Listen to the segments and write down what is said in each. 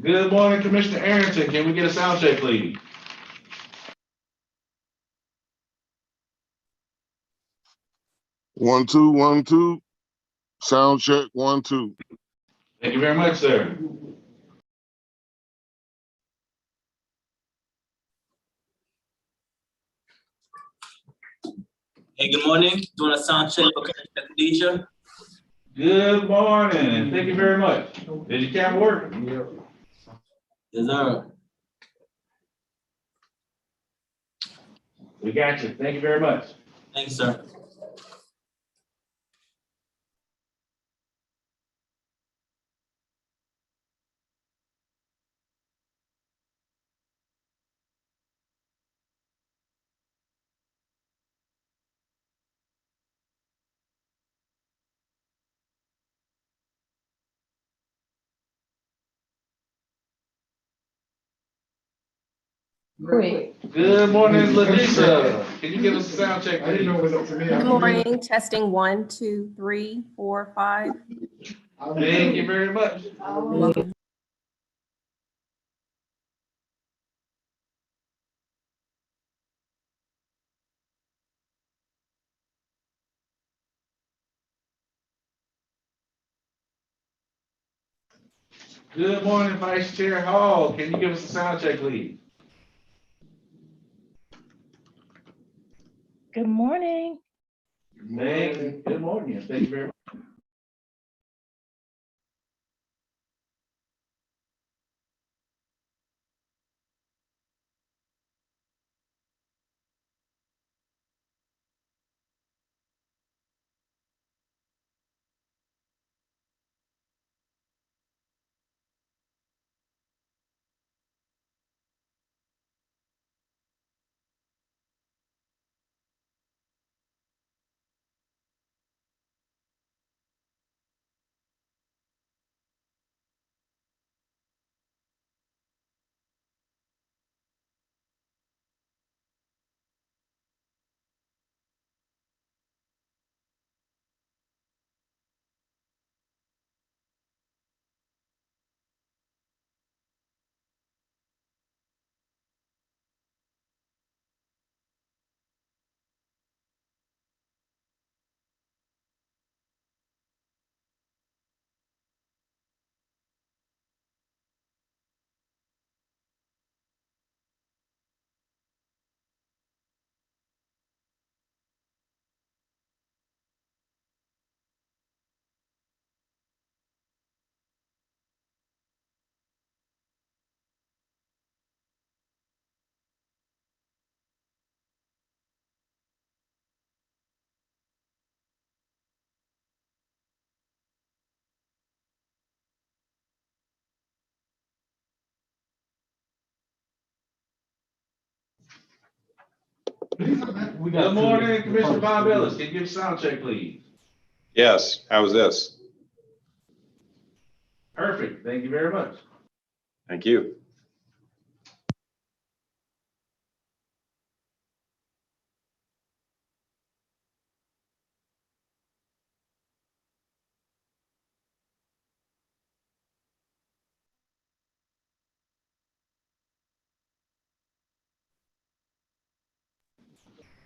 Good morning, Commissioner Arrington. Can we get a sound check, please? One, two, 1, 2. Sound check, 1, 2. Thank you very much, sir. Hey, good morning. Doing a sound check for Commissioner Khadijah. Good morning. Thank you very much. Did your camera work? Yes, sir. We got you. Thank you very much. Thank you, sir. Great. Good morning, Lanisha. Can you give us a sound check, I didn't know it was up to me. Good morning, testing 1, 2, 3, 4, 5. Thank you very much. Welcome. Good morning, Vice Chair Hall. Can you give us a sound check, please? Good morning. Good morning. Thank you very much. Good morning, Commissioner Bob Ellis. Can you give a sound check, please? Yes, how is this? Perfect. Thank you very much. Thank you.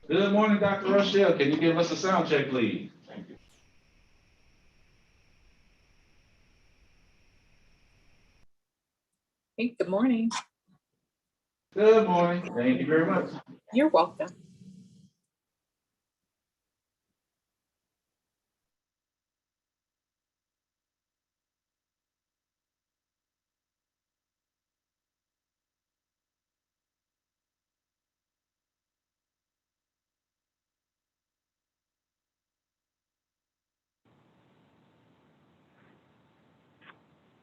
Good morning, Dr. Rochelle. Can you give us a sound check, please? Hey, good morning. Good morning. Thank you very much. You're welcome.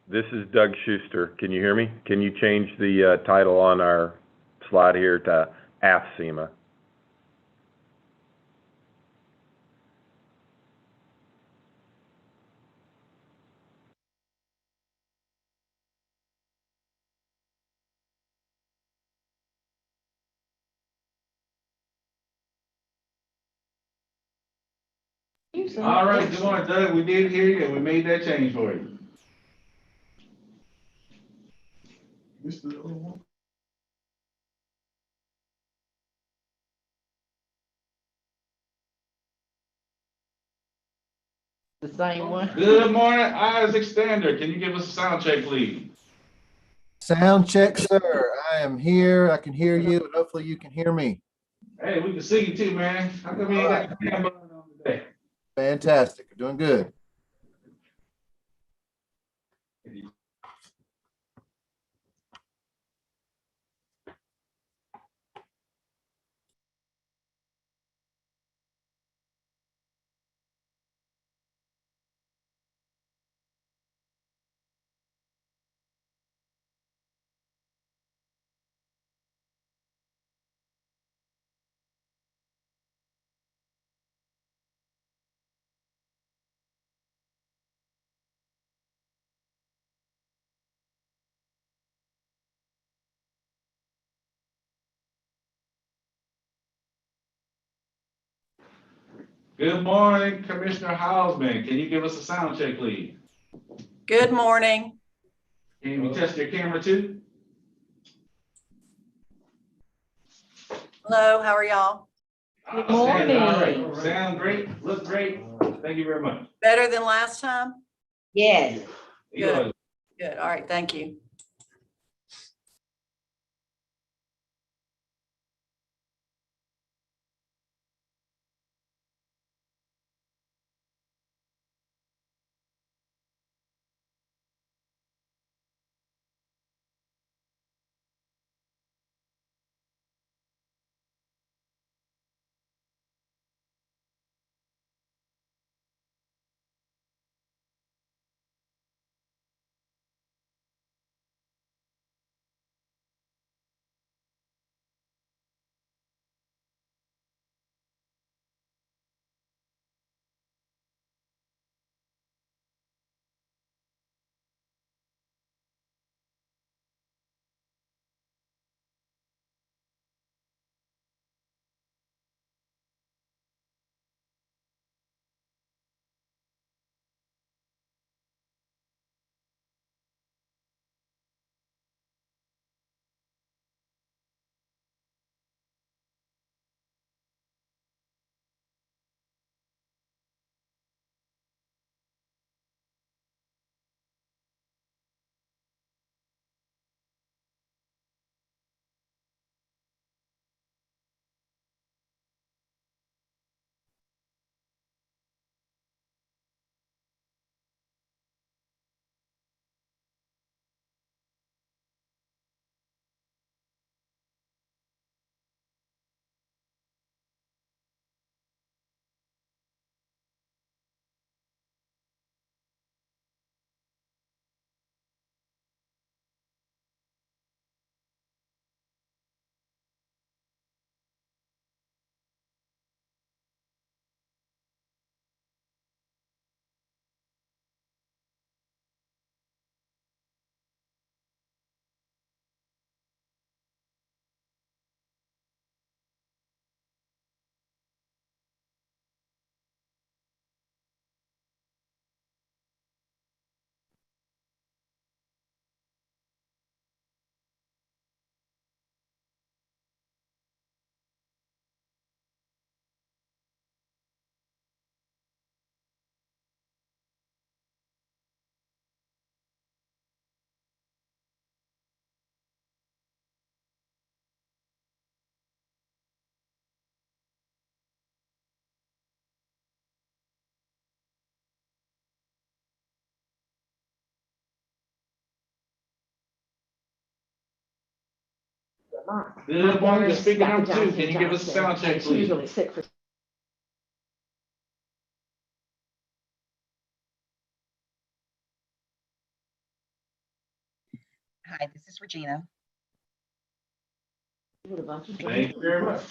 This is Doug Schuster. Can you hear me? Can you change the title on our slide here to AFSEMA? All right. Good morning, Doug. We did hear you. We made that change for you. The same one. Good morning, Isaac Stander. Can you give us a sound check, please? Sound check, sir. I am here. I can hear you, and hopefully you can hear me. Hey, we can see you too, man. How come you ain't got the camera on today? Fantastic. You're doing good. Good morning, Commissioner Hausman. Can you give us a sound check, please? Good morning. Can you test your camera too? Hello, how are y'all? Good Outstanding. All morning. right. Sound great, look great. Thank you very much. Better than last time? Yes. Good. Good. All right, thank you. Good morning, the speaker number two. Can you give us a sound check, She's please? really sick for. Hi, this is Regina. Thank you very much.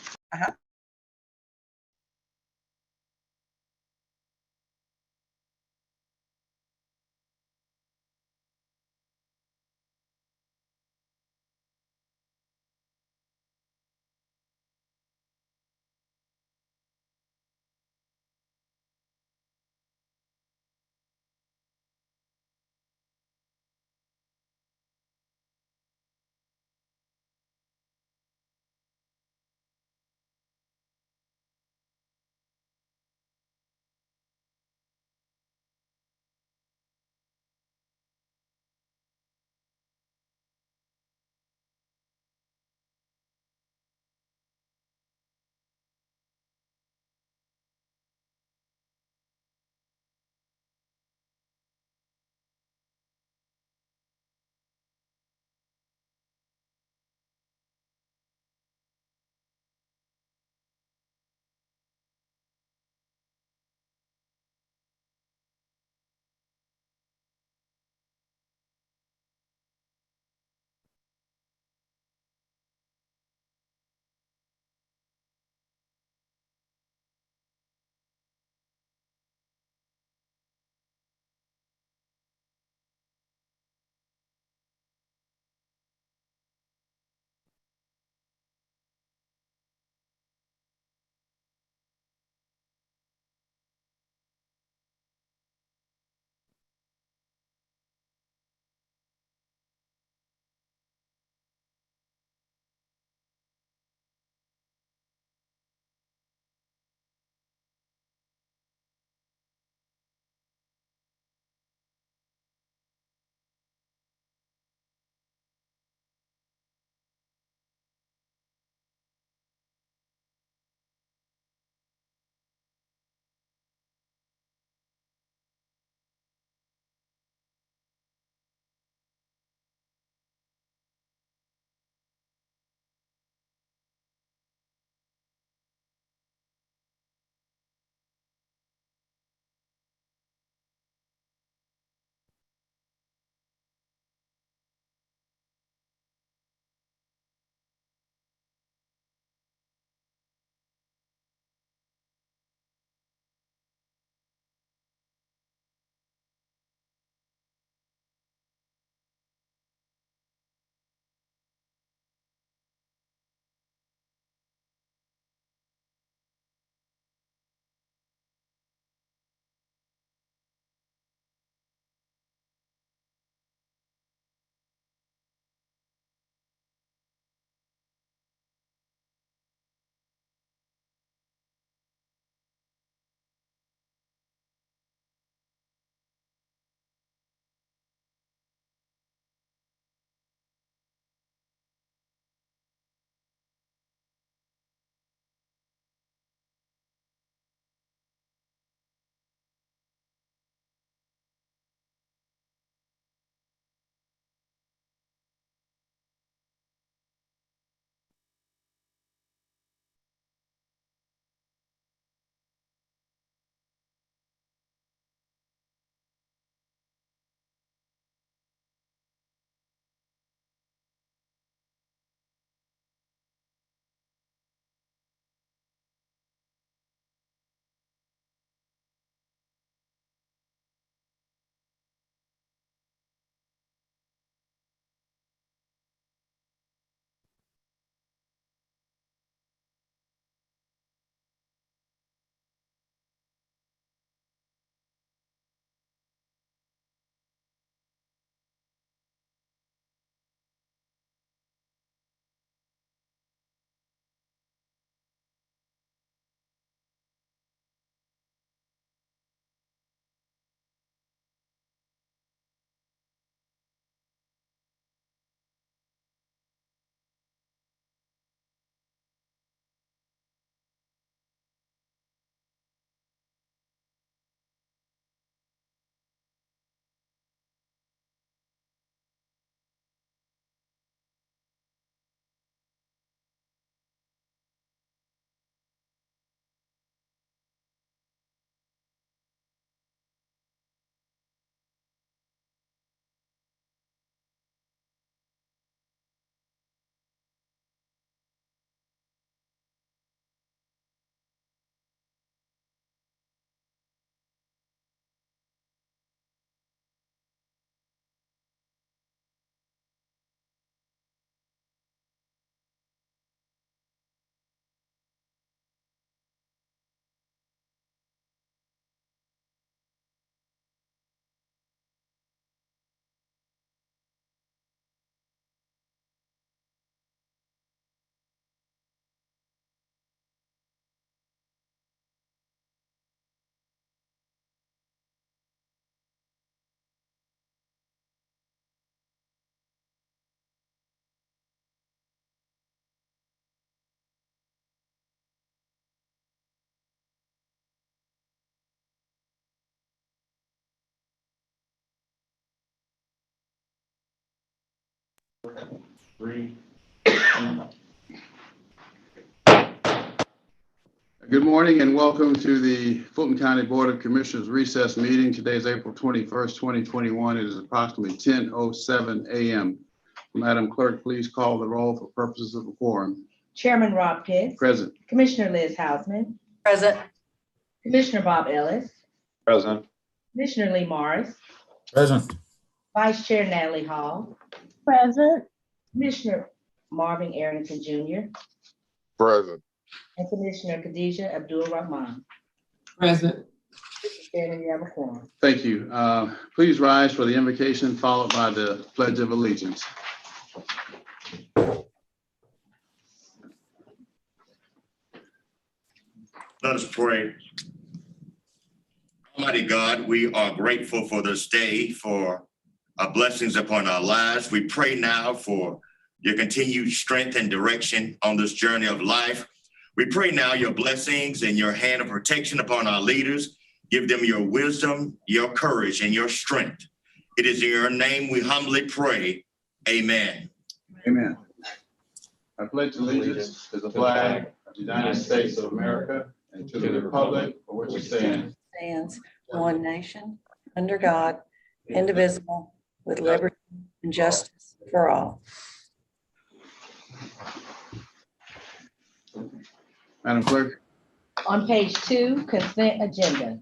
3. Good morning and welcome to the Fulton County Board of Commissioners recess meeting. Today is April 21st, 2021. It is approximately 10:07 a.m. Madam Clerk, please call the roll for purposes of a quorum. Chairman Rob Pitts. Present. Commissioner Liz Hausman. Present. Commissioner Bob Ellis. Present. Commissioner Lee Morris. Present. Vice Chair Natalie Hall. Present. Commissioner Marvin Arrington Jr. Present. and Commissioner Khadijah Abdul Rahman. Present. Mr. Chairman, you have a quorum. Thank you. Please rise for the invocation followed by the Pledge of Allegiance. Let us pray. Almighty God, we are grateful for this day, for blessings upon our lives. We pray now for your continued strength and direction on this journey of life. We pray now your blessings and your hand of protection upon our leaders. Give them your wisdom, your courage, and your strength. It is in your name we humbly pray. Amen. Amen. I pledge allegiance to the flag of the United States of America and to the republic for which it stands. Stands one nation, under God, indivisible, with liberty and justice for all. Madam Clerk. On page 2, consent agenda.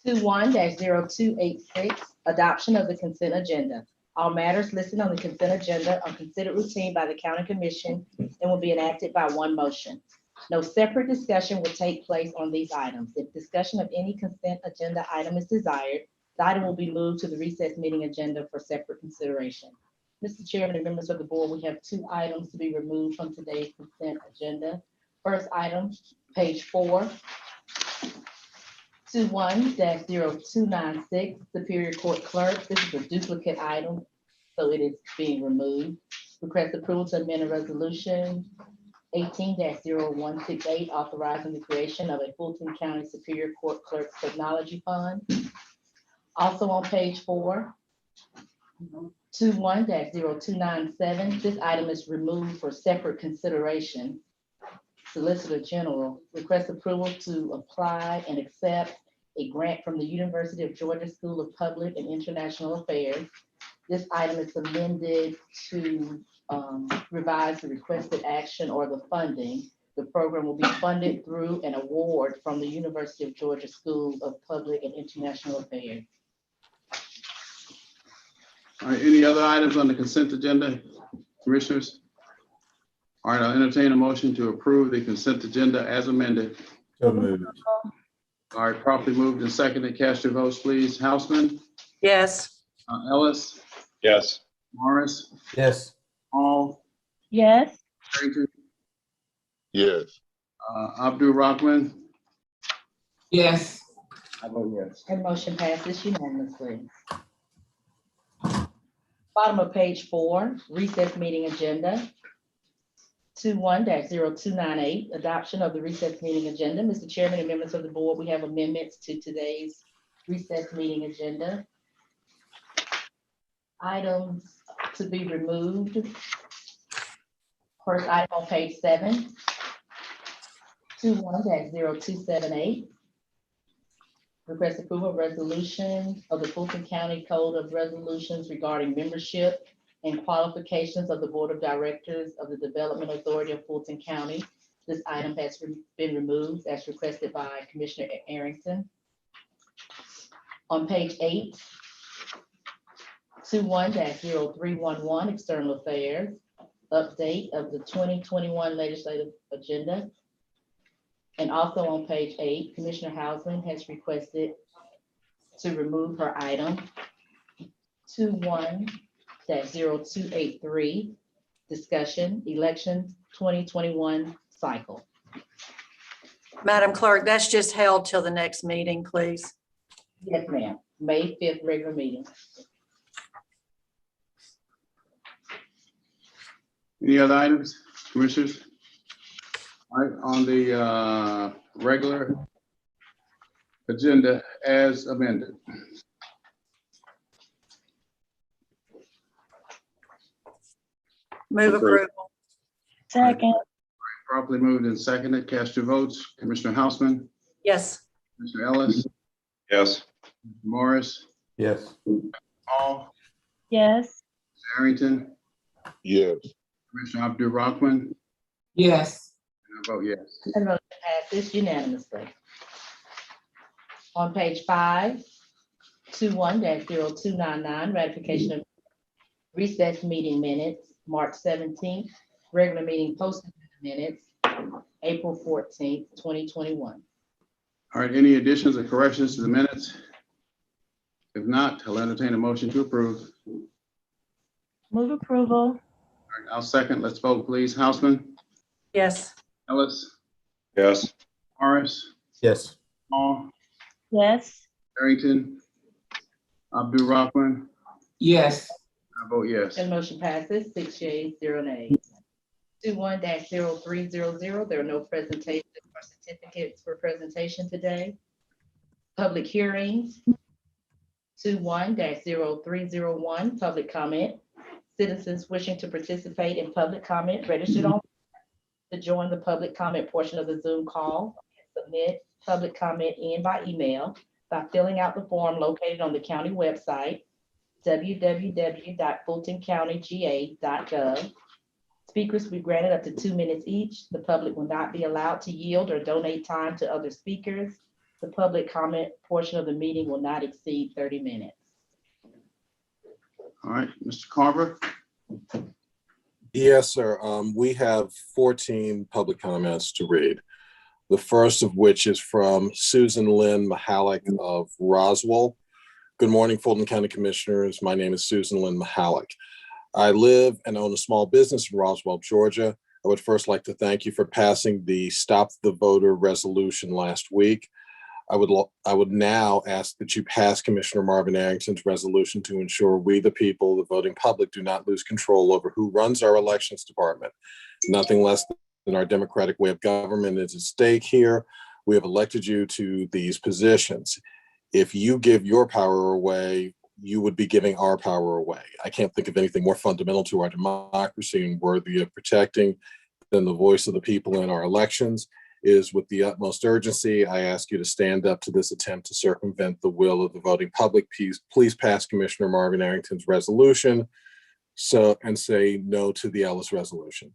21-0286, adoption of the consent agenda. All matters listed on the consent agenda are considered routine by the County Commission and will be enacted by one motion. No separate discussion will take place on these items. If discussion of any consent agenda item is desired, the item will be moved to the recess meeting agenda for separate consideration. Mr. Chairman and members of the board, we have 2 items to be removed from today's consent agenda. First item, page 4, 21-0296, Superior Court Clerk. This is a duplicate item, so it is being removed. Request approval to amend a resolution 18-0168, authorizing the creation of a Fulton County Superior Court Clerk Technology Fund. Also on page 4, 21-0297, this item is removed for separate consideration. Solicitor General requests approval to apply and accept a grant from the University of Georgia School of Public and International Affairs. This item is amended to revise the requested action or the funding. The program will be funded through an award from the University of Georgia School of Public and International Affairs. All right, any other items on the consent agenda, commissioners? All right, I'll entertain a motion to approve the consent agenda as amended. So moved. All right, properly moved and seconded. Cast your votes, please. Hausman, Yes. Ellis, Yes. Morris, Yes. Hall, Yes. Arrington, Yes. Abdul Rahman. Yes. I vote yes. And motion passes unanimously. Bottom of page 4, recess meeting agenda. 21-0298, adoption of the recess meeting agenda. Mr. Chairman and members of the board, we have amendments to today's recess meeting agenda. Items to be removed. First item on page 7, 21-0278. Request approval of resolution of the Fulton County Code of Resolutions regarding membership and qualifications of the Board of Directors of the Development Authority of Fulton County. This item has been removed as requested by Commissioner Arrington. On page 8, 21-0311, External Affairs, update of the 2021 legislative agenda. And also on page 8, Commissioner Hausman has requested to remove her item 21-0283, discussion, elections 2021 cycle. Madam Clerk, that's just held till the next meeting, please. Yes, ma'am. May 5th regular meeting. Any other items, commissioners? All right, on the regular agenda as amended. Move approval. Second. Properly moved and seconded. Cast your votes. Commissioner Houseman, Yes. Commissioner Ellis, Yes. Morris, Yes. Hall, Yes. Arrington, yes. Commissioner Abdul Rahman, yes, and I vote yes. And motion passes unanimously. On page 5, 21-0299, ratification of recess meeting minutes, March 17th, regular meeting posted minutes, April 14th, 2021. All right, any additions or corrections to the minutes? If not, I'll entertain a motion to approve. Move approval. All right, I'll second. Let's vote, please. Houseman, Yes. Ellis, Yes. Morris, Yes. Hall, Yes. Arrington, Abdul Rahman, yes, I vote yes. And motion passes 6 yeas, 0 nays. 21-0300, there are no presentations or certificates for presentation today. Public hearings. 21-0301, public comment. Citizens wishing to participate in public comment registered on to join the public comment portion of the Zoom call. Submit public comment in by email by filling out the form located on the county website, www.fultoncountyga.gov. Speakers will be granted up to 2 minutes each. The public will not be allowed to yield or donate time to other speakers. The public comment portion of the meeting will not exceed 30 minutes. All right, Mr. Carver. Yes, sir. We have 14 public comments to read. The first of which is from Susan Lynn Mahalik of Roswell. Good morning, Fulton County Commissioners. My name is Susan Lynn Mahalik. I live and own a small business in Roswell, Georgia. I would first like to thank you for passing the Stop the Voter resolution last week. I would now ask that you pass Commissioner Marvin Arrington's resolution to ensure we, the people, the voting public, do not lose control over who runs our elections department. Nothing less than our democratic way of government is at stake here. We have elected you to these positions. If you give your power away, you would be giving our power away. I can't think of anything more fundamental to our democracy and worthy of protecting than the voice of the people in our elections. Is with the utmost urgency, I ask you to stand up to this attempt to circumvent the will of the voting public. Please pass Commissioner Marvin Arrington's resolution and say no to the Ellis resolution.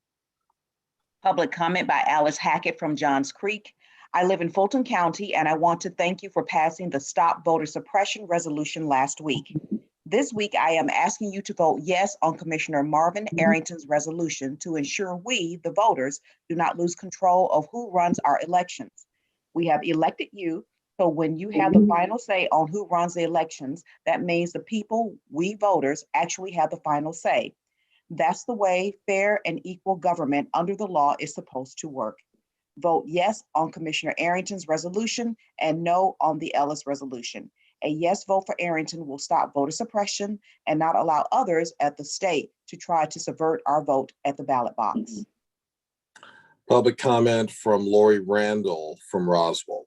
Public comment by Alice Hackett from Johns Creek. I live in Fulton County, and I want to thank you for passing the Stop Voter Suppression resolution last week. This week, I am asking you to vote yes on Commissioner Marvin Arrington's resolution to ensure we, the voters, do not lose control of who runs our elections. We have elected you, so when you have the final say on who runs the elections, that means the people, we voters, actually have the final say. That's the way fair and equal government under the law is supposed to work. Vote yes on Commissioner Arrington's resolution and no on the Ellis resolution. A yes vote for Arrington will stop voter suppression and not allow others at the state to try to subvert our vote at the ballot box. Public comment from Lori Randall from Roswell.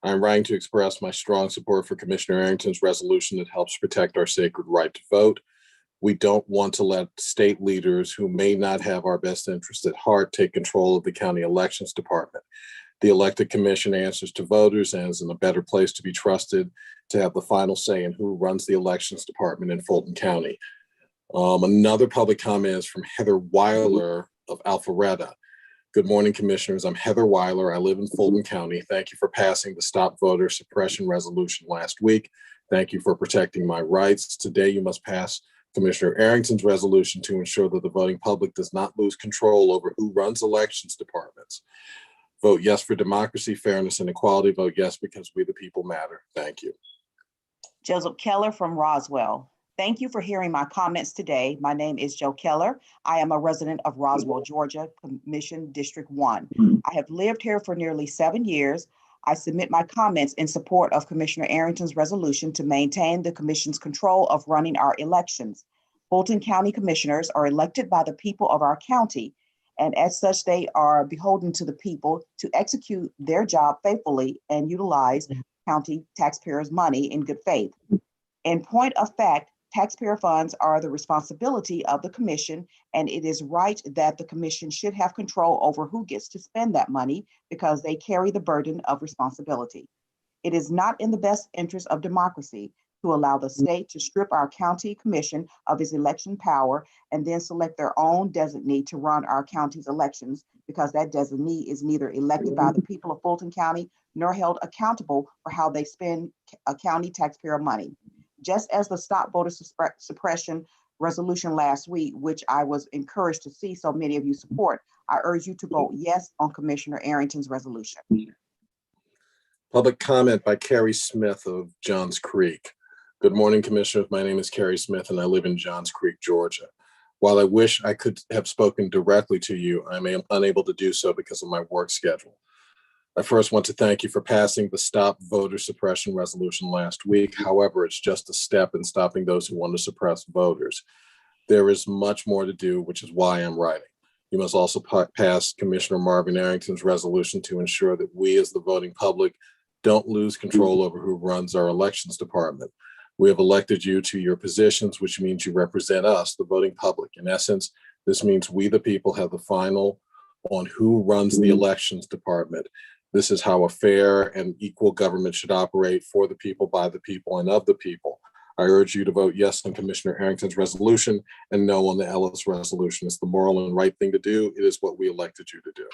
I'm writing to express my strong support for Commissioner Arrington's resolution that helps protect our sacred right to vote. We don't want to let state leaders who may not have our best interest at heart take control of the county elections department. The elected commission answers to voters and is in a better place to be trusted to have the final say in who runs the elections department in Fulton County. Another public comment is from Heather Weiler of Alpharetta. Good morning, commissioners. I'm Heather Weiler. I live in Fulton County. Thank you for passing the Stop Voter Suppression resolution last week. Thank you for protecting my rights. Today, you must pass Commissioner Arrington's resolution to ensure that the voting public does not lose control over who runs elections departments. Vote yes for democracy, fairness, and equality. Vote yes because we the people matter. Thank you. Joseph Keller from Roswell. Thank you for hearing my comments today. My name is Joe Keller. I am a resident of Roswell, Georgia, Commission District 1. I have lived here for nearly 7 years. I submit my comments in support of Commissioner Arrington's resolution to maintain the commission's control of running our elections. Fulton County commissioners are elected by the people of our county, and as such, they are beholden to the people to execute their job faithfully and utilize county taxpayers' money in good faith. In point of fact, Taxpayer funds are the responsibility of the commission, and it is right that the commission should have control over who gets to spend that money because they carry the burden of responsibility. It is not in the best interest of democracy to allow the state to strip our county commission of its election power and then select their own designee to run our county's elections because that designee is neither elected by the people of Fulton County nor held accountable for how they spend a county taxpayer money. Just as the Stop Voter Suppression resolution last week, which I was encouraged to see so many of you support, I urge you to vote yes on Commissioner Arrington's resolution. Public comment by Carrie Smith of Johns Creek. Good morning, Commissioners. My name is Carrie Smith and I live in Johns Creek, Georgia. While I wish I could have spoken directly to you, I'm unable to do so because of my work schedule. I first want to thank you for passing the Stop Voter Suppression resolution last week. However, it's just a step in stopping those who want to suppress voters. There is much more to do, which is why I'm writing. You must also pass Commissioner Marvin Arrington's resolution to ensure that we as the voting public don't lose control over who runs our elections department. We have elected you to your positions, which means you represent us, the voting public. In essence, this means we, the people, have the final on who runs the elections department. This is how a fair and equal government should operate, for the people, by the people, and of the people. I urge you to vote yes on Commissioner Arrington's resolution and no on the Ellis resolution. It's the moral and right thing to do. It is what we elected you to do.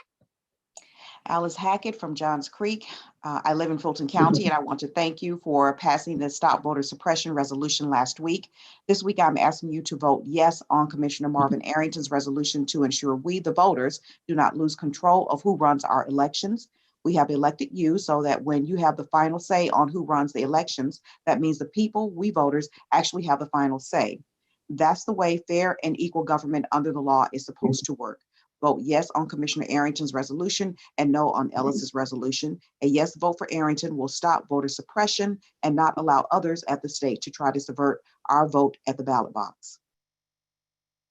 Alice Hackett from Johns Creek. I live in Fulton County, and I want to thank you for passing the Stop Voter Suppression resolution last week. This week, I'm asking you to vote yes on Commissioner Marvin Arrington's resolution to ensure we, the voters, do not lose control of who runs our elections. We have elected you so that when you have the final say on who runs the elections, that means the people, we voters, actually have the final say. That's the way fair and equal government under the law is supposed to work. Vote yes on Commissioner Arrington's resolution and no on Ellis's resolution. A yes vote for Arrington will stop voter suppression and not allow others at the state to try to subvert our vote at the ballot box.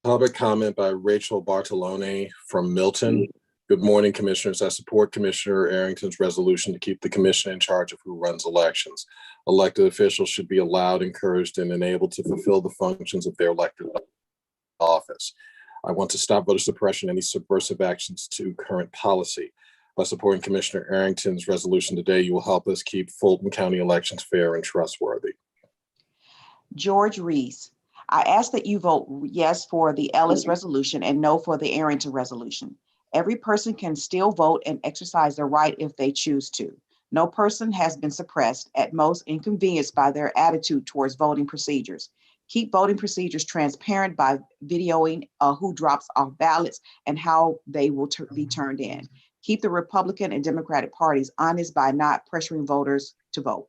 Public comment by Rachel Bartolone from Milton. Good morning, Commissioners. I support Commissioner Arrington's resolution to keep the commission in charge of who runs elections. Elected officials should be allowed, encouraged, and enabled to fulfill the functions of their elected office. I want to stop voter suppression and any subversive actions to current policy. By supporting Commissioner Arrington's resolution today, you will help us keep Fulton County elections fair and trustworthy. George Reese, I ask that you vote yes for the Ellis resolution and no for the Arrington resolution. Every person can still vote and exercise their right if they choose to. No person has been suppressed, at most inconvenienced by their attitude towards voting procedures. Keep voting procedures transparent by videoing who drops off ballots and how they will be turned in. Keep the Republican and Democratic parties honest by not pressuring voters to vote.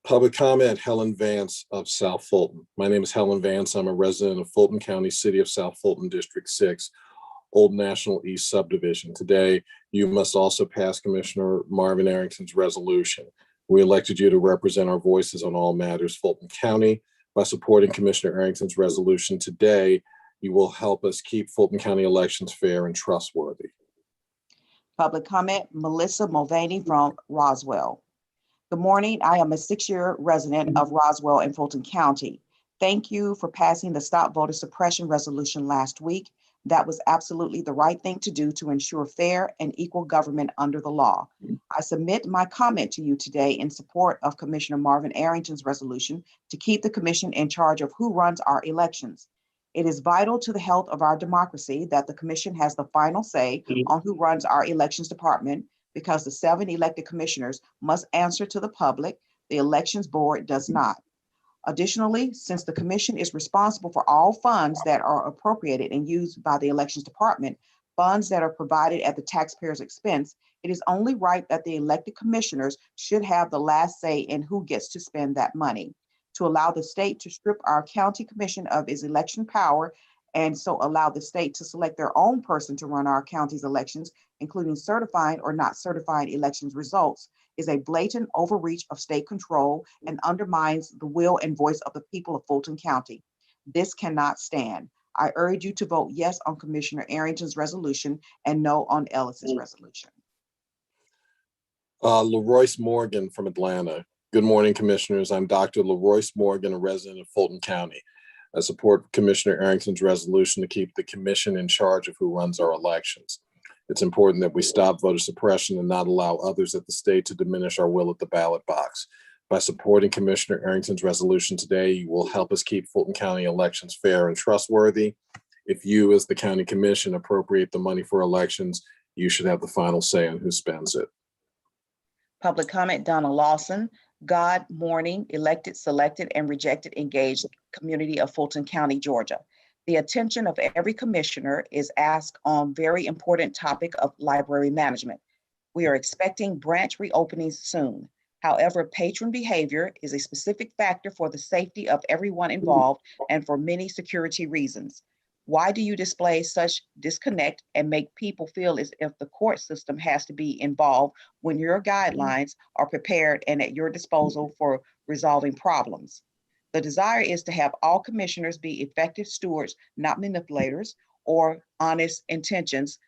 Public comment, Helen Vance of South Fulton. My name is Helen Vance. I'm a resident of Fulton County, City of South Fulton, District 6, Old National East Subdivision. Today, you must also pass Commissioner Marvin Arrington's resolution. We elected you to represent our voices on all matters Fulton County. By supporting Commissioner Arrington's resolution today, you will help us keep Fulton County elections fair and trustworthy. Public comment, Melissa Mulvaney from Roswell. Good morning. I am a 6-year resident of Roswell in Fulton County. Thank you for passing the Stop Voter Suppression resolution last week. That was absolutely the right thing to do to ensure fair and equal government under the law. I submit my comment to you today in support of Commissioner Marvin Arrington's resolution to keep the commission in charge of who runs our elections. It is vital to the health of our democracy that the commission has the final say on who runs our elections department, because the 7 elected commissioners must answer to the public. The elections board does not. Additionally, since the commission is responsible for all funds that are appropriated and used by the elections department, funds that are provided at the taxpayer's expense, it is only right that the elected commissioners should have the last say in who gets to spend that money. To allow the state to strip our county commission of its election power and so allow the state to select their own person to run our county's elections, including certifying or not certifying elections results, is a blatant overreach of state control and undermines the will and voice of the people of Fulton County. This cannot stand. I urge you to vote yes on Commissioner Arrington's resolution and no on Ellis's resolution. LaRoyce Morgan from Atlanta. Good morning, Commissioners. I'm Dr. LaRoyce Morgan, a resident of Fulton County. I support Commissioner Arrington's resolution to keep the commission in charge of who runs our elections. It's important that we stop voter suppression and not allow others at the state to diminish our will at the ballot box. By supporting Commissioner Arrington's resolution today, you will help us keep Fulton County elections fair and trustworthy. If you, as the county commission, appropriate the money for elections, you should have the final say on who spends it. Public comment, Donna Lawson. God morning, elected, selected, and rejected engaged community of Fulton County, Georgia. The attention of every commissioner is asked on very important topic of library management. We are expecting branch reopenings soon. However, patron behavior is a specific factor for the safety of everyone involved and for many security reasons. Why do you display such disconnect and make people feel as if the court system has to be involved when your guidelines are prepared and at your disposal for resolving problems? The desire is to have all commissioners be effective stewards, not manipulators or honest intentions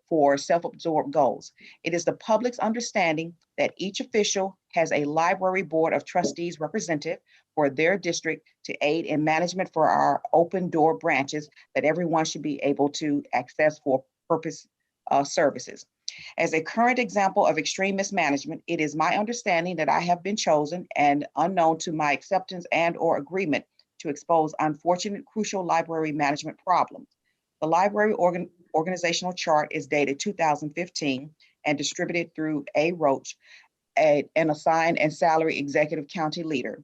for self-absorbed goals. It is the public's understanding that each official has a library board of trustees representative for their district to aid in management for our open door branches that everyone should be able to access for purpose services. As a current example of extreme mismanagement, it is my understanding that I have been chosen and unknown to my acceptance and or agreement to expose unfortunate crucial library management problems. The library organizational chart is dated 2015 and distributed through A. Roach, an assigned and salary executive county leader.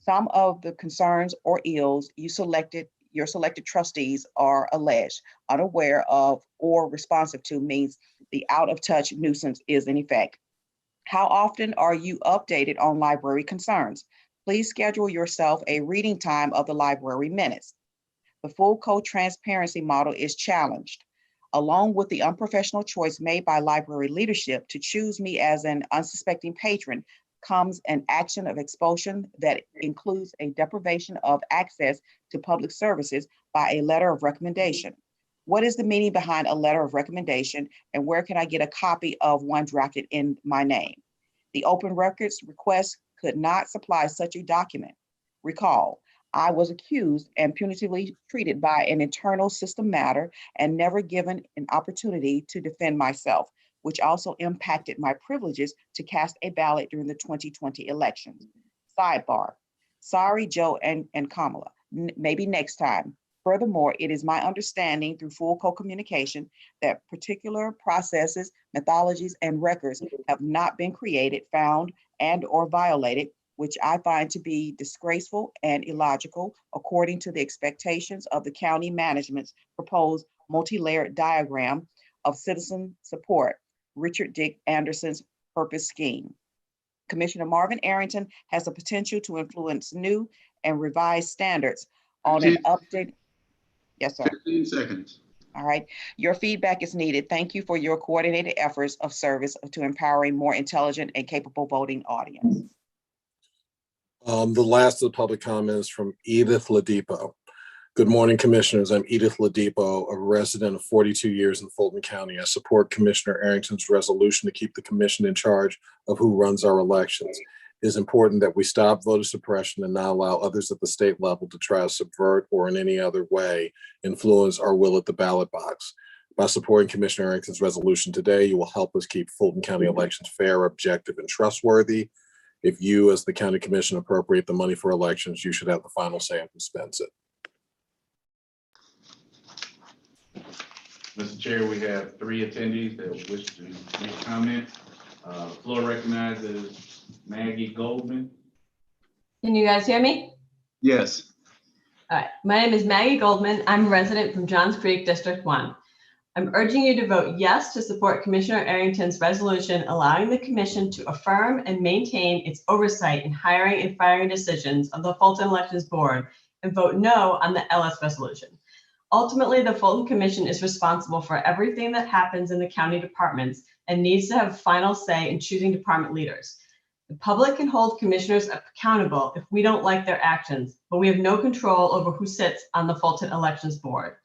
Some of the concerns or ills your selected trustees are alleged, unaware of, or responsive to means the out of touch nuisance is in effect. How often are you updated on library concerns? Please schedule yourself a reading time of the library minutes. The full co-transparency model is challenged. Along with the unprofessional choice made by library leadership to choose me as an unsuspecting patron comes an action of expulsion that includes a deprivation of access to public services by a letter of recommendation. What is the meaning behind a letter of recommendation, and where can I get a copy of one drafted in my name? The open records request could not supply such a document. Recall, I was accused and punitively treated by an internal system matter and never given an opportunity to defend myself, which also impacted my privileges to cast a ballot during the 2020 elections. Sidebar, sorry, Joe and Kamala, maybe next time. Furthermore, it is my understanding through full co-communication that particular processes, methodologies, and records have not been created, found, and or violated, which I find to be disgraceful and illogical according to the expectations of the county management's proposed multi-layered diagram of citizen support, Richard Dick Anderson's purpose scheme. Commissioner Marvin Arrington has the potential to influence new and revised standards on an update. Yes, sir. 15 seconds. All right. Your feedback is needed. Thank you for your coordinated efforts of service to empowering more intelligent and capable voting audience. The last of the public comments from Edith Ladipo. Good morning, Commissioners. I'm Edith Ladipo, a resident of 42 years in Fulton County. I support Commissioner Arrington's resolution to keep the commission in charge of who runs our elections. It is important that we stop voter suppression and not allow others at the state level to try to subvert or in any other way influence our will at the ballot box. By supporting Commissioner Arrington's resolution today, you will help us keep Fulton County elections fair, objective, and trustworthy. If you, as the county commission, appropriate the money for elections, you should have the final say on who spends it. Mr. Chair, we have 3 attendees that wish to make comments. Floor recognizes Maggie Goldman. Can you guys hear me? Yes. All right, my name is Maggie Goldman. I'm a resident from Johns Creek, District 1. I'm urging you to vote yes to support Commissioner Arrington's resolution allowing the commission to affirm and maintain its oversight in hiring and firing decisions of the Fulton Elections Board and vote no on the LS resolution. Ultimately, the Fulton Commission is responsible for everything that happens in the county departments and needs to have final say in choosing department leaders. The public can hold commissioners accountable if we don't like their actions, but we have no control over who sits on the Fulton Elections Board.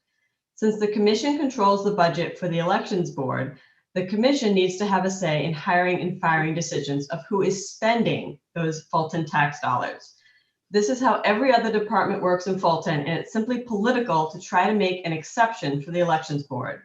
Since the commission controls the budget for the Elections Board, The commission needs to have a say in hiring and firing decisions of who is spending those Fulton tax dollars. This is how every other department works in Fulton, and it's simply political to try to make an exception for the Elections Board.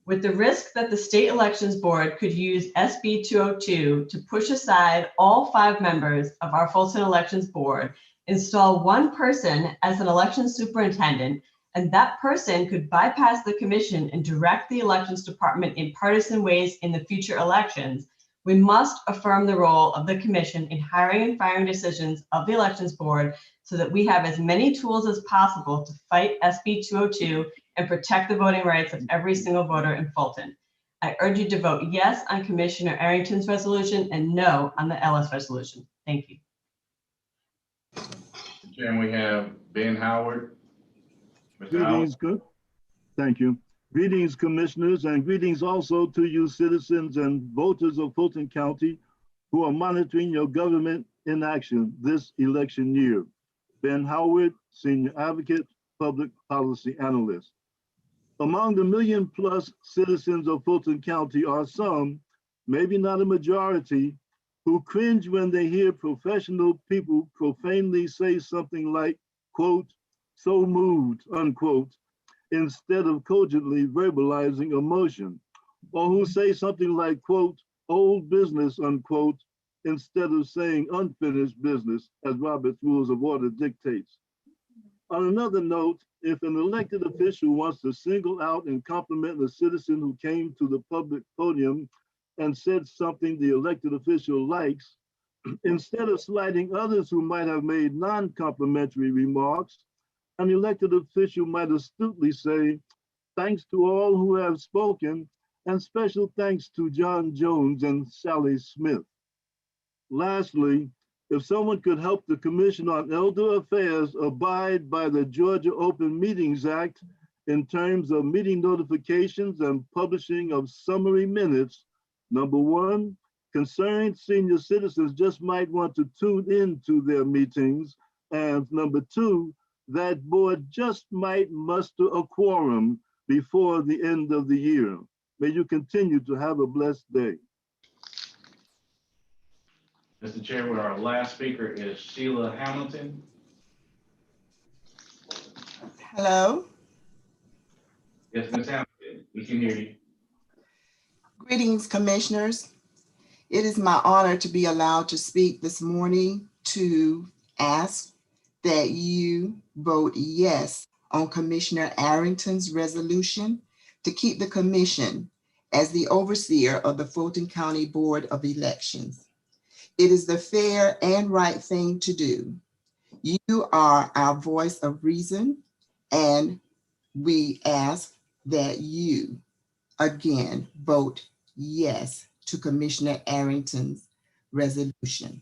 With the risk that the State Elections Board could use SB 202 to push aside all 5 members of our Fulton Elections Board, install one person as an election superintendent, and that person could bypass the commission and direct the elections department in partisan ways in the future elections, we must affirm the role of the commission in hiring and firing decisions of the Elections Board so that we have as many tools as possible to fight SB 202 and protect the voting rights of every single voter in Fulton. I urge you to vote yes on Commissioner Arrington's resolution and no on the Ellis resolution. Thank you. Chairman, we have Ben Howard. Mr. Howard. Greetings, good. Thank you. Greetings, commissioners, and greetings also to you citizens and voters of Fulton County who are monitoring your government in action this election year. Ben Howard, Senior Advocate, Public Policy Analyst. Among the million-plus citizens of Fulton County are some, maybe not a majority, who cringe when they hear professional people profanely say something like, quote, "so moved," unquote, instead of cogently verbalizing emotion, or who say something like, quote, "old business," unquote, instead of saying unfinished business, as Robert's Rules of Order dictates. On another note, if an elected official wants to single out and compliment a citizen who came to the public podium and said something the elected official likes, instead of slighting others who might have made non-complimentary remarks, an elected official might astutely say, "Thanks to all who have spoken, and special thanks to John Jones and Sally Smith." Lastly, if someone could help the Commission on Elder Affairs abide by the Georgia Open Meetings Act in terms of meeting notifications and publishing of summary minutes, number one, concerned senior citizens just might want to tune into their meetings, and number two, that board just might muster a quorum before the end of the year. May you continue to have a blessed day. Mr. Chairman, our last speaker is Sheila Hamilton. Hello. Yes, Ms. Hamilton, we can hear you. Greetings, commissioners. It is my honor to be allowed to speak this morning to ask that you vote yes on Commissioner Arrington's resolution to keep the commission as the overseer of the Fulton County Board of Elections. It is the fair and right thing to do. You are our voice of reason, and we ask that you again vote yes to Commissioner Arrington's resolution.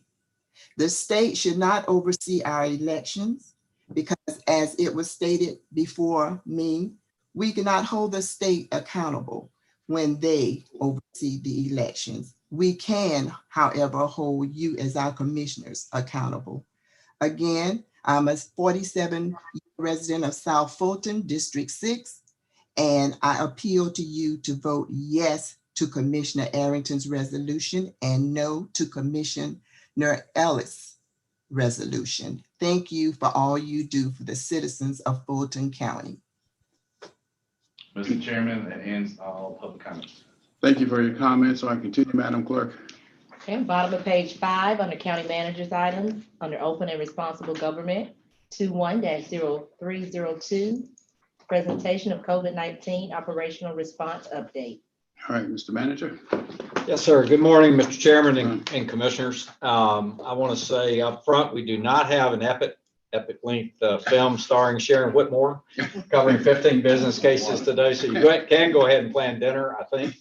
The state should not oversee our elections because, as it was stated before me, we cannot hold the state accountable when they oversee the elections. We can, however, hold you as our commissioners accountable. Again, I'm a 47-year resident of South Fulton, District 6, and I appeal to you to vote yes to Commissioner Arrington's resolution and no to Commissioner Ellis' resolution. Thank you for all you do for the citizens of Fulton County. Mr. Chairman, that ends all public comments. Thank you for your comments. So I continue, Madam Clerk. Okay, bottom of page 5, under county managers items, under open and responsible government, 21-0302, presentation of COVID-19 operational response update. All right, Mr. Manager. Yes, sir. Good morning, Mr. Chairman and commissioners. I want to say up front, we do not have an epic length film starring Sharon Whitmore covering 15 business cases today. So you can go ahead and plan dinner, I think.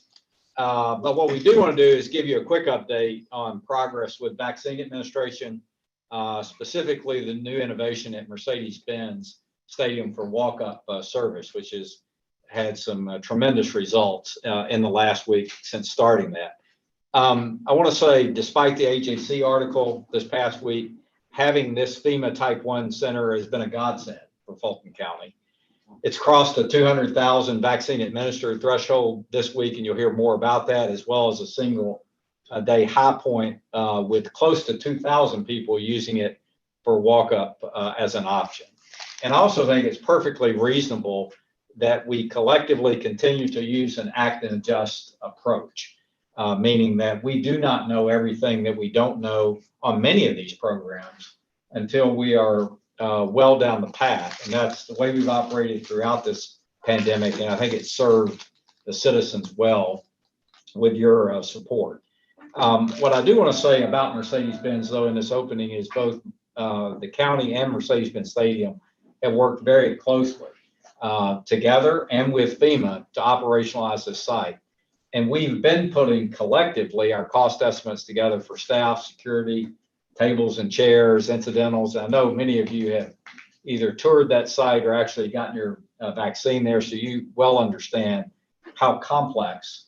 But what we do want to do is give you a quick update on progress with vaccine administration, specifically the new innovation at Mercedes-Benz Stadium for walk-up service, which has had some tremendous results in the last week since starting that. I want to say, despite the agency article this past week, having this FEMA Type 1 center has been a godsend for Fulton County. It's crossed the 200,000 vaccine administered threshold this week, and you'll hear more about that, as well as a single day high point with close to 2,000 people using it for walk-up as an option. And I also think it's perfectly reasonable that we collectively continue to use an act and adjust approach, meaning that we do not know everything that we don't know on many of these programs until we are well down the path. And that's the way we've operated throughout this pandemic. And I think it served the citizens well with your support. What I do want to say about Mercedes-Benz, though, in this opening is both the county and Mercedes-Benz Stadium have worked very closely together and with FEMA to operationalize this site. And we've been putting collectively our cost estimates together for staff, security, tables and chairs, incidentals. I know many of you have either toured that site or actually gotten your vaccine there, so you well understand how complex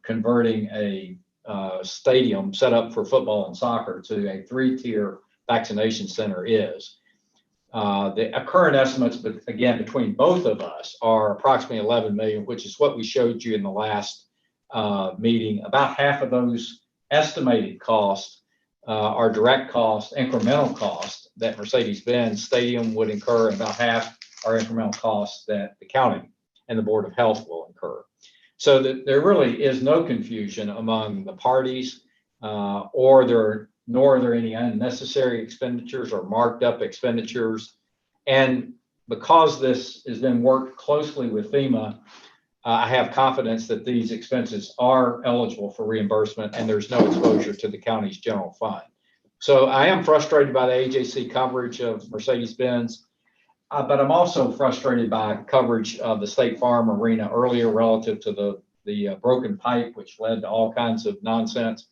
converting a stadium set up for football and soccer to a 3-tier vaccination center is. The current estimates, but again, between both of us are approximately 11 million, which is what we showed you in the last meeting. About half of those estimated costs are direct costs, incremental costs that Mercedes-Benz Stadium would incur, and about half are incremental costs that the county and the Board of Health will incur. So that there really is no confusion among the parties, nor are there any unnecessary expenditures or marked up expenditures. And because this has been worked closely with FEMA, I have confidence that these expenses are eligible for reimbursement and there's no exposure to the county's general fund. So I am frustrated by the AJC coverage of Mercedes-Benz, but I'm also frustrated by coverage of the State Farm Arena earlier relative to the broken pipe, which led to all kinds of nonsense.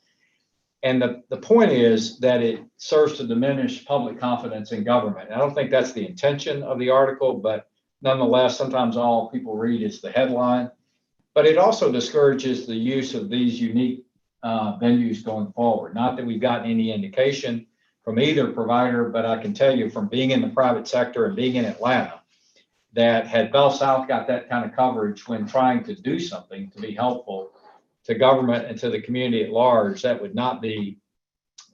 And the point is that it serves to diminish public confidence in government. I don't think that's the intention of the article, but nonetheless, sometimes all people read is the headline. But it also discourages the use of these unique venues going forward. Not that we've gotten any indication from either provider, but I can tell you from being in the private sector and being in Atlanta, that had Bell South got that kind of coverage when trying to do something to be helpful to government and to the community at large, that would not be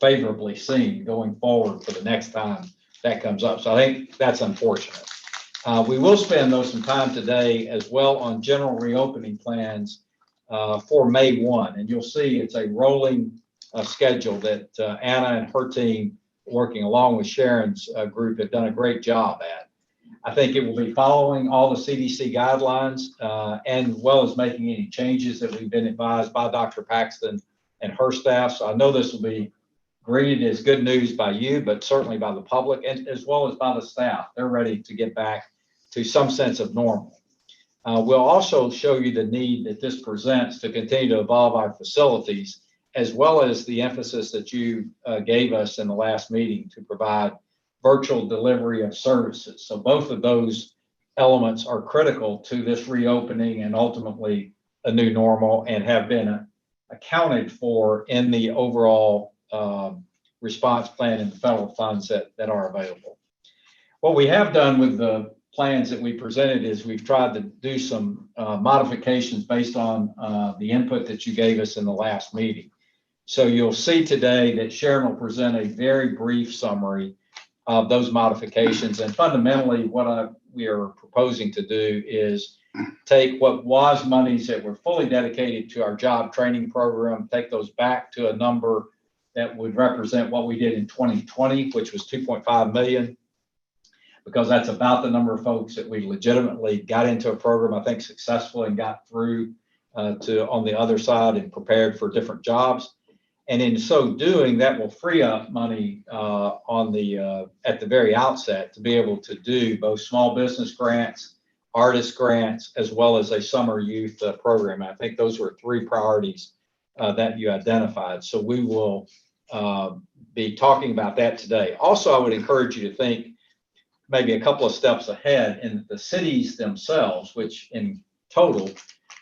favorably seen going forward for the next time that comes up. So I think that's unfortunate. We will spend, though, some time today as well on general reopening plans for May 1. And you'll see it's a rolling schedule that Anna and her team, working along with Sharon's group, have done a great job at. I think it will be following all the CDC guidelines and well as making any changes that we've been advised by Dr. Paxton and her staff. So I know this will be greeted as good news by you, but certainly by the public and as well as by the staff. They're ready to get back to some sense of normal. We'll also show you the need that this presents to continue to evolve our facilities, as well as the emphasis that you gave us in the last meeting to provide virtual delivery of services. So both of those elements are critical to this reopening and ultimately a new normal, and have been accounted for in the overall response plan and the federal funds that are available. What we have done with the plans that we presented is we've tried to do some modifications based on the input that you gave us in the last meeting. So you'll see today that Sharon will present a very brief summary of those modifications. And fundamentally, what we are proposing to do is take what was monies that were fully dedicated to our job training program, take those back to a number that would represent what we did in 2020, which was 2.5 million, because that's about the number of folks that we legitimately got into a program, I think, successfully and got through to on the other side and prepared for different jobs. And in so doing, that will free up money at the very outset to be able to do both small business grants, artist grants, as well as a summer youth program. I think those were 3 priorities that you identified. So we will be talking about that today. Also, I would encourage you to think maybe a couple of steps ahead in the cities themselves, which in total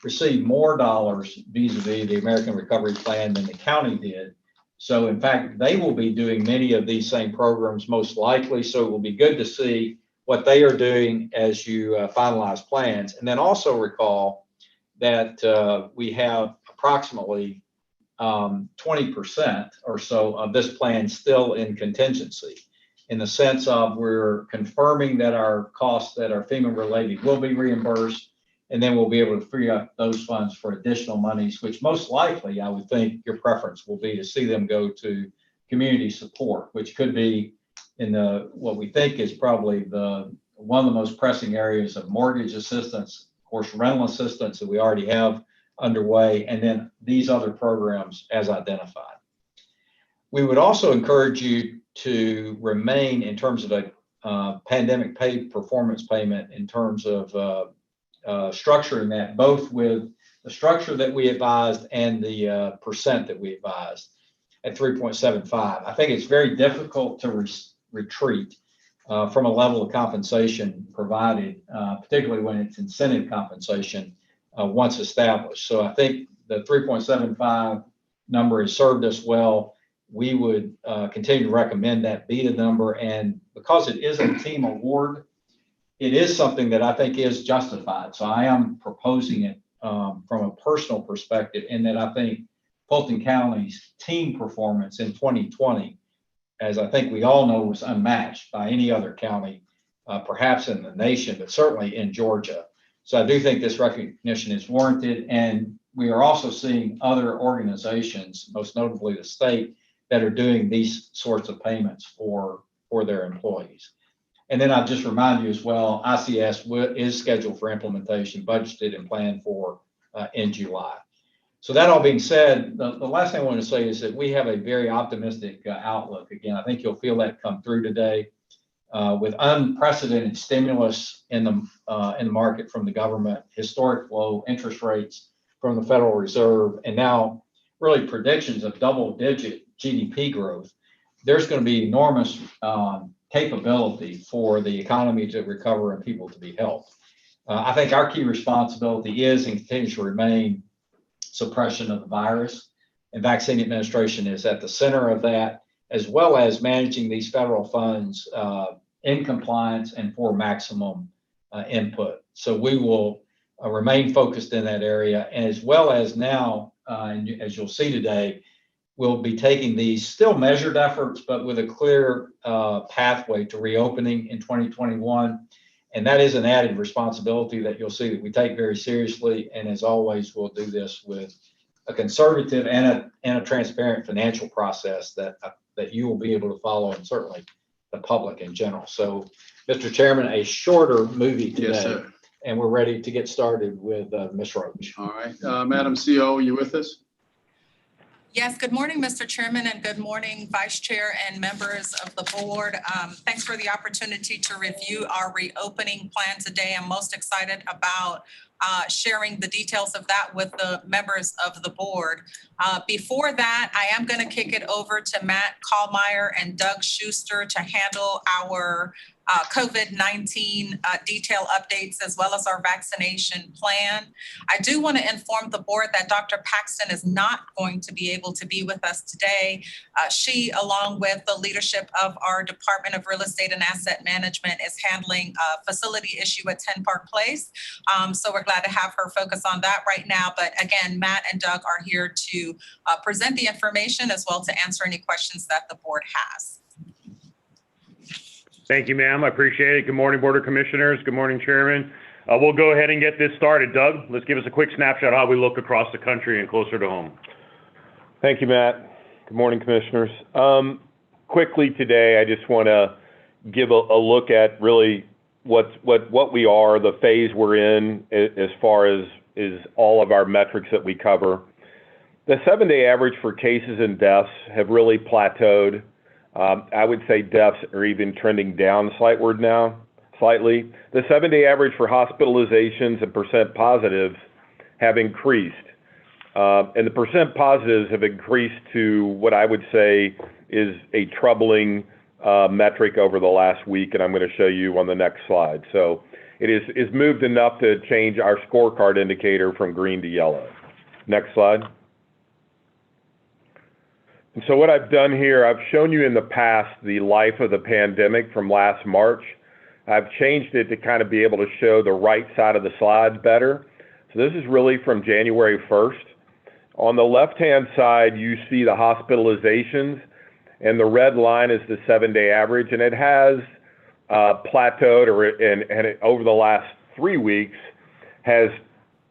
receive more dollars vis-a-vis the American Recovery Plan than the county did. So in fact, they will be doing many of these same programs most likely. So it will be good to see what they are doing as you finalize plans. And then also recall that we have approximately 20% or so of this plan still in contingency, in the sense of we're confirming that our costs that are FEMA related will be reimbursed, and then we'll be able to free up those funds for additional monies, which most likely, I would think your preference will be to see them go to community support, which could be in what we think is probably one of the most pressing areas of mortgage assistance, of course, rental assistance that we already have underway, and then these other programs as identified. We would also encourage you to remain in terms of a pandemic paid performance payment in terms of structuring that, both with the structure that we advised and the percent that we advised at 3.75. I think it's very difficult to retreat from a level of compensation provided, particularly when it's incentive compensation once established. So I think the 3.75 number has served us well. We would continue to recommend that be the number. And because it is a team award, it is something that I think is justified. So I am proposing it from a personal perspective, in that I think Fulton County's team performance in 2020, as I think we all know, was unmatched by any other county, perhaps in the nation, but certainly in Georgia. So I do think this recognition is warranted. And we are also seeing other organizations, most notably the state, that are doing these sorts of payments for their employees. And then I'll just remind you as well, ICS is scheduled for implementation, budgeted and planned for in July. So that all being said, the last thing I want to say is that we have a very optimistic outlook. Again, I think you'll feel that come through today with unprecedented stimulus in the market from the government, historic low interest rates from the Federal Reserve, and now really predictions of double-digit GDP growth. There's going to be enormous capability for the economy to recover and people to be helped. I think our key responsibility is and continues to remain suppression of the virus, and vaccine administration is at the center of that, as well as managing these federal funds in compliance and for maximum input. So we will remain focused in that area, and as well as now, and as you'll see today, we'll be taking these still measured efforts, but with a clear pathway to reopening in 2021. And that is an added responsibility that you'll see that we take very seriously. And as always, we'll do this with a conservative and a transparent financial process that you will be able to follow, and certainly the public in general. So, Mr. Chairman, a shorter movie today. Yes, sir. And we're ready to get started with Ms. Roach. All right, Madam CO, you with us? Yes, good morning, Mr. Chairman, and good morning, Vice Chair and members of the board. Thanks for the opportunity to review our reopening plan today. I'm most excited about sharing the details of that with the members of the board. Before that, I am going to kick it over to Matt Kallmeyer and Doug Schuster to handle our COVID-19 detail updates, as well as our vaccination plan. I do want to inform the board that Dr. Paxton is not going to be able to be with us today. She, along with the leadership of our Department of Real Estate and Asset Management, is handling a facility issue at 10 Park Place. So we're glad to have her focus on that right now. But again, Matt and Doug are here to present the information, as well to answer any questions that the board has. Thank you, ma'am. I appreciate it. Good morning, Board of Commissioners. Good morning, Chairman. We'll go ahead and get this started. Doug, let's give us a quick snapshot of how we look across the country and closer to home. Thank you, Matt. Good morning, Commissioners. Quickly today, I just want to give a look at really what we are, the phase we're in as far as is all of our metrics that we cover. The 7-day average for cases and deaths have really plateaued. I would say deaths are even trending down slightly now. The 7-day average for hospitalizations and percent positives have increased. And the percent positives have increased to what I would say is a troubling metric over the last week, and I'm going to show you on the next slide. So it is moved enough to change our scorecard indicator from green to yellow. Next slide. And so what I've done here, I've shown you in the past the life of the pandemic from last March I've changed it to kind of be able to show the right side of the slides better. So this is really from January 1st. On the left-hand side, you see the hospitalizations, and the red line is the 7-day average, and it has plateaued, and over the last 3 weeks has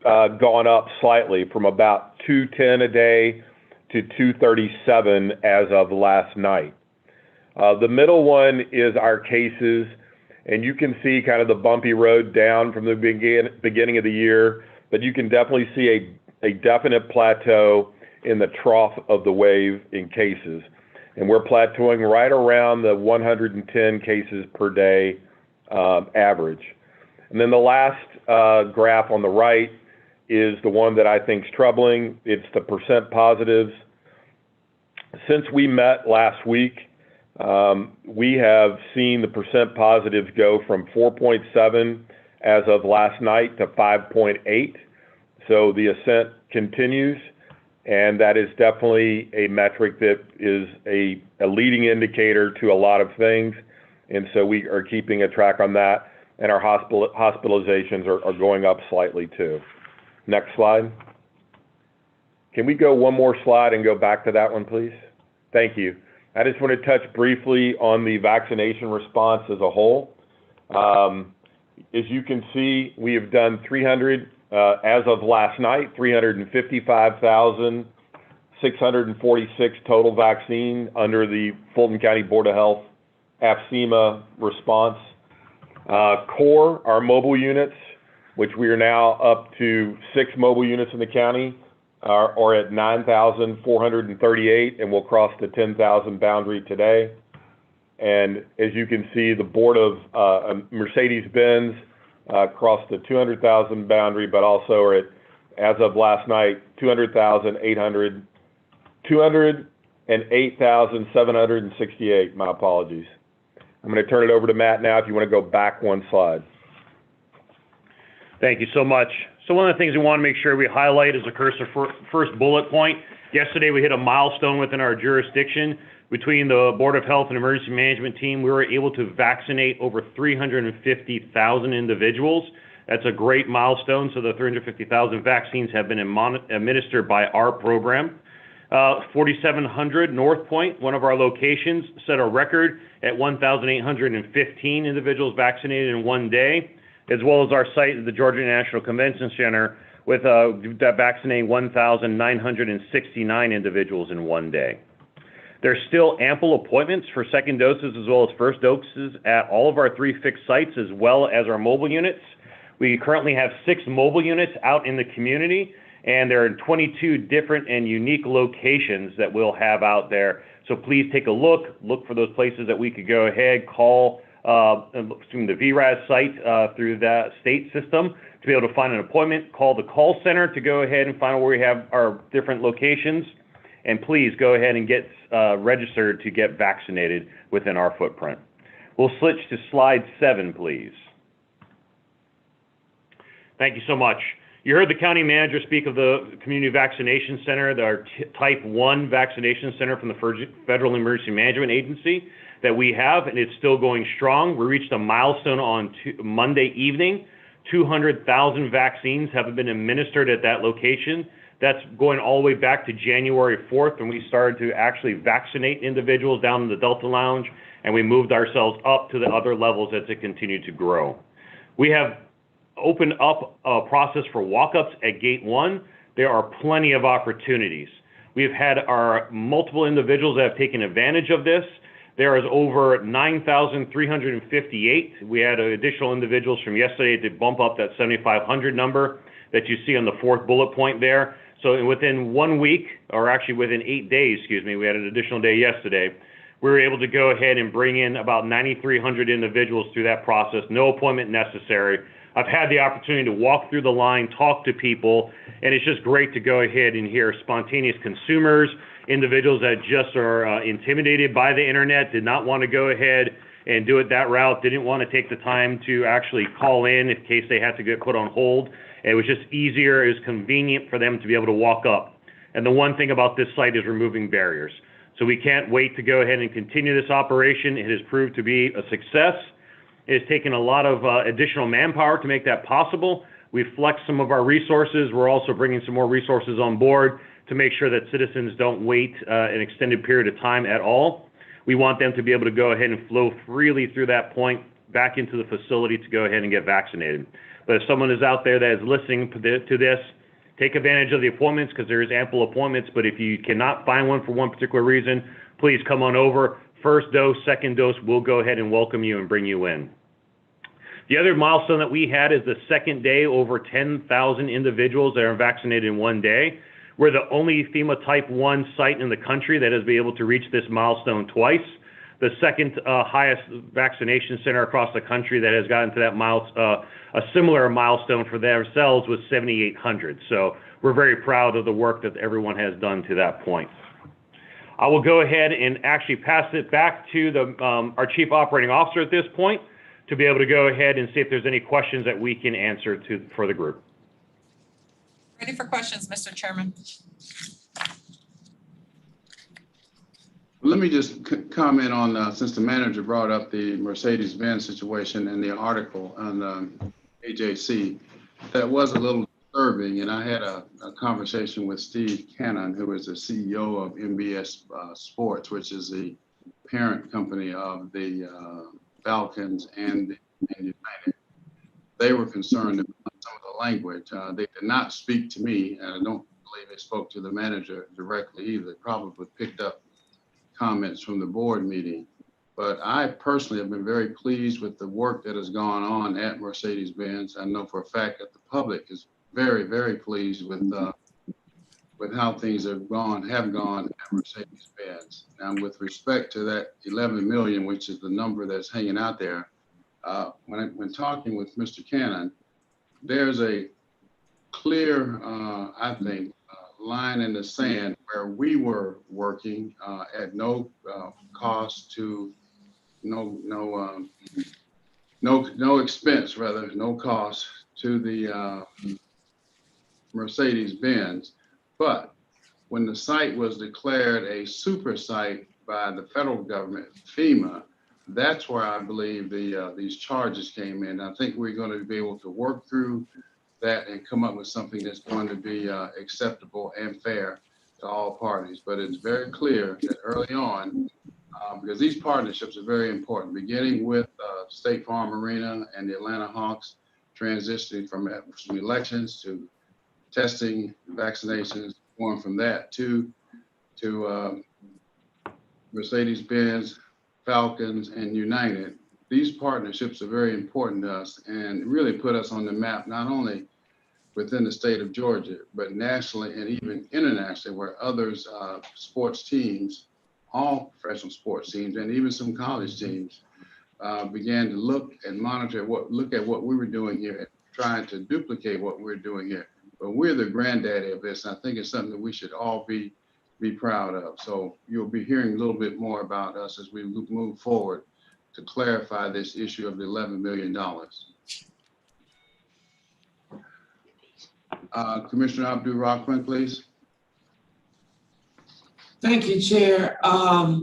gone up slightly from about 210 a day to 237 as of last night. The middle one is our cases, and you can see kind of the bumpy road down from the beginning of the year, but you can definitely see a definite plateau in the trough of the wave in cases. And we're plateauing right around the 110 cases per day average. And then the last graph on the right is the one that I think is troubling. It's the percent positives. Since we met last week, we have seen the percent positives go from 4.7 as of last night to 5.8. So the ascent continues, and that is definitely a metric that is a leading indicator to a lot of things. And so we are keeping a track on that, and our hospitalizations are going up slightly too. Next slide. Can we go one more slide and go back to that one, please? Thank you. I just want to touch briefly on the vaccination response as a whole. As you can see, we have done as of last night, 355,646 total vaccine under the Fulton County Board of Health AFCEMA response. CORE, our mobile units, which we are now up to 6 mobile units in the county, are at 9,438, and we'll cross the 10,000 boundary today. And as you can see, the board of Mercedes-Benz crossed the 200,000 boundary, but also are at, as of last night, 208,768. My apologies. I'm going to turn it over to Matt now if you want to go back one slide. Thank you so much. So one of the things we want to make sure we highlight is the first bullet point. Yesterday, we hit a milestone within our jurisdiction. Between the Board of Health and Emergency Management team, we were able to vaccinate over 350,000 individuals. That's a great milestone. So the 350,000 vaccines have been administered by our program. 4700 North Point, one of our locations, set a record at 1,815 individuals vaccinated in one day, as well as our site at the Georgia National Convention Center with vaccinating 1,969 individuals in one day. There's still ample appointments for second doses as well as first doses at all of our 3 fixed sites as well as our mobile units. We currently have 6 mobile units out in the community, and there are 22 different and unique locations that we'll have out there. So please take a look for those places that we could go ahead, call from the VRAS site through that state system to be able to find an appointment, call the call center to go ahead and find out where we have our different locations. And please go ahead and get registered to get vaccinated within our footprint. We'll switch to slide 7, please. Thank you so much. You heard the county manager speak of the Community Vaccination Center, our Type 1 vaccination center from the Federal Emergency Management Agency that we have, and it's still going strong. We reached a milestone on Monday evening. 200,000 vaccines have been administered at that location. That's going all the way back to January 4th when we started to actually vaccinate individuals down in the Delta Lounge, and we moved ourselves up to the other levels as it continued to grow. We have opened up a process for walk-ups at Gate 1. There are plenty of opportunities. We've had our multiple individuals that have taken advantage of this. There is over 9,358. We had additional individuals from yesterday to bump up that 7,500 number that you see on the 4th bullet point there. So within 1 week, or actually within 8 days, we had an additional day yesterday, we were able to go ahead and bring in about 9,300 individuals through that process, no appointment necessary. I've had the opportunity to walk through the line, talk to people, and it's just great to go ahead and hear spontaneous consumers, individuals that just are intimidated by the internet, did not want to go ahead and do it that route, didn't want to take the time to actually call in in case they had to get put on hold. It was just easier, it was convenient for them to be able to walk up. And the one thing about this site is removing barriers. So we can't wait to go ahead and continue this operation. It has proved to be a success. It has taken a lot of additional manpower to make that possible. We've flexed some of our resources. We're also bringing some more resources on board to make sure that citizens don't wait an extended period of time at all. We want them to be able to go ahead and flow freely through that point back into the facility to go ahead and get vaccinated. But if someone is out there that is listening to this, take advantage of the appointments because there is ample appointments. But if you cannot find one for one particular reason, please come on over. First dose, second dose, we'll go ahead and welcome you and bring you in. The other milestone that we had is the second day, over 10,000 individuals that are vaccinated in one day. We're the only FEMA Type 1 site in the country that has been able to reach this milestone twice. The second highest vaccination center across the country that has gotten to that a similar milestone for themselves was 7,800. So we're very proud of the work that everyone has done to that point. I will go ahead and actually pass it back to our Chief Operating Officer at this point to be able to go ahead and see if there's any questions that we can answer for the group. Ready for questions, Mr. Chairman. Let me just comment on, since the manager brought up the Mercedes-Benz situation and the article on AJC, that was a little disturbing. And I had a conversation with Steve Cannon, who is the CEO of MBS Sports, which is the parent company of the Falcons and United. They were concerned about some of the language. They did not speak to me, and I don't believe they spoke to the manager directly either. They probably picked up comments from the board meeting. But I personally have been very pleased with the work that has gone on at Mercedes-Benz. I know for a fact that the public is very, very pleased with how things have gone at Mercedes-Benz. And with respect to that 11 million, which is the number that's hanging out there, when talking with Mr. Cannon, there's a clear, I think, line in the sand where we were working at no cost to no expense, rather, no cost to the Mercedes-Benz. But when the site was declared a super site by the federal government, FEMA, that's where I believe these charges came in. I think we're going to be able to work through that and come up with something that's going to be acceptable and fair to all parties. But it's very clear that early on, because these partnerships are very important, beginning with State Farm Arena and the Atlanta Hawks, transitioning from elections to testing, vaccinations, going from that to Mercedes-Benz, Falcons, and United. These partnerships are very important to us and really put us on the map, not only within the state of Georgia, but nationally and even internationally, where others, sports teams, all professional sports teams, and even some college teams began to look and monitor look at what we were doing here, trying to duplicate what we're doing here. But we're the granddaddy of this. And I think it's something that we should all be proud of. So you'll be hearing a little bit more about us as we move forward to clarify this issue of the $11 million. Commissioner Abdul-Rahman, please. Thank you, Chair. I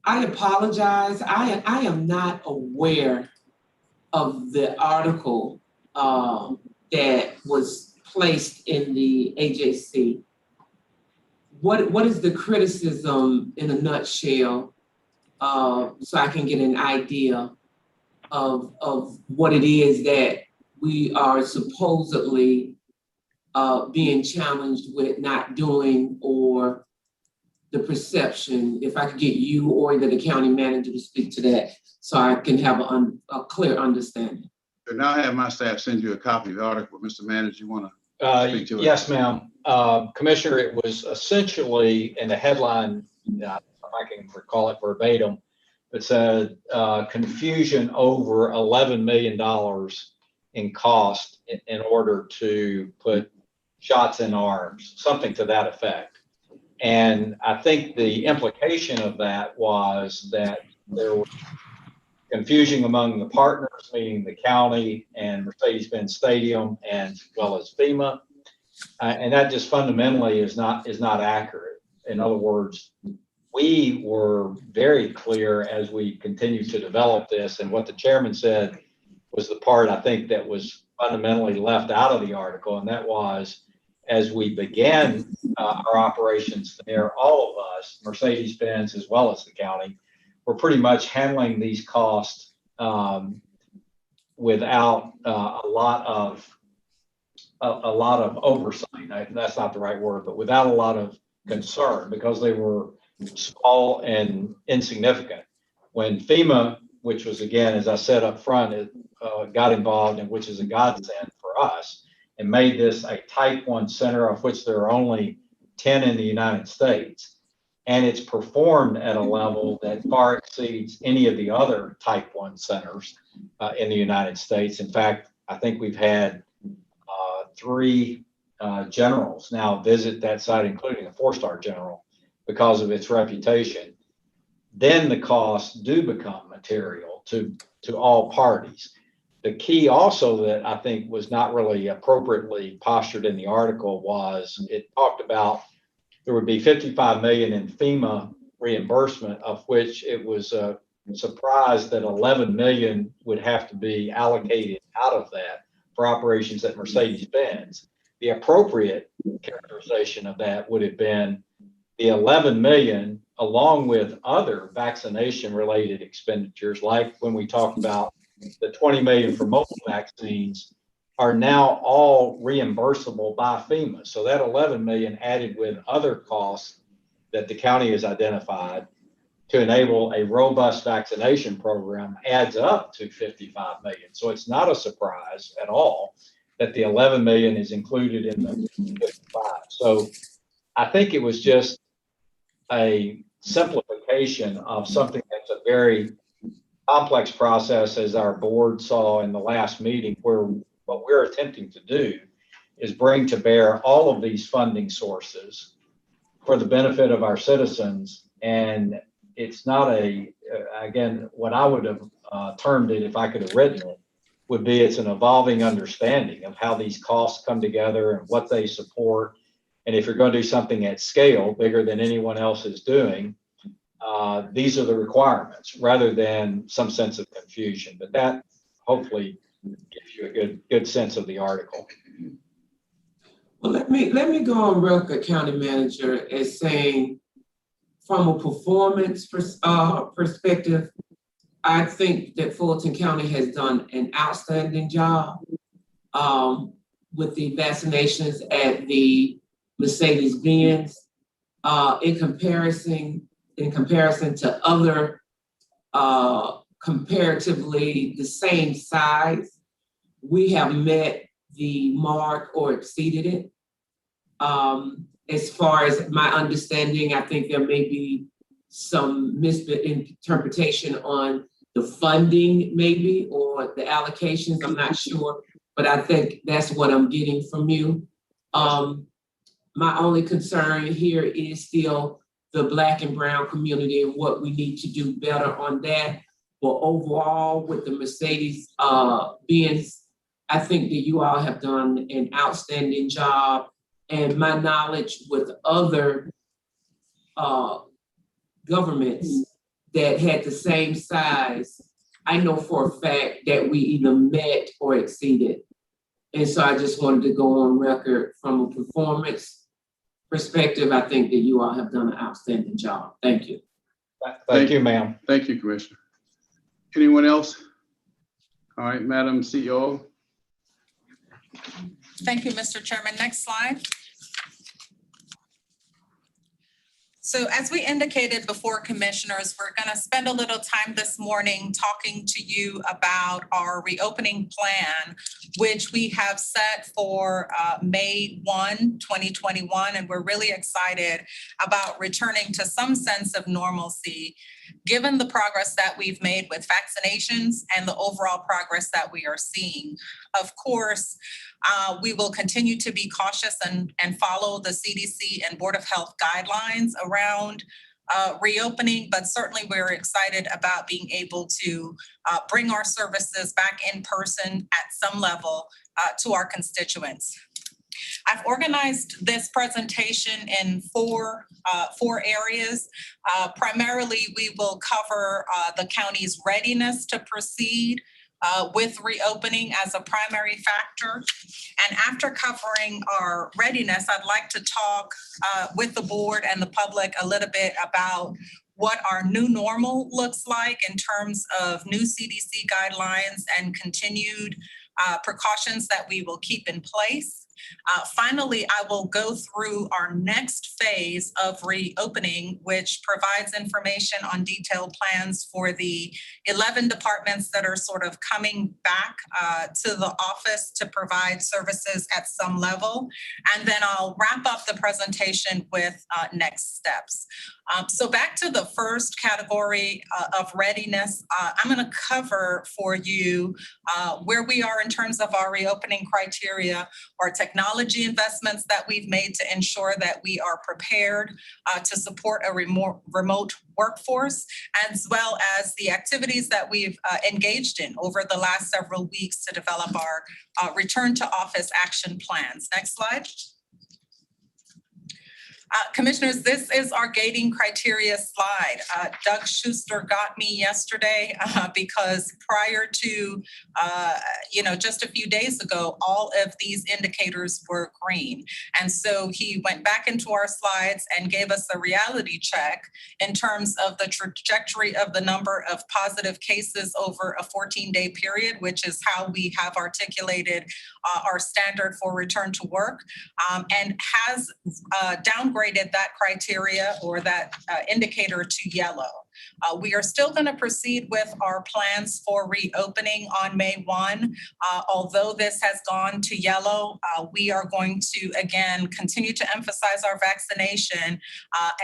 apologize. I am not aware of the article that was placed in the AJC. What is the criticism in a nutshell, so I can get an idea of what it is that we are supposedly being challenged with not doing, or the perception? If I could get you or either the county manager to speak to that, so I can have a clear understanding. So now I have my staff send you a copy of the article. Mr. Manager, you want to speak to it? Yes, ma'am. Commissioner, it was essentially in the headline, if I can recall it verbatim, it said confusion over $11 million in cost in order to put shots in arms, something to that effect. And I think the implication of that was that there was confusion among the partners, meaning the county and Mercedes-Benz Stadium, and as well as FEMA. And that just fundamentally is not accurate. In other words, we were very clear as we continued to develop this, and what the chairman said was the part I think that was fundamentally left out of the article, and that was, as we began our operations there, all of us, Mercedes-Benz as well as the county, were pretty much handling these costs without a lot of oversight. That's not the right word, but without a lot of concern, because they were small and insignificant. When FEMA, which was, again, as I said up front, got involved, and which is a godsend for us, and made this a type 1 center, of which there are only 10 in the United States. And it's performed at a level that far exceeds any of the other type 1 centers in the United States. In fact, I think we've had 3 generals now visit that site, including a 4-star general, because of its reputation. Then the costs do become material to all parties. The key also that I think was not really appropriately postured in the article was it talked about there would be $55 million in FEMA reimbursement, of which it was surprised that $11 million would have to be allocated out of that for operations at Mercedes-Benz. The appropriate characterization of that would have been the $11 million, along with other vaccination-related expenditures, like when we talked about the $20 million for mobile vaccines, are now all reimbursable by FEMA. So that $11 million added with other costs that the county has identified to enable a robust vaccination program adds up to $55 million. So it's not a surprise at all that the $11 million is included in the 55. So I think it was just a simplification of something that's a very complex process, as our board saw in the last meeting, where what we're attempting to do is bring to bear all of these funding sources for the benefit of our citizens. And it's not again, what I would have termed it, if I could have written it, would be it's an evolving understanding of how these costs come together and what they support. And if you're going to do something at scale, bigger than anyone else is doing, these are the requirements, rather than some sense of confusion. But that hopefully gives you a good sense of the article. Well, let me go on record, County Manager, as saying, from a performance perspective, I think that Fulton County has done an outstanding job with the vaccinations at the Mercedes-Benz. In comparison to other comparatively the same size, we have met the mark or exceeded it. As far as my understanding, I think there may be some misinterpretation on the funding maybe, or the allocations, I'm not sure, but I think that's what I'm getting from you. My only concern here is still the Black and brown community and what we need to do better on that. But overall, with the Mercedes-Benz, I think that you all have done an outstanding job. And my knowledge with other governments that had the same size, I know for a fact that we either met or exceeded. And so I just wanted to go on record from a performance perspective. I think that you all have done an outstanding job. Thank you. Thank you, ma'am. Thank you, Commissioner. Anyone else? All right, Madam CEO. Thank you, Mr. Chairman. Next slide. So as we indicated before, commissioners, we're going to spend a little time this morning talking to you about our reopening plan, which we have set for May 1, 2021. And we're really excited about returning to some sense of normalcy, given the progress that we've made with vaccinations and the overall progress that we are seeing. Of course, we will continue to be cautious and follow the CDC and Board of Health guidelines around reopening, but certainly we're excited about being able to bring our services back in person at some level to our constituents. I've organized this presentation in four areas. Primarily, we will cover the county's readiness to proceed with reopening as a primary factor. And after covering our readiness, I'd like to talk with the board and the public a little bit about what our new normal looks like in terms of new CDC guidelines and continued precautions that we will keep in place. Finally, I will go through our next phase of reopening, which provides information on detailed plans for the 11 departments that are sort of coming back to the office to provide services at some level. And then I'll wrap up the presentation with next steps. So back to the first category of readiness, I'm going to cover for you where we are in terms of our reopening criteria or technology investments that we've made to ensure that we are prepared to support a remote workforce, as well as the activities that we've engaged in over the last several weeks to develop our return to office action plans. Next slide. Commissioners, this is our gating criteria slide. Doug Schuster got me yesterday because prior to, just a few days ago, all of these indicators were green. And so he went back into our slides and gave us a reality check in terms of the trajectory of the number of positive cases over a 14-day period, which is how we have articulated our standard for return to work, and has downgraded that criteria or that indicator to yellow. We are still going to proceed with our plans for reopening on May 1. Although this has gone to yellow, we are going to, again, continue to emphasize our vaccination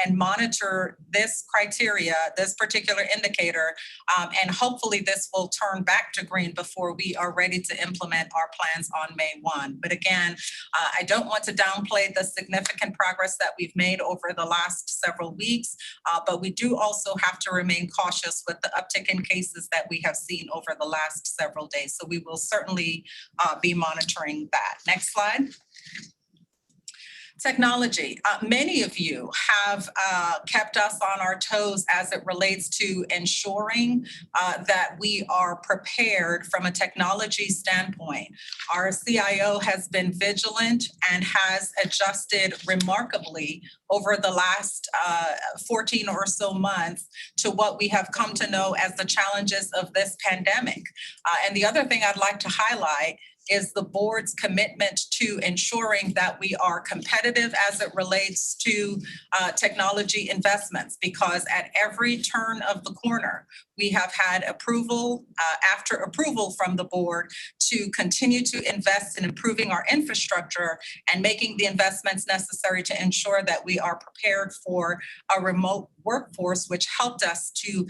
and monitor this criteria, this particular indicator, and hopefully this will turn back to green before we are ready to implement our plans on May 1. But again, I don't want to downplay the significant progress that we've made over the last several weeks, but we do also have to remain cautious with the uptick in cases that we have seen over the last several days. So we will certainly be monitoring that. Next slide. Technology. Many of you have kept us on our toes as it relates to ensuring that we are prepared from a technology standpoint. Our CIO has been vigilant and has adjusted remarkably over the last 14 or so months to what we have come to know as the challenges of this pandemic. And the other thing I'd like to highlight is the board's commitment to ensuring that we are competitive as it relates to technology investments, because at every turn of the corner, we have had approval after approval from the board to continue to invest in improving our infrastructure and making the investments necessary to ensure that we are prepared for a remote workforce, which helped us to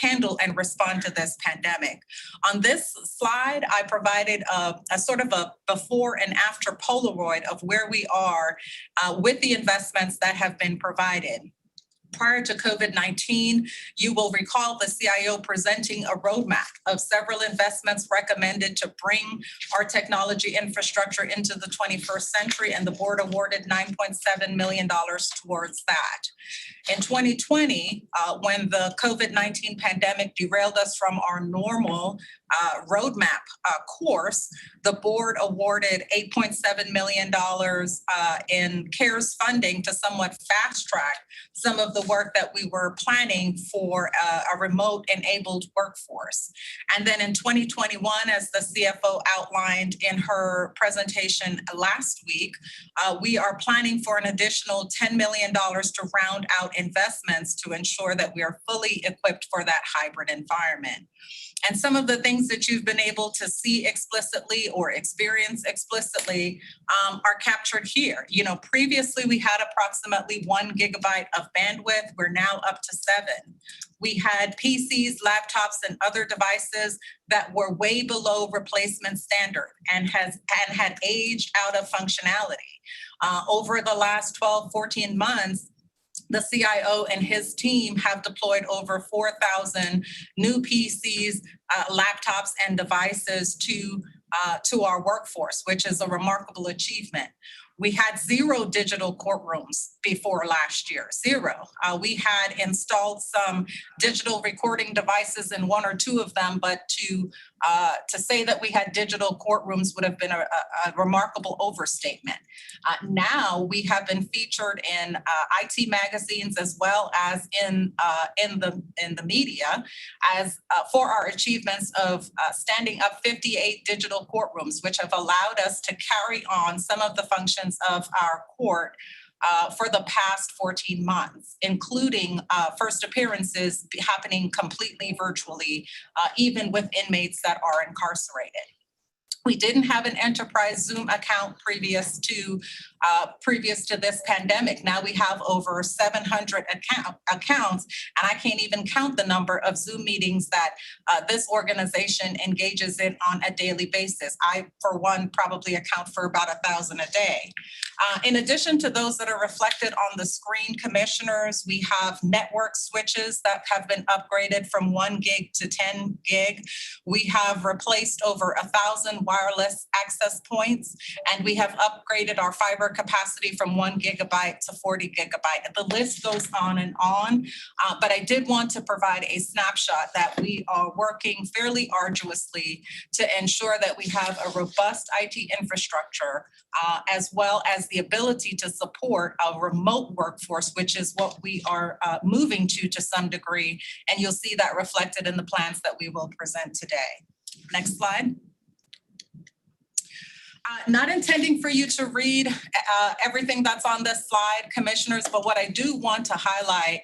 handle and respond to this pandemic. On this slide, I provided a sort of a before and after Polaroid of where we are with the investments that have been provided. Prior to COVID-19, you will recall the CIO presenting a roadmap of several investments recommended to bring our technology infrastructure into the 21st century, and the board awarded $9.7 million towards that. In 2020, when the COVID-19 pandemic derailed us from our normal roadmap course, the board awarded $8.7 million in CARES funding to somewhat fast track some of the work that we were planning for a remote enabled workforce. And then in 2021, as the CFO outlined in her presentation last week, we are planning for an additional $10 million to round out investments to ensure that we are fully equipped for that hybrid environment. And some of the things that you've been able to see explicitly or experience explicitly are captured here. You know, previously we had approximately 1 gigabyte of bandwidth. We're now up to 7. We had PCs, laptops, and other devices that were way below replacement standard and had aged out of functionality. Over the last 12, 14 months, the CIO and his team have deployed over 4,000 new PCs, laptops, and devices to to our workforce, which is a remarkable achievement. We had 0 digital courtrooms before last year, 0. We had installed some digital recording devices in 1 or 2 of them, but to say that we had digital courtrooms would have been a remarkable overstatement. Now we have been featured in IT magazines as well as in the media as for our achievements of standing up 58 digital courtrooms, which have allowed us to carry on some of the functions of our court for the past 14 months, including first appearances happening completely virtually, even with inmates that are incarcerated. We didn't have an enterprise Zoom account previous to this pandemic. Now we have over 700 accounts, and I can't even count the number of Zoom meetings that this organization engages in on a daily basis. I, for one, probably account for about 1,000 a day. In addition to those that are reflected on the screen, commissioners, we have network switches that have been upgraded from 1 gig to 10 gig. We have replaced over 1,000 wireless access points, and we have upgraded our fiber capacity from 1 gigabyte to 40 gigabyte. The list goes on, but I did want to provide a snapshot that we are working fairly arduously to ensure that we have a robust IT infrastructure, as well as the ability to support a remote workforce, which is what we are moving to some degree. And you'll see that reflected in the plans that we will present today. Next slide. Not intending for you to read everything that's on this slide, commissioners, but what I do want to highlight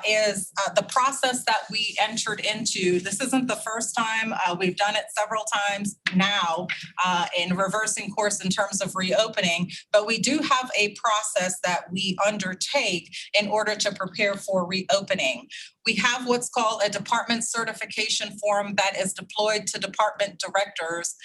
is the process that we entered into. This isn't the first time. We've done it several times now in reversing course in terms of reopening, but we do have a process that we undertake in order to prepare for reopening. We have what's called a department certification form that is deployed to department directors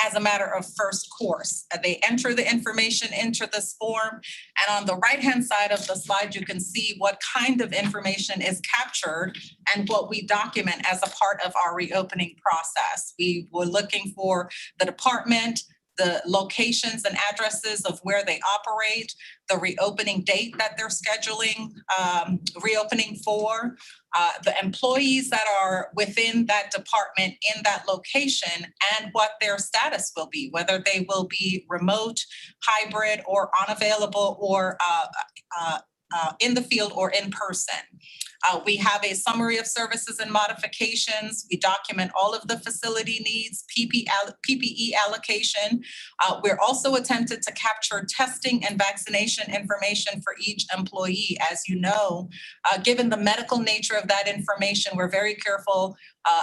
as a matter of first course. They enter the information into this form, and on the right-hand side of the slide, you can see what kind of information is captured and what we document as a part of our reopening process. We were looking for the department, the locations and addresses of where they operate, the reopening date that they're scheduling reopening for, the employees that are within that department in that location, and what their status will be, whether they will be remote, hybrid, or unavailable, or in the field or in person. We have a summary of services and modifications. We document all of the facility needs, PPE allocation. We're also attempted to capture testing and vaccination information for each employee. As you know, given the medical nature of that information, we're very careful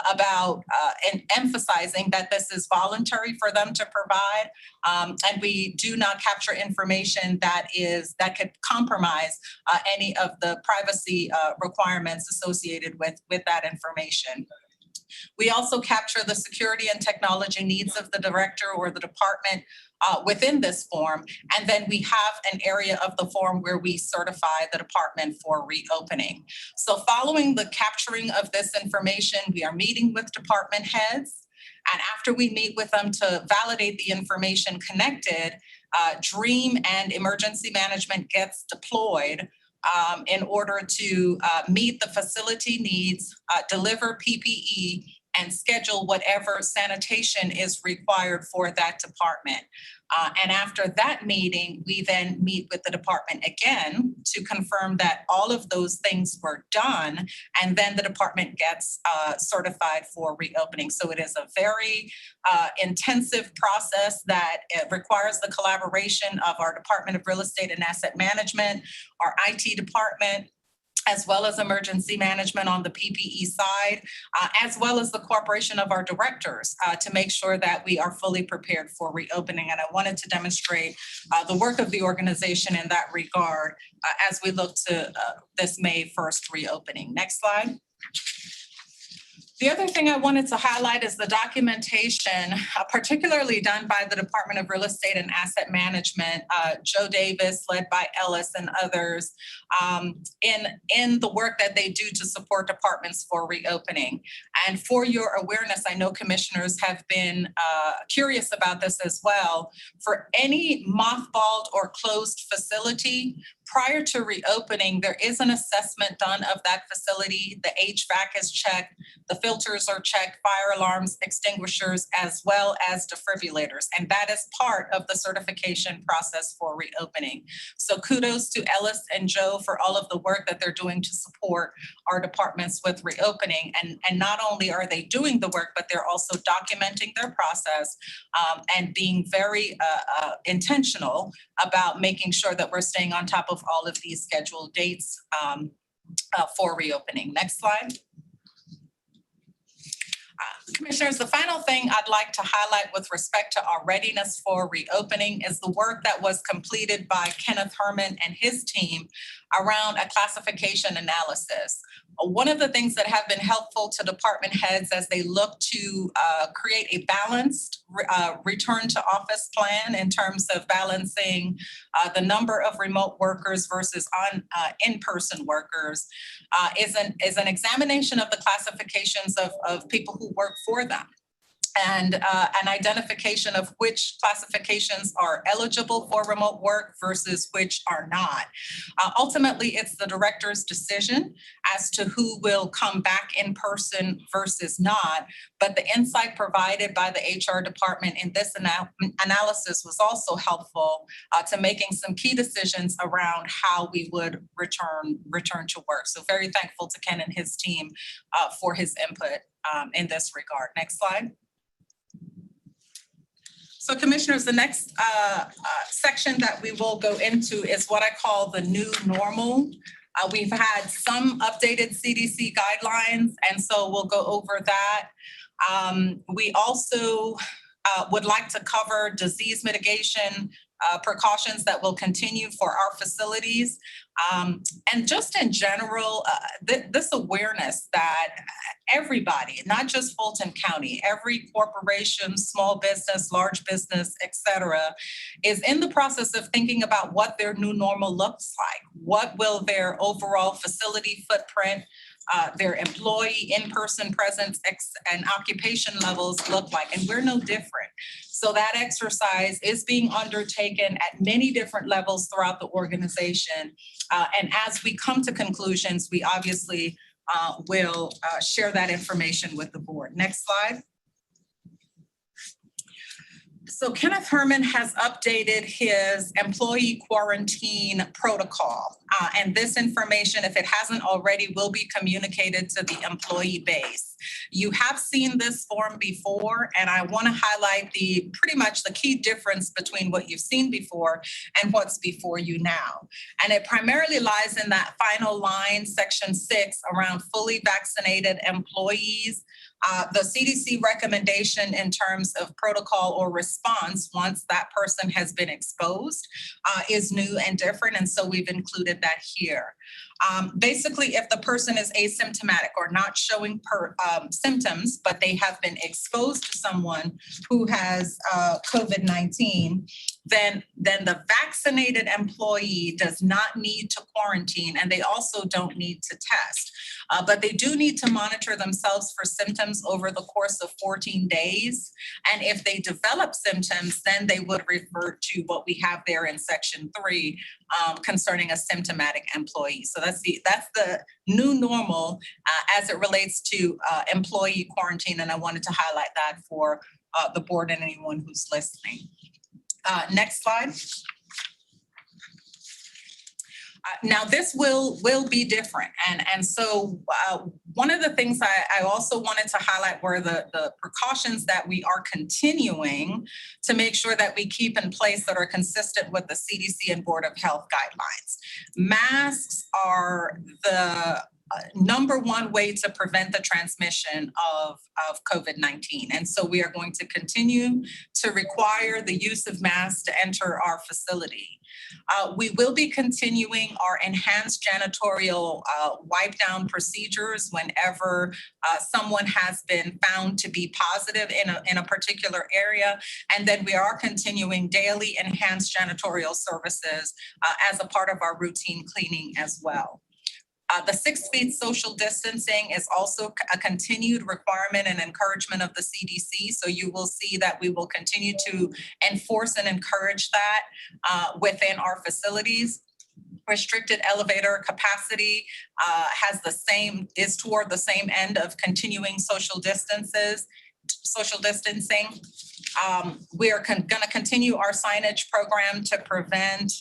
about and emphasizing that this is voluntary for them to provide, and we do not capture information that could compromise any of the privacy requirements associated with that information. We also capture the security and technology needs of the director or the department within this form, and then we have an area of the form where we certify the department for reopening. So following the capturing of this information, we are meeting with department heads, and after we meet with them to validate the information connected, DREAM and emergency management gets deployed in order to meet the facility needs, deliver PPE, and schedule whatever sanitation is required for that department. And after that meeting, we then meet with the department again to confirm that all of those things were done, and then the department gets certified for reopening. So it is a very intensive process that requires the collaboration of our Department of Real Estate and Asset Management, our IT department, as well as emergency management on the PPE side, as well as the cooperation of our directors to make sure that we are fully prepared for reopening. And I wanted to demonstrate the work of the organization in that regard as we look to this May 1st reopening. Next slide. The other thing I wanted to highlight is the documentation, particularly done by the Department of Real Estate and Asset Management, Joe Davis, led by Ellis and others, in the work that they do to support departments for reopening. And for your awareness, I know commissioners have been curious about this as well. For any mothballed or closed facility, prior to reopening, there is an assessment done of that facility. The HVAC is checked, the filters are checked, fire alarms, extinguishers, as well as defibrillators. And that is part of the certification process for reopening. So kudos to Ellis and Joe for all of the work that they're doing to support our departments with reopening. And not only are they doing the work, but they're also documenting their process and being very intentional about making sure that we're staying on top of all of these scheduled dates for reopening. Next slide. Commissioners, the final thing I'd like to highlight with respect to our readiness for reopening is the work that was completed by Kenneth Herman and his team around a classification analysis. One of the things that have been helpful to department heads as they look to create a balanced return to office plan in terms of balancing the number of remote workers versus in-person workers is an examination of the classifications of people who work for them. And an identification of which classifications are eligible for remote work versus which are not. Ultimately, it's the director's decision as to who will come back in person versus not. But the insight provided by the HR department in this analysis was also helpful to making some key decisions around how we would return to work. So very thankful to Ken and his team for his input in this regard. Next slide. So commissioners, the next section that we will go into is what I call the new normal. We've had some updated CDC guidelines, and so we'll go over that. We also would like to cover disease mitigation precautions that will continue for our facilities. And just in general, this awareness that everybody, not just Fulton County, every corporation, small business, large business, et cetera, is in the process of thinking about what their new normal looks like. What will their overall facility footprint, their employee in-person presence and occupation levels look like, and we're no different. So that exercise is being undertaken at many different levels throughout the organization. And as we come to conclusions, we obviously will share that information with the board. Next slide. So Kenneth Herman has updated his employee quarantine protocol. And this information, if it hasn't already, will be communicated to the employee base. You have seen this form before, and I want to highlight pretty much the key difference between what you've seen before and what's before you now. And it primarily lies in that final line, section 6, around fully vaccinated employees. The CDC recommendation in terms of protocol or response once that person has been exposed is new and different, and so we've included that here. Basically, if the person is asymptomatic or not showing symptoms, but they have been exposed to someone who has COVID-19, then the vaccinated employee does not need to quarantine, and they also don't need to test. But they do need to monitor themselves for symptoms over the course of 14 days. And if they develop symptoms, then they would revert to what we have there in section 3 concerning a symptomatic employee. So that's the new normal as it relates to employee quarantine. And I wanted to highlight that for the board and anyone who's listening. Next slide. Now this will be different. And so one of the things I also wanted to highlight were the precautions that we are continuing to make sure that we keep in place that are consistent with the CDC and Board of Health guidelines. Masks are the number one way to prevent the transmission of COVID-19. And so we are going to continue to require the use of masks to enter our facility. We will be continuing our enhanced janitorial wipe down procedures whenever someone has been found to be positive in a particular area. And then we are continuing daily enhanced janitorial services as a part of our routine cleaning as well. The 6 feet social distancing is also a continued requirement and encouragement of the CDC. So you will see that we will continue to enforce and encourage that within our facilities. Restricted elevator capacity is toward the same end of continuing social distancing. We are going to continue our signage program to prevent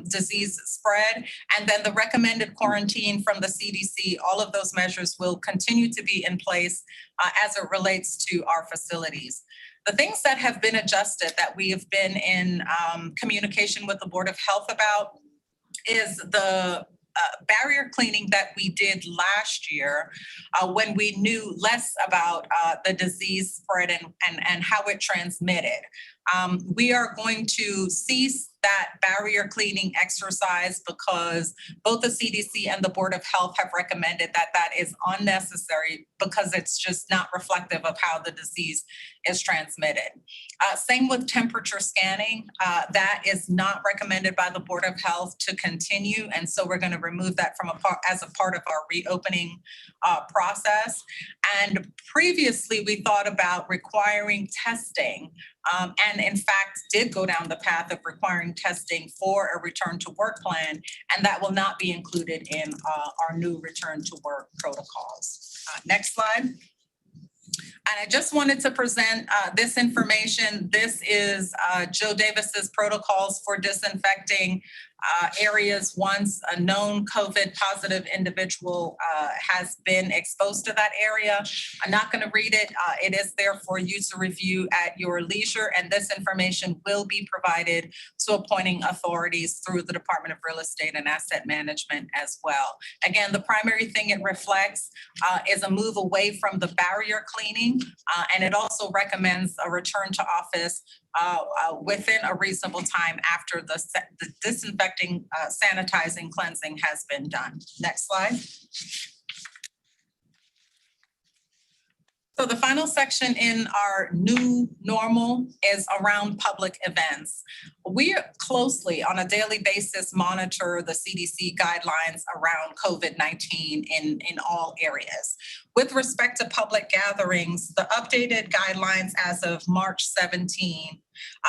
disease spread. And then the recommended quarantine from the CDC, all of those measures will continue to be in place as it relates to our facilities. The things that have been adjusted that we have been in communication with the Board of Health about is the barrier cleaning that we did last year when we knew less about the disease spread and how it transmitted. We are going to cease that barrier cleaning exercise because both the CDC and the Board of Health have recommended that that is unnecessary because it's just not reflective of how the disease is transmitted. Same with temperature scanning. That is not recommended by the Board of Health to continue. And so we're going to remove that from as a part of our reopening process. And previously we thought about requiring testing and in fact did go down the path of requiring testing for a return to work plan, and that will not be included in our new return to work protocols. Next slide. And I just wanted to present this information. This is Joe Davis's protocols for disinfecting areas once a known COVID positive individual has been exposed to that area. I'm not going to read it. It is there for you to review at your leisure, and this information will be provided to appointing authorities through the Department of Real Estate and Asset Management as well. Again, the primary thing it reflects is a move away from the barrier cleaning, and it also recommends a return to office within a reasonable time after the disinfecting, sanitizing, cleansing has been done. Next slide. So the final section in our new normal is around public events. We closely, on a daily basis, monitor the CDC guidelines around COVID-19 in all areas. With respect to public gatherings, the updated guidelines as of March 17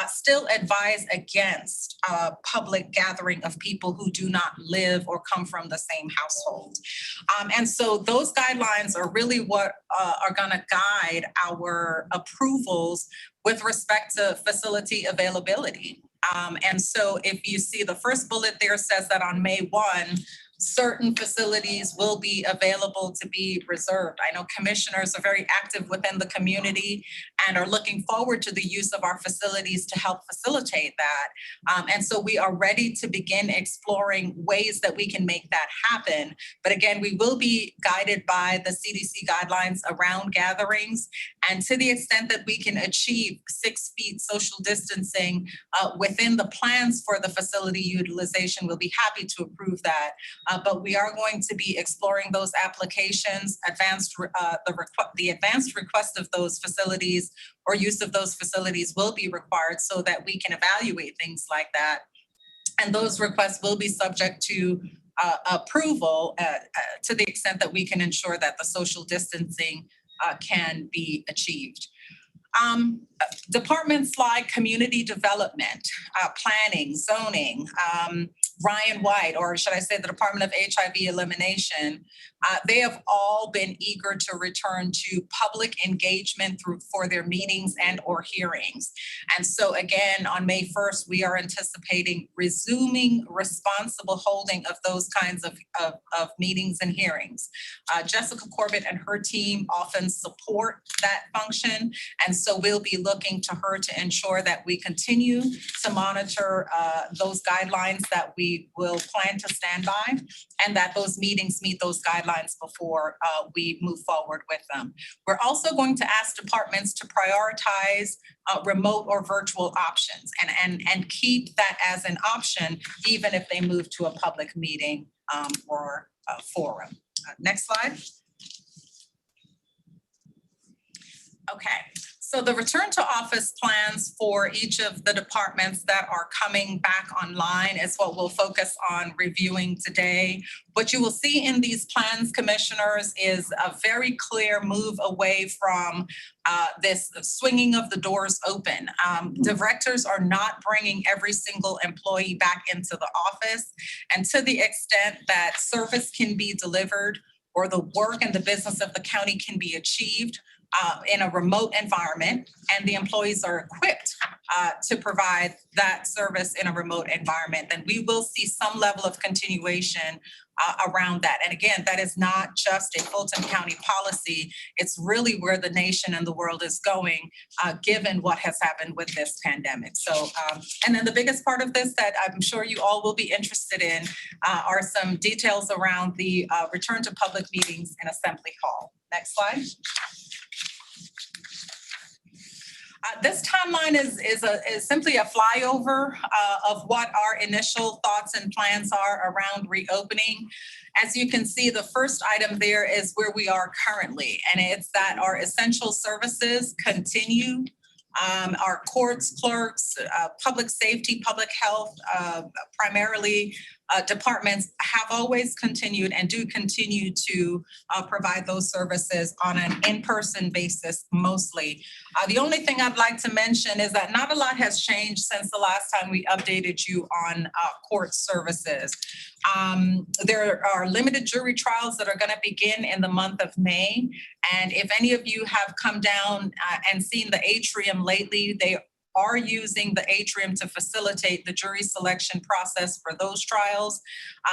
still advise against public gathering of people who do not live or come from the same household. And so those guidelines are really what are going to guide our approvals with respect to facility availability. And so if you see the first bullet there says that on May 1, certain facilities will be available to be reserved. I know commissioners are very active within the community and are looking forward to the use of our facilities to help facilitate that. And so we are ready to begin exploring ways that we can make that happen. But again, we will be guided by the CDC guidelines around gatherings. And to the extent that we can achieve 6 feet social distancing within the plans for the facility utilization, we'll be happy to approve that. But we are going to be exploring those applications, the advanced request of those facilities or use of those facilities will be required so that we can evaluate things like that. And those requests will be subject to approval to the extent that we can ensure that the social distancing can be achieved. Departments like community development, planning, zoning, Ryan White, or should I say the Department of HIV Elimination, they have all been eager to return to public engagement for their meetings and or hearings. And so again, on May 1st, we are anticipating resuming responsible holding of those kinds of meetings and hearings. Jessica Corbett and her team often support that function. And so we'll be looking to her to ensure that we continue to monitor those guidelines that we will plan to stand by and that those meetings meet those guidelines guidelines before we move forward with them. We're also going to ask departments to prioritize remote or virtual options and keep that as an option, even if they move to a public meeting or a forum. Next slide. Okay, so the return to office plans for each of the departments that are coming back online is what we'll focus on reviewing today. What you will see in these plans, commissioners, is a very clear move away from this swinging of the doors open. Directors are not bringing every single employee back into the office, and to the extent that service can be delivered or the work and the business of the county can be achieved in a remote environment, and the employees are equipped to provide that service in a remote environment, then we will see some level of continuation around that. And again, that is not just a Fulton County policy. It's really where the nation and the world is going, given what has happened with this pandemic. So, and then the biggest part of this that I'm sure you all will be interested in are some details around the return to public meetings in Assembly Hall. Next slide. This timeline is simply a flyover of what our initial thoughts and plans are around reopening. As you can see, the first item there is where we are currently, and it's that our essential services continue. Our courts, clerks, public safety, public health, primarily departments have always continued and do continue to provide those services on an in-person basis mostly. The only thing I'd like to mention is that not a lot has changed since the last time we updated you on court services. There are limited jury trials that are going to begin in the month of May. And if any of you have come down and seen the atrium lately, they are using the atrium to facilitate the jury selection process for those trials,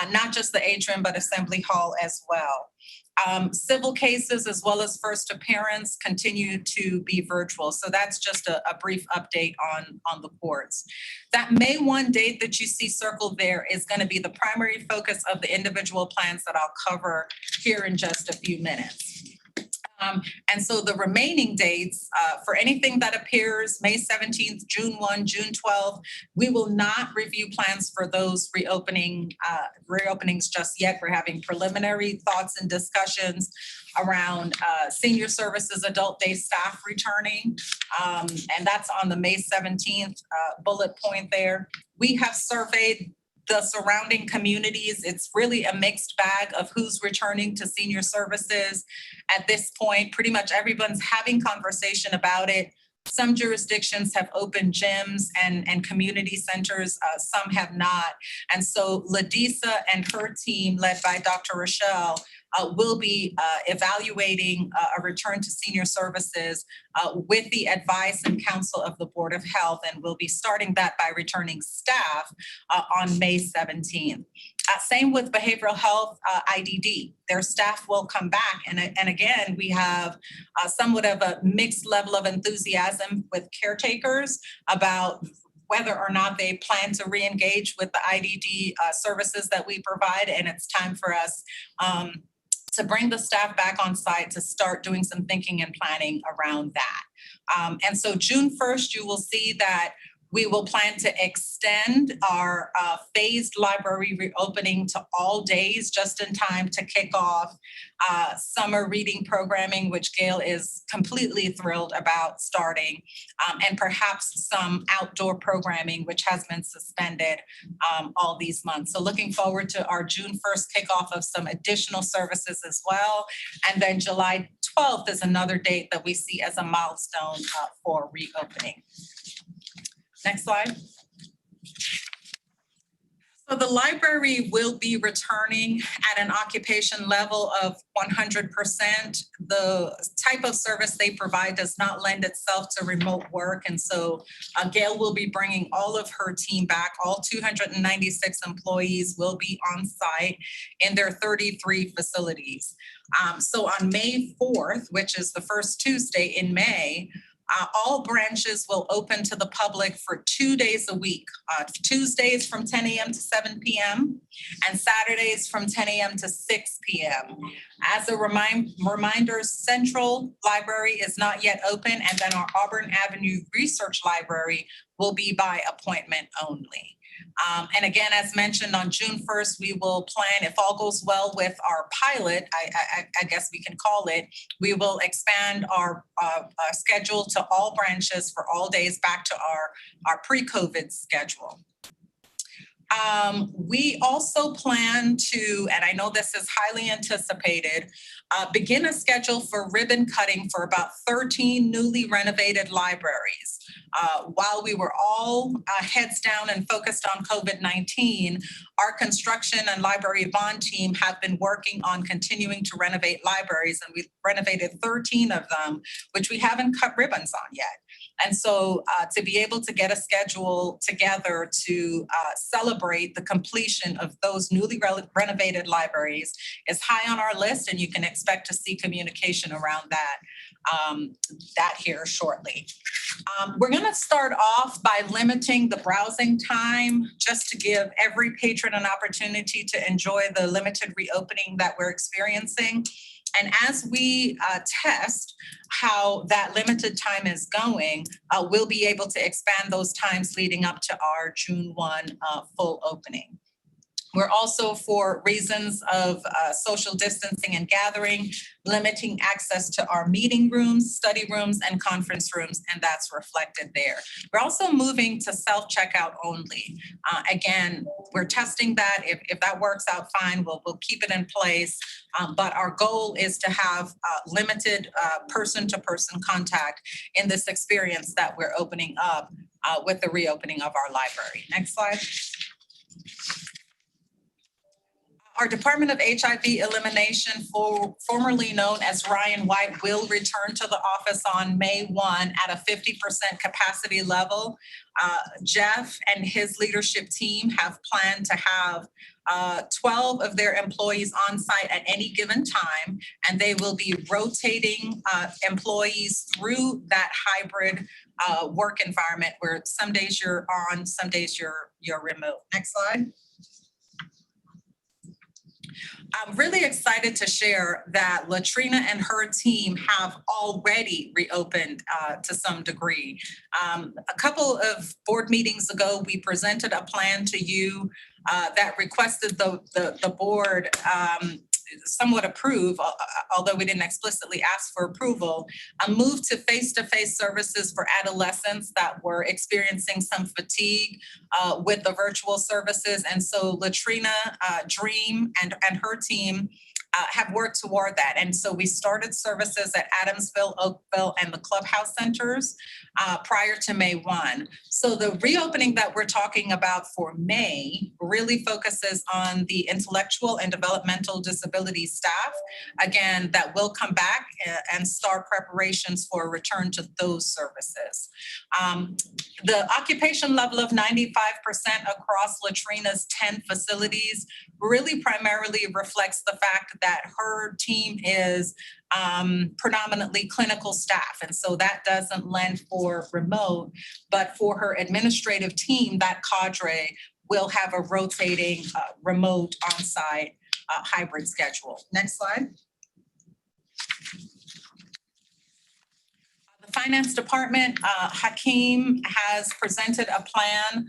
not just the atrium, but Assembly Hall as well. Civil cases as well as first appearance continue to be virtual. So that's just a brief update on the courts. That May 1 date that you see circled there is going to be the primary focus of the individual plans that I'll cover here in just a few minutes. And so the remaining dates for anything that appears May 17th, June 1, June 12th, we will not review plans for those reopenings just yet. We're having preliminary thoughts and discussions around senior services, adult day staff returning. And that's on the May 17th bullet point there. We have surveyed the surrounding communities. It's really a mixed bag of who's returning to senior services at this point. Pretty much everyone's having conversation about it. Some jurisdictions have opened gyms and community centers, some have not. And so Ladisa and her team, led by Dr. Rochelle, will be evaluating a return to senior services with the advice and counsel of the Board of Health, and we'll be starting that by returning staff on May 17th. Same with behavioral health IDD. Their staff will come back. And again, we have somewhat of a mixed level of enthusiasm with caretakers about whether or not they plan to re-engage with the IDD services that we provide. And it's time for us to bring the staff back on site to start doing some thinking and planning around that. And so June 1st, you will see that we will plan to extend our phased library reopening to all days just in time to kick off summer reading programming, which Gail is completely thrilled about starting, and perhaps some outdoor programming, which has been suspended all these months. So looking forward to our June 1st kickoff of some additional services as well. And then July 12th is another date that we see as a milestone for reopening. Next slide. So the library will be returning at an occupation level of 100%. The type of service they provide does not lend itself to remote work. And so Gail will be bringing all of her team back. All 296 employees will be on site in their 33 facilities. So on May 4th, which is the first Tuesday in May, All branches will open to the public for 2 days a week, Tuesdays from 10 a.m. to 7 p.m. and Saturdays from 10 a.m. to 6 p.m. As a reminder, Central Library is not yet open, and then our Auburn Avenue Research Library will be by appointment only. And again, as mentioned, on June 1st, we will plan, if all goes well with our pilot, I guess we can call it, we will expand our schedule to all branches for all days back to our pre-COVID schedule. We also plan to, and I know this is highly anticipated, begin a schedule for ribbon cutting for about 13 newly renovated libraries. While we were all heads down and focused on COVID-19, our construction and library bond team have been working on continuing to renovate libraries, and we've renovated 13 of them, which we haven't cut ribbons on yet. And so to be able to get a schedule together to celebrate the completion of those newly renovated libraries is high on our list, and you can expect to see communication around that here shortly. We're going to start off by limiting the browsing time just to give every patron an opportunity to enjoy the limited reopening that we're experiencing. And as we test how that limited time is going, we'll be able to expand those times leading up to our June 1 full opening. We're also, for reasons of social distancing and gathering, limiting access to our meeting rooms, study rooms, and conference rooms, and that's reflected there. We're also moving to self-checkout only. Again, we're testing that. If that works out fine, we'll keep it in place. But our goal is to have limited person-to-person contact in this experience that we're opening up with the reopening of our library. Next slide. Our Department of HIV Elimination, formerly known as Ryan White, will return to the office on May 1 at a 50% capacity level. Jeff and his leadership team have planned to have 12 of their employees on site at any given time, and they will be rotating employees through that hybrid work environment where some days you're on, some days you're remote. Next slide. I'm really excited to share that Latrina and her team have already reopened to some degree. A couple of board meetings ago, we presented a plan to you that requested the board somewhat approve, although we didn't explicitly ask for approval, a move to face-to-face services for adolescents that were experiencing some fatigue with the virtual services. And so Latrina, Dream, and her team have worked toward that. And so we started services at Adamsville, Oakville, and the Clubhouse Centers prior to May 1. So the reopening that we're talking about for May really focuses on the intellectual and developmental disability staff, again, that will come back and start preparations for a return to those services. The occupation level of 95% across Latrina's 10 facilities really primarily reflects the fact that her team is predominantly clinical staff. And so that doesn't lend for remote, but for her administrative team, that cadre will have a rotating remote on-site hybrid schedule. Next slide. The Finance Department, Hakeem has presented a plan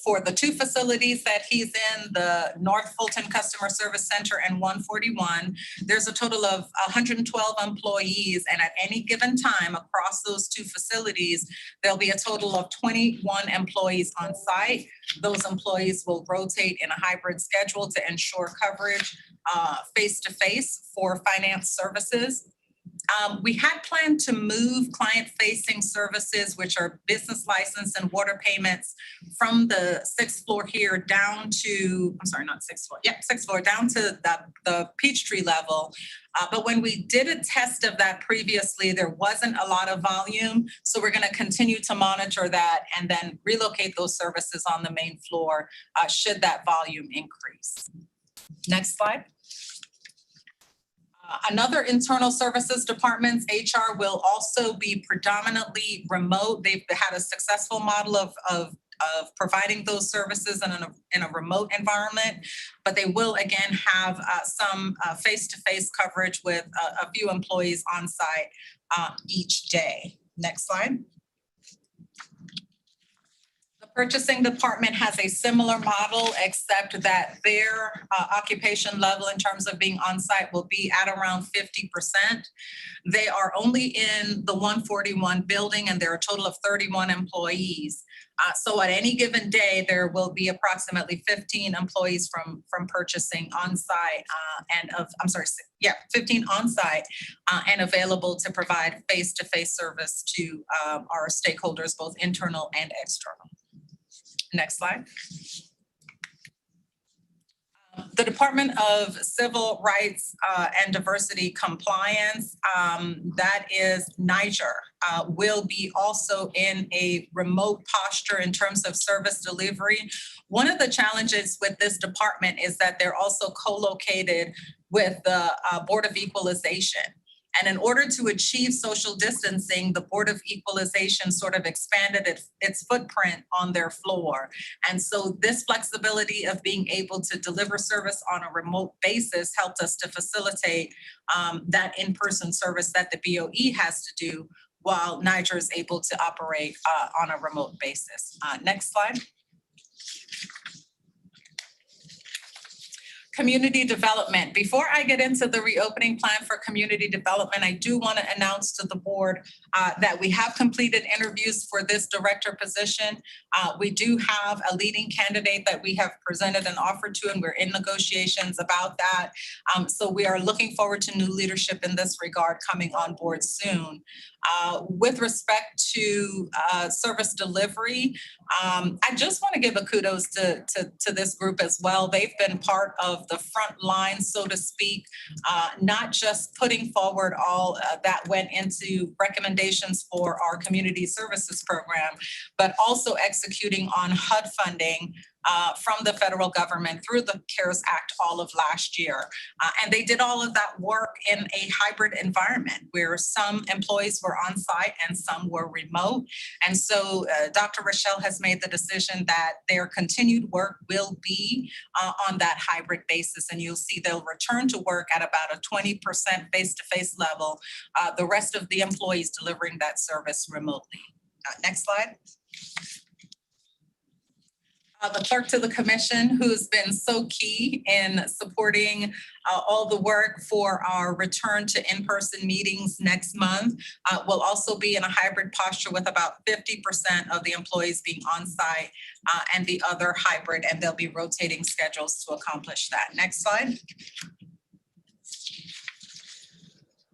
for the two facilities that he's in, the North Fulton Customer Service Center and 141. There's a total of 112 employees, and at any given time across those two facilities, there'll be a total of 21 employees on site. Those employees will rotate in a hybrid schedule to ensure coverage face-to-face for finance services. We had planned to move client-facing services, which are business license and water payments, from the 6th floor here down to, I'm sorry, not 6th floor, yeah, 6th floor, down to the Peachtree level. But when we did a test of that previously, there wasn't a lot of volume. So we're going to continue to monitor that and then relocate those services on the main floor should that volume increase. Next slide. Another internal services departments, HR will also be predominantly remote. They've had a successful model of providing those services in a remote environment, but they will again have some face-to-face coverage with a few employees on site each day. Next slide. Purchasing department has a similar model, except that their occupation level in terms of being on site will be at around 50%. They are only in the 141 building, and there are a total of 31 employees. So at any given day, there will be approximately 15 employees from purchasing on site 15 on site and available to provide face-to-face service to our stakeholders, both internal and external. Next slide. The Department of Civil Rights and Diversity Compliance, that is Niger, will be also in a remote posture in terms of service delivery. One of the challenges with this department is that they're also co-located with the Board of Equalization. And in order to achieve social distancing, the Board of Equalization sort of expanded its footprint on their floor. And so this flexibility of being able to deliver service on a remote basis helped us to facilitate that in-person service that the BOE has to do while Niger is able to operate on a remote basis. Next slide. Community development. Before I get into the reopening plan for community development, I do want to announce to the board that we have completed interviews for this director position. We do have a leading candidate that we have presented and offered to, and we're in negotiations about that. So we are looking forward to new leadership in this regard coming on board soon. With respect to service delivery, I just want to give a kudos to this group as well. They've been part of the front line, so to speak, not just putting forward all that went into recommendations for our community services program, but also executing on HUD funding from the federal government through the CARES Act all of last year. And they did all of that work in a hybrid environment where some employees were on site and some were remote. And so Dr. Rochelle has made the decision that their continued work will be on that hybrid basis. And you'll see they'll return to work at about a 20% face-to-face level, the rest of the employees delivering that service remotely. Next slide. The clerk to the commission, who's been so key in supporting all the work for our return to in-person meetings next month, will also be in a hybrid posture with about 50% of the employees being on site and the other hybrid, and they'll be rotating schedules to accomplish that. Next slide.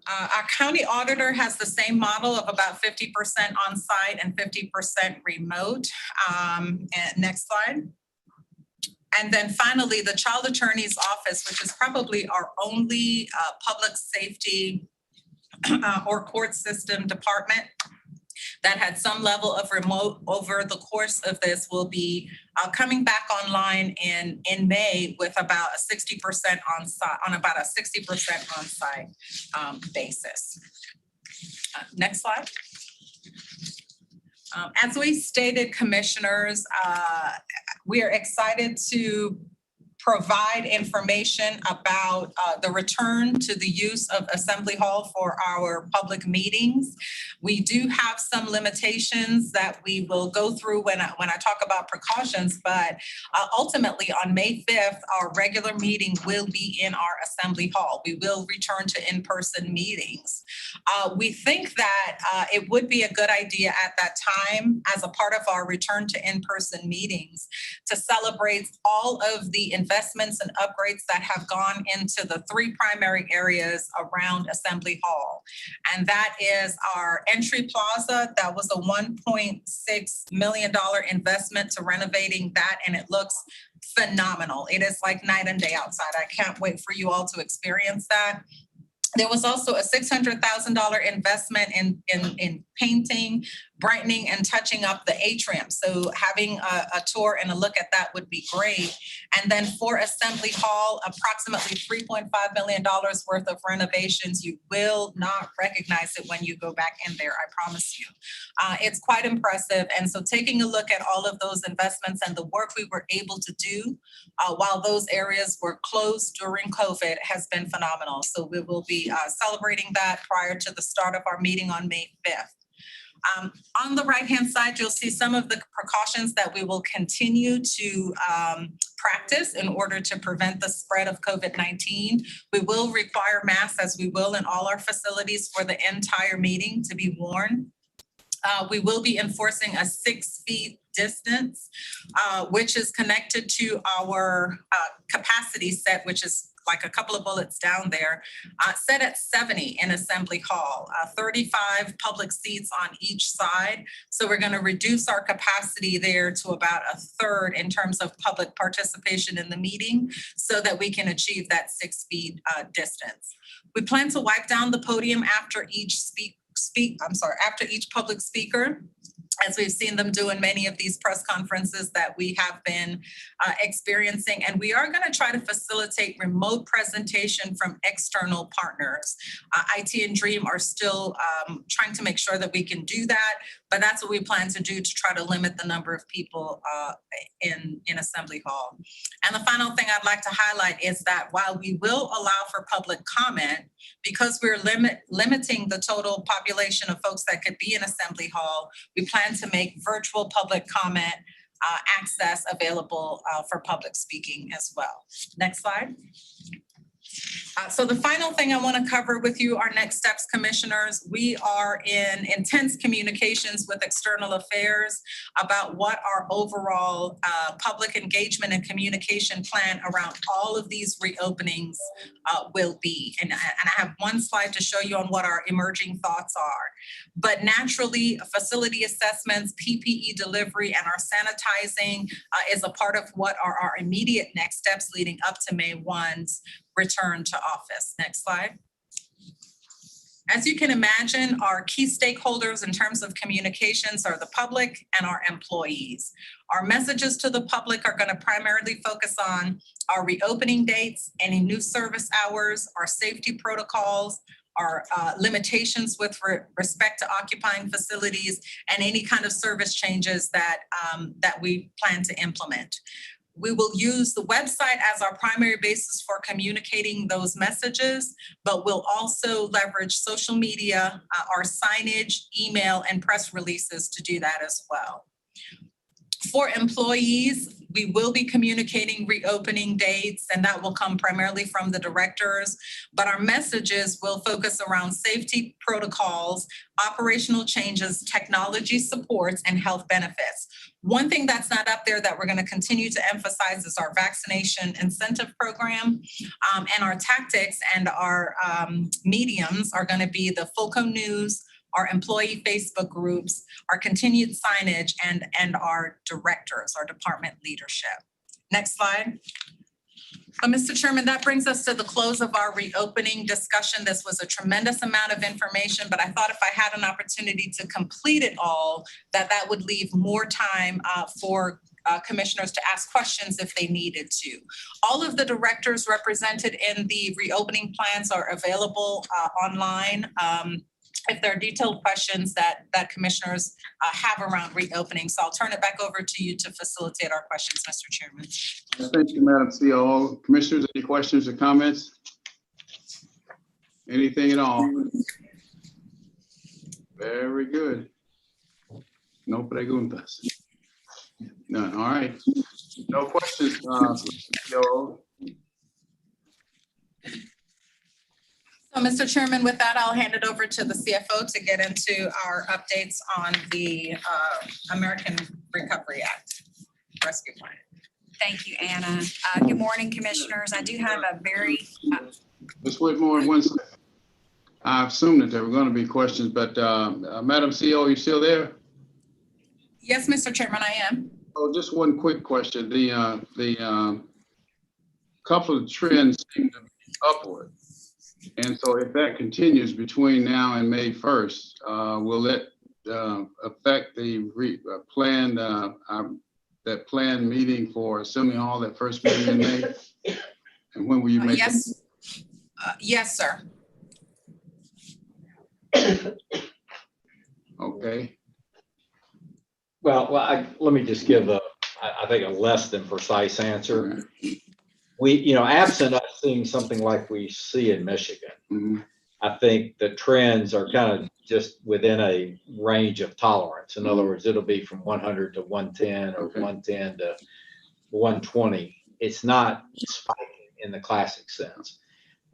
Our county auditor has the same model of about 50% on site and 50% remote. And next slide. And then finally, the child attorney's office, which is probably our only public safety or court system department that had some level of remote over the course of this, will be coming back online in May with about a 60% on site, on about a 60% on site basis. Next slide. As we stated, commissioners, we are excited to provide information about the return to the use of Assembly Hall for our public meetings. We do have some limitations that we will go through when I talk about precautions, but ultimately on May 5th, our regular meeting will be in our Assembly Hall. We will return to in-person meetings. We think that it would be a good idea at that time, as a part of our return to in-person meetings, to celebrate all of the investments and upgrades that have gone into the three primary areas around Assembly Hall. And that is our entry plaza. That was a $1.6 million investment to renovating that, and it looks phenomenal. It is like night and day outside. I can't wait for you all to experience that. There was also a $600,000 investment in painting, brightening and touching up the atrium. So having a tour and a look at that would be great. And then for Assembly Hall, approximately $3.5 million worth of renovations. You will not recognize it when you go back in there, I promise you. It's quite impressive. And so taking a look at all of those investments and the work we were able to do while those areas were closed during COVID has been phenomenal. So we will be celebrating that prior to the start of our meeting on May 5th. On the right-hand side, you'll see some of the precautions that we will continue to practice in order to prevent the spread of COVID-19. We will require masks, as we will in all our facilities, for the entire meeting to be worn. We will be enforcing a 6 feet distance, which is connected to our capacity set, which is like a couple of bullets down there, set at 70 in Assembly Hall, 35 public seats on each side. So we're going to reduce our capacity there to about a third in terms of public participation in the meeting so that we can achieve that 6 feet distance. We plan to wipe down the podium after each after each public speaker, as we've seen them do in many of these press conferences that we have been experiencing. And we are going to try to facilitate remote presentation from external partners. IT and Dream are still trying to make sure that we can do that, but that's what we plan to do to try to limit the number of people in Assembly Hall. And the final thing I'd like to highlight is that while we will allow for public comment, because we're limiting the total population of folks that could be in Assembly Hall, we plan to make virtual public comment access available for public speaking as well. Next slide. So the final thing I want to cover with you are next steps, commissioners. We are in intense communications with external affairs about what our overall public engagement and communication plan around all of these reopenings will be. And I have one slide to show you on what our emerging thoughts are. But naturally, facility assessments, PPE delivery, and our sanitizing is a part of what are our immediate next steps leading up to May 1's return to office. Next slide. As you can imagine, our key stakeholders in terms of communications are the public and our employees. Our messages to the public are going to primarily focus on our reopening dates, any new service hours, our safety protocols, our limitations with respect to occupying facilities, and any kind of service changes that we plan to implement. We will use the website as our primary basis for communicating those messages, but we'll also leverage social media, our signage, email, and press releases to do that as well. For employees, we will be communicating reopening dates, and that will come primarily from the directors, but our messages will focus around safety protocols, operational changes, technology supports, and health benefits. One thing that's not up there that we're going to continue to emphasize is our vaccination incentive program, and our tactics and our mediums are going to be the Fulton News, our employee Facebook groups, our continued signage, and our directors, our department leadership. Next slide. Mr. Chairman, that brings us to the close of our reopening discussion. This was a tremendous amount of information, but I thought if I had an opportunity to complete it all, that would leave more time for commissioners to ask questions if they needed to. All of the directors represented in the reopening plans are available online. If there are detailed questions that commissioners have around reopening. So I'll turn it back over to you to facilitate our questions, Mr. Chairman. Thank you, Madam COO. Commissioners, any questions or comments? Anything at all? Very good. No preguntas. None. All right. No questions, COO. So, Mr. Chairman, with that, I'll hand it over to the CFO to get into our updates on the American Recovery Act Rescue Plan. Thank you, Anna. Good morning, commissioners. I do have a very... Ms. Whitmore, one second. I assumed that there were going to be questions, but Madam CEO, are you still there? Yes, Mr. Chairman, I am. Oh, just one quick question. The couple of trends seem to be upward. And so if that continues between now and May 1st, will it affect the planned, that planned meeting for Assembly Hall, that first meeting in May? And when will you make it? Yes, yes, sir. Okay. Well, let me just give I think a less than precise answer. We, absent us seeing something like we see in Michigan, I think the trends are kind of just within a range of tolerance. In other words, it'll be from 100 to 110 or 110 to 120. It's not spiking in the classic sense.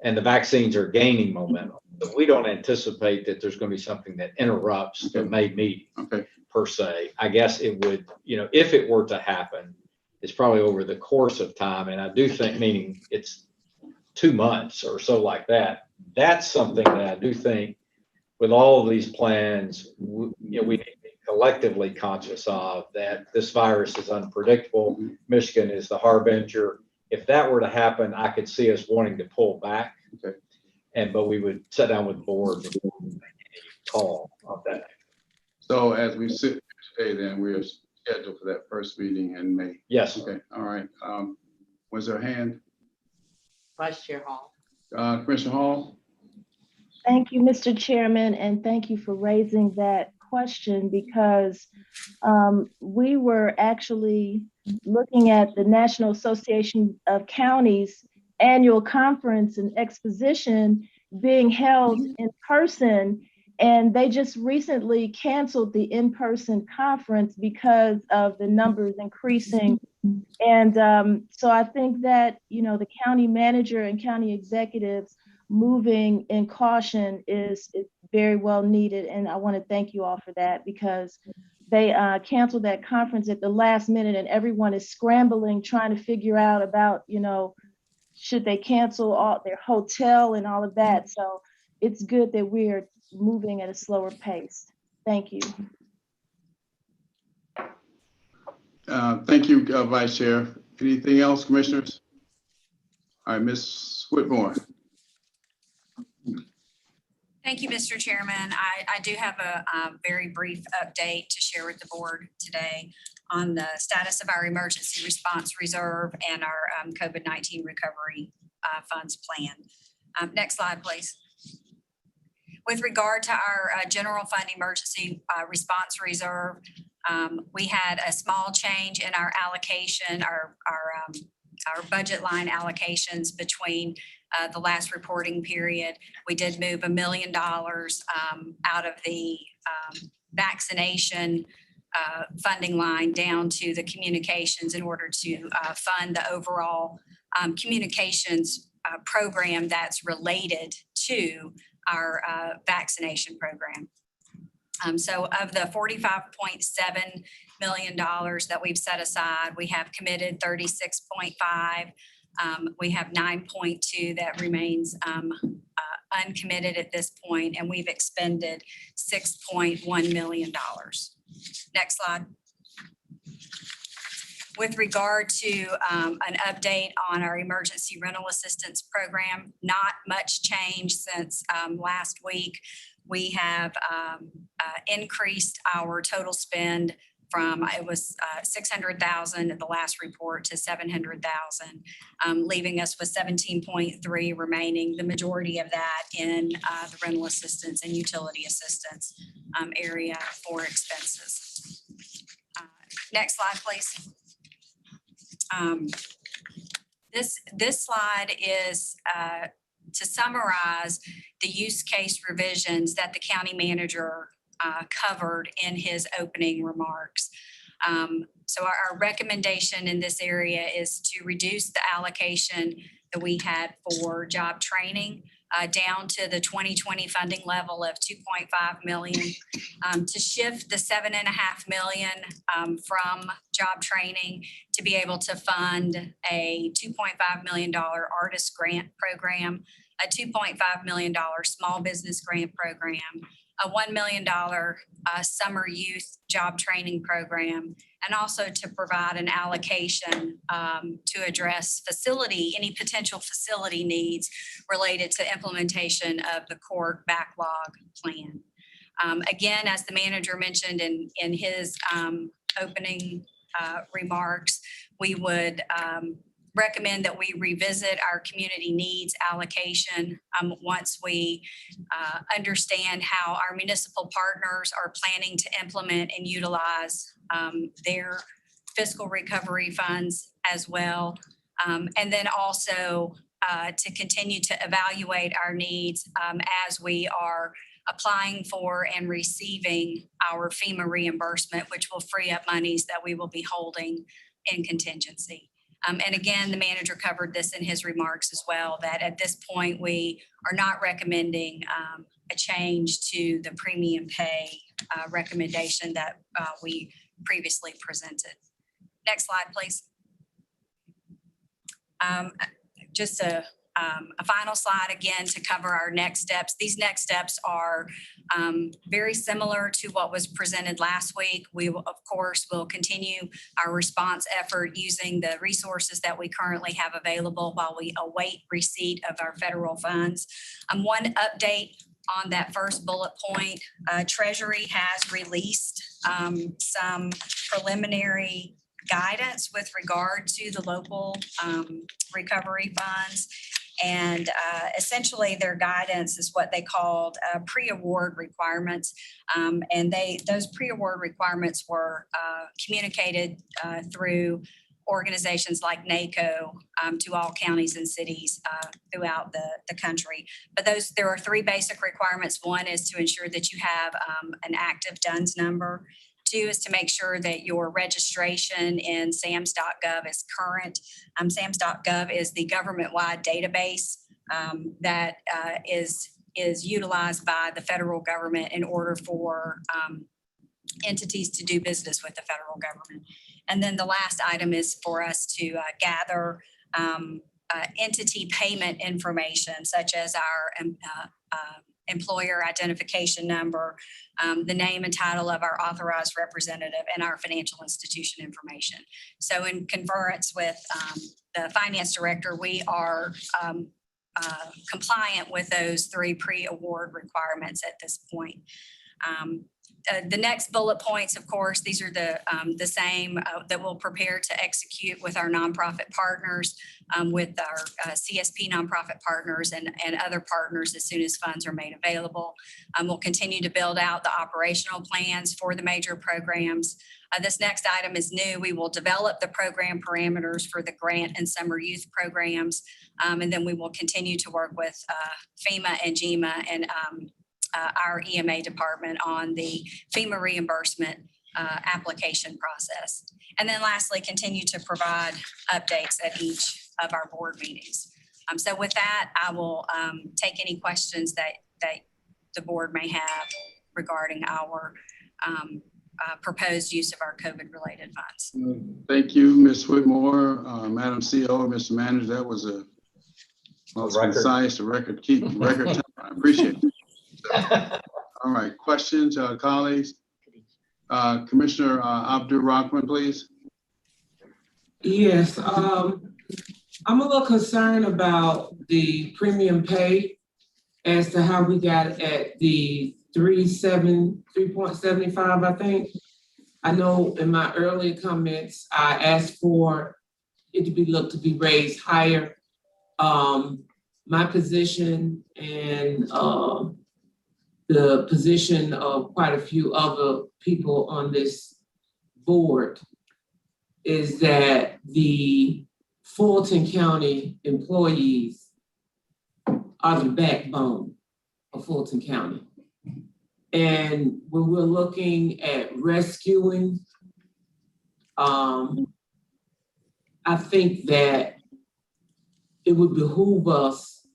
And the vaccines are gaining momentum. So we don't anticipate that there's going to be something that interrupts the May meeting per se. I guess it would, if it were to happen, it's probably over the course of time. And I do think, meaning it's 2 months or so like that, that's something that I do think with all of these plans, we need to be collectively conscious of that this virus is unpredictable. Michigan is the harbinger. If that were to happen, I could see us wanting to pull back. But we would sit down with the board before we make any call of that. So as we sit today, then we are scheduled for that first meeting in May. Yes. Okay. All right. Was there a hand? Vice Chair Hall. Commissioner Hall? Thank you, Mr. Chairman, and thank you for raising that question because we were actually looking at the National Association of Counties annual conference and exposition being held in person, and they just recently canceled the in-person conference because of the numbers increasing. And so I think that, the county manager and county executives moving in caution is very well needed. And I want to thank you all for that because they canceled that conference at the last minute and everyone is scrambling, trying to figure out about, should they cancel all their hotel and all of that. So it's good that we're moving at a slower pace. Thank you. Thank you, Vice Chair. Anything else, commissioners? All right, Ms. Whitmore. Thank you, Mr. Chairman. I do have a very brief update to share with the board today on the status of our emergency response reserve and our COVID-19 recovery funds plan. Next slide, please. With regard to our general fund emergency response reserve, we had a small change in our allocation, our budget line allocations between the last reporting period. We did move $1 million out of the vaccination funding line down to the communications in order to fund the overall communications program that's related to our vaccination program. So of the $45.7 million that we've set aside, we have committed 36.5. We have 9.2 that remains uncommitted at this point, and we've expended $6.1 million. Next slide. With regard to an update on our emergency rental assistance program, not much change since last week. We have increased our total spend from, it was 600,000 at the last report to 700,000, leaving us with 17.3 remaining, the majority of that in the rental assistance and utility assistance area for expenses. Next slide, please. This slide is to summarize the use case revisions that the county manager covered in his opening remarks. So our recommendation in this area is to reduce the allocation that we had for job training down to the 2020 funding level of 2.5 million, to shift the 7.5 million from job training to be able to fund a $2.5 million artist grant program, a $2.5 million small business grant program, a $1 million summer youth job training program, and also to provide an allocation to address any potential facility needs related to implementation of the court backlog plan. Again, as the manager mentioned in his opening remarks, we would recommend that we revisit our community needs allocation once we understand how our municipal partners are planning to implement and utilize their fiscal recovery funds as well. And then also to continue to evaluate our needs as we are applying for and receiving our FEMA reimbursement, which will free up monies that we will be holding in contingency. And again, the manager covered this in his remarks as well, that at this point, we are not recommending a change to the premium pay recommendation that we previously presented. Next slide, please. Just a final slide again to cover our next steps. These next steps are very similar to what was presented last week. We will, of course, will continue our response effort using the resources that we currently have available while we await receipt of our federal funds. One update on that first bullet point, Treasury has released some preliminary guidance with regard to the local recovery funds. And essentially their guidance is what they called pre-award requirements. And those pre-award requirements were communicated through organizations like NACO to all counties and cities throughout the country. But there are three basic requirements. One is to ensure that you have an active DUNS number. Two is to make sure that your registration in SAMS.gov is current. SAMS.gov is the government-wide database that is utilized by the federal government in order for entities to do business with the federal government. And then the last item is for us to gather entity payment information, such as our employer identification number, the name and title of our authorized representative, and our financial institution information. So in concurrence with the finance director, we are compliant with those three pre-award requirements at this point. The next bullet points, of course, these are the same that we'll prepare to execute with our nonprofit partners, with our CSP nonprofit partners and other partners as soon as funds are made available. We'll continue to build out the operational plans for the major programs. This next item is new. We will develop the program parameters for the grant and summer youth programs, and then we will continue to work with FEMA and GEMA and our EMA department on the FEMA reimbursement application process. And then lastly, continue to provide updates at each of our board meetings. So with that, I will take any questions that the board may have regarding our proposed use of our COVID-related funds. Thank you, Ms. Whitmore, Madam CO, Mr. Manager. That was a concise, record time. I appreciate it. All right, questions, colleagues? Commissioner Abdul Rahman, please. Yes, I'm a little concerned about the premium pay as to how we got at the 3.75, I think. I know in my earlier comments, I asked for it to be looked to be raised higher. My position and the position of quite a few other people on this board is that the Fulton County employees are the backbone of Fulton County. And when we're looking at rescuing, I think that it would behoove us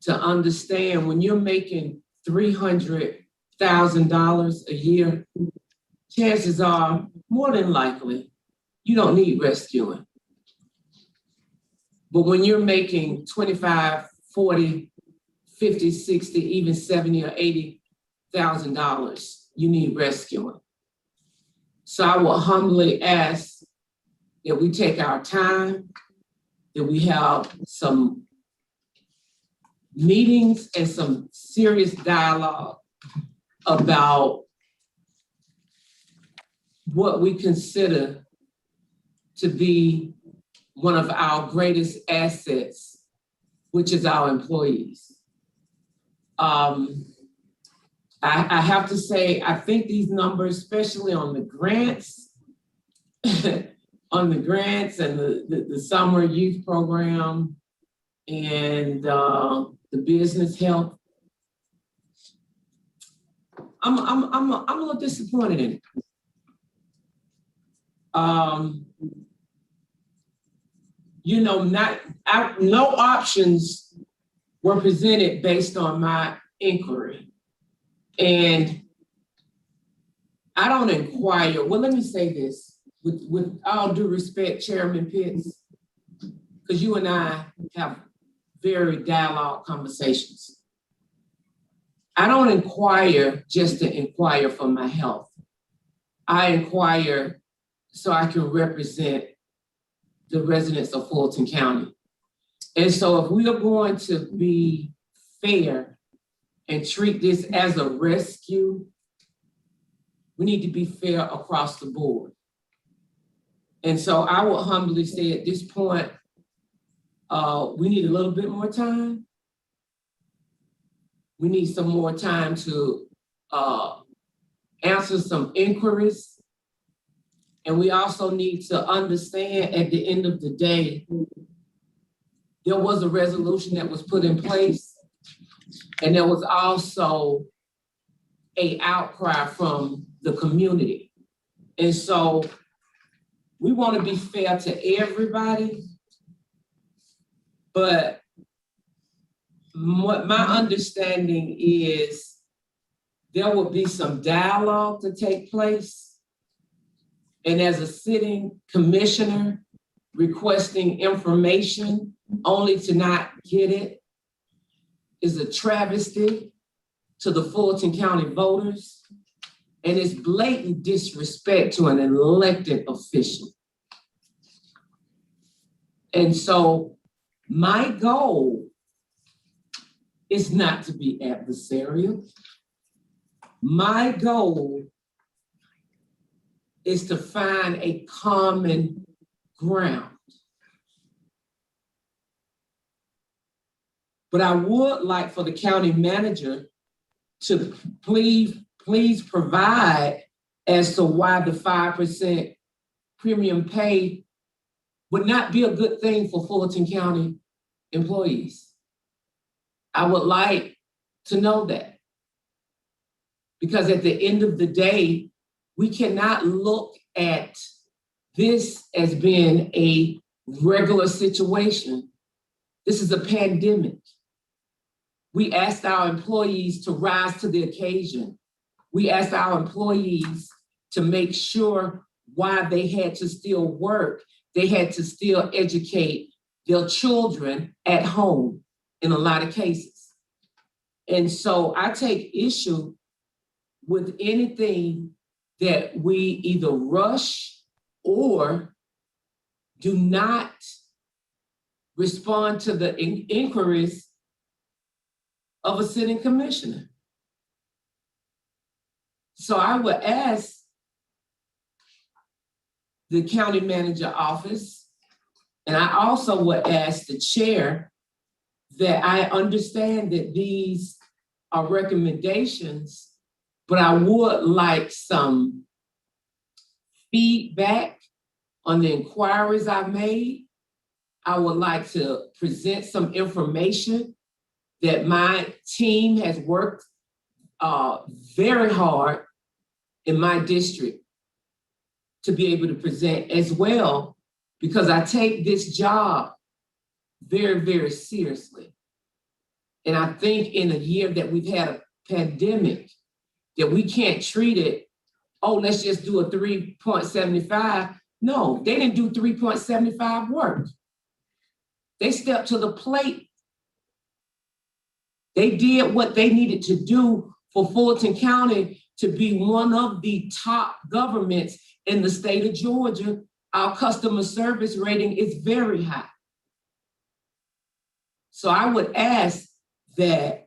to understand when you're making $300,000 a year, chances are more than likely you don't need rescuing. But when you're making $25,000, $40,000, $50,000, $60,000, even $70,000 or $80,000, you need rescuing. So I will humbly ask that we take our time, that we have some meetings and some serious dialogue about what we consider to be one of our greatest assets, which is our employees. I have to say, I think these numbers, especially on the grants, on the grants and the summer youth program and the business help, I'm a little disappointed in it. You know, no options were presented based on my inquiry. And I don't inquire. Well, let me say this with all due respect, Chairman Pitts, because you and I have very dialogue conversations. I don't inquire just to inquire for my health. I inquire so I can represent the residents of Fulton County. And so if we are going to be fair and treat this as a rescue, we need to be fair across the board. And so I would humbly say at this point, we need a little bit more time. We need some more time to answer some inquiries. And we also need to understand at the end of the day, there was a resolution that was put in place, and there was also an outcry from the community. And so we want to be fair to everybody, but what my understanding is there will be some dialogue to take place. And as a sitting commissioner requesting information only to not get it is a travesty to the Fulton County voters, and it's blatant disrespect to an elected official. And so my goal is not to be adversarial. My goal is to find a common ground. But I would like for the county manager to please provide as to why the 5% premium pay would not be a good thing for Fulton County employees. I would like to know that. Because at the end of the day, we cannot look at this as being a regular situation. This is a pandemic. We asked our employees to rise to the occasion. We asked our employees to make sure why they had to still work. They had to still educate their children at home in a lot of cases. And so I take issue with anything that we either rush or do not respond to the inquiries of a sitting commissioner. So I would ask the county manager office, and I also would ask the chair that I understand that these are recommendations, but I would like some feedback on the inquiries I've made. I would like to present some information that my team has worked very hard in my district to be able to present as well, because I take this job very, very seriously. And I think in a year that we've had a pandemic, that we can't treat it, oh, let's just do a 3.75. No, they didn't do 3.75 work. They stepped to the plate. They did what they needed to do for Fulton County to be one of the top governments in the state of Georgia. Our customer service rating is very high. So I would ask that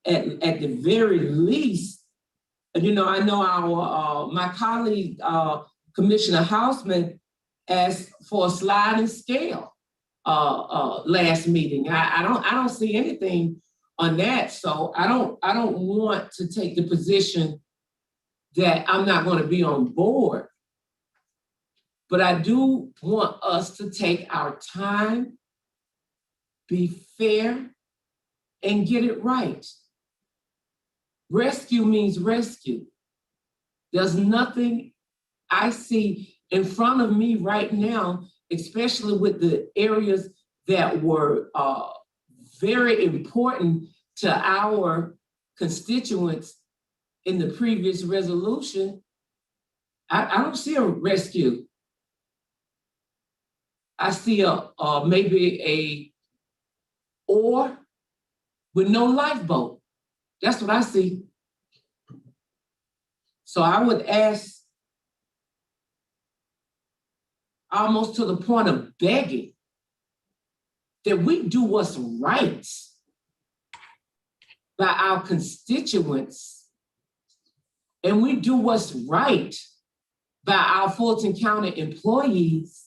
at the very least, You know, I know our, my colleague, Commissioner Houseman asked for a sliding scale, last meeting. I don't see anything on that. So I don't want to take the position that I'm not going to be on board. But I do want us to take our time, be fair, and get it right. Rescue means rescue. There's nothing I see in front of me right now, especially with the areas that were very important to our constituents in the previous resolution. I don't see a rescue. I see maybe a or with no lifeboat. That's what I see. So I would ask, almost to the point of begging, that we do what's right by our constituents, and we do what's right by our Fulton County employees,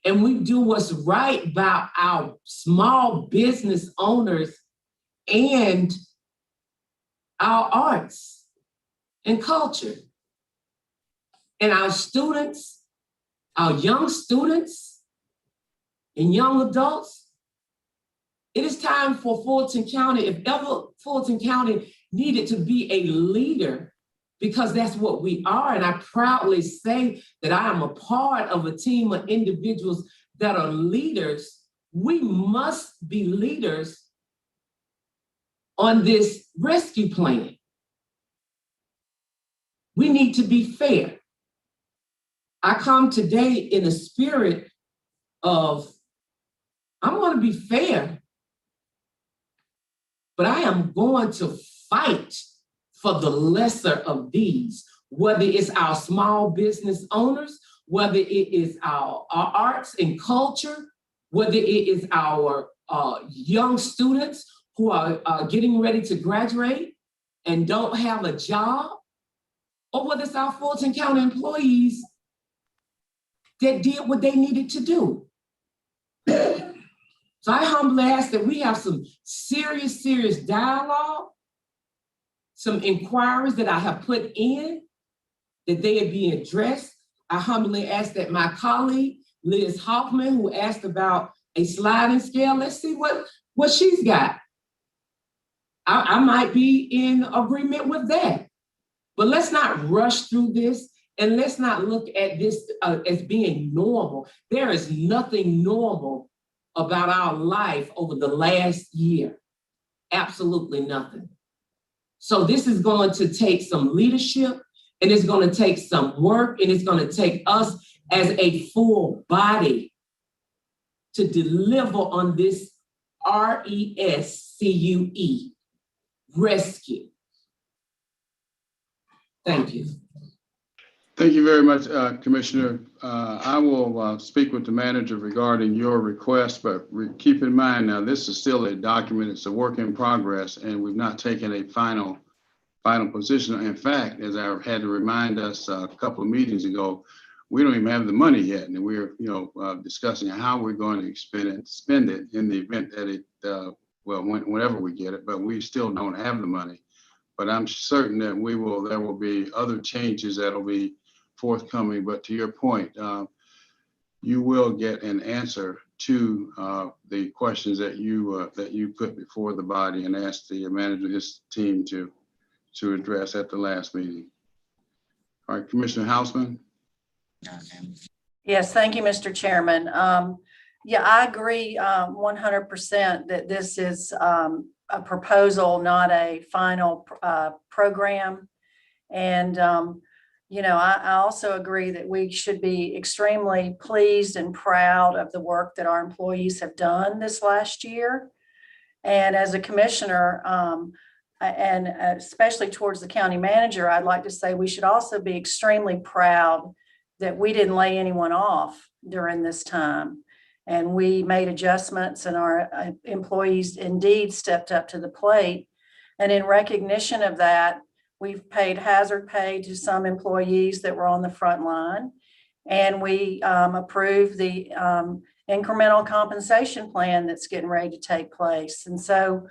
and we do what's right by our small business owners and our arts and culture. And our students, our young students and young adults, it is time for Fulton County, if ever Fulton County needed to be a leader, because that's what we are. And I proudly say that I am a part of a team of individuals that are leaders. We must be leaders on this rescue plan. We need to be fair. I come today in the spirit of, I'm going to be fair, but I am going to fight for the lesser of these, whether it's our small business owners, whether it is our arts and culture, whether it is our young students who are getting ready to graduate and don't have a job, or whether it's our Fulton County employees that did what they needed to do. So I humbly ask that we have some serious dialogue, some inquiries that I have put in, that they are being addressed. I humbly ask that my colleague, Liz Hoffman, who asked about a sliding scale, let's see what she's got. I might be in agreement with that. But let's not rush through this, and let's not look at this as being normal. There is nothing normal about our life over the last year. Absolutely nothing. So this is going to take some leadership, and it's going to take some work, and it's going to take us as a full body to deliver on this RESCUE, rescue. Thank you. Thank you very much, Commissioner. I will speak with the manager regarding your request, but keep in mind now, this is still a document. It's a work in progress, and we've not taken a final position. In fact, as I had to remind us a couple of meetings ago, we don't even have the money yet, and we're discussing how we're going to spend it in the event that it whenever we get it, but we still don't have the money. But I'm certain that there will be other changes that'll be forthcoming. But to your point, you will get an answer to the questions that you put before the body and asked the manager of his team to address at the last meeting. All right, Commissioner Houseman. Yes, thank you, Mr. Chairman. Yeah, I agree 100% that this is a proposal, not a final program. And, I also agree that we should be extremely pleased and proud of the work that our employees have done this last year. And as a commissioner, and especially towards the county manager, I'd like to say we should also be extremely proud that we didn't lay anyone off during this time. And we made adjustments, and our employees indeed stepped up to the plate. And in recognition of that, We've paid hazard pay to some employees that were on the front line. And we approved the incremental compensation plan that's getting ready to take place. And so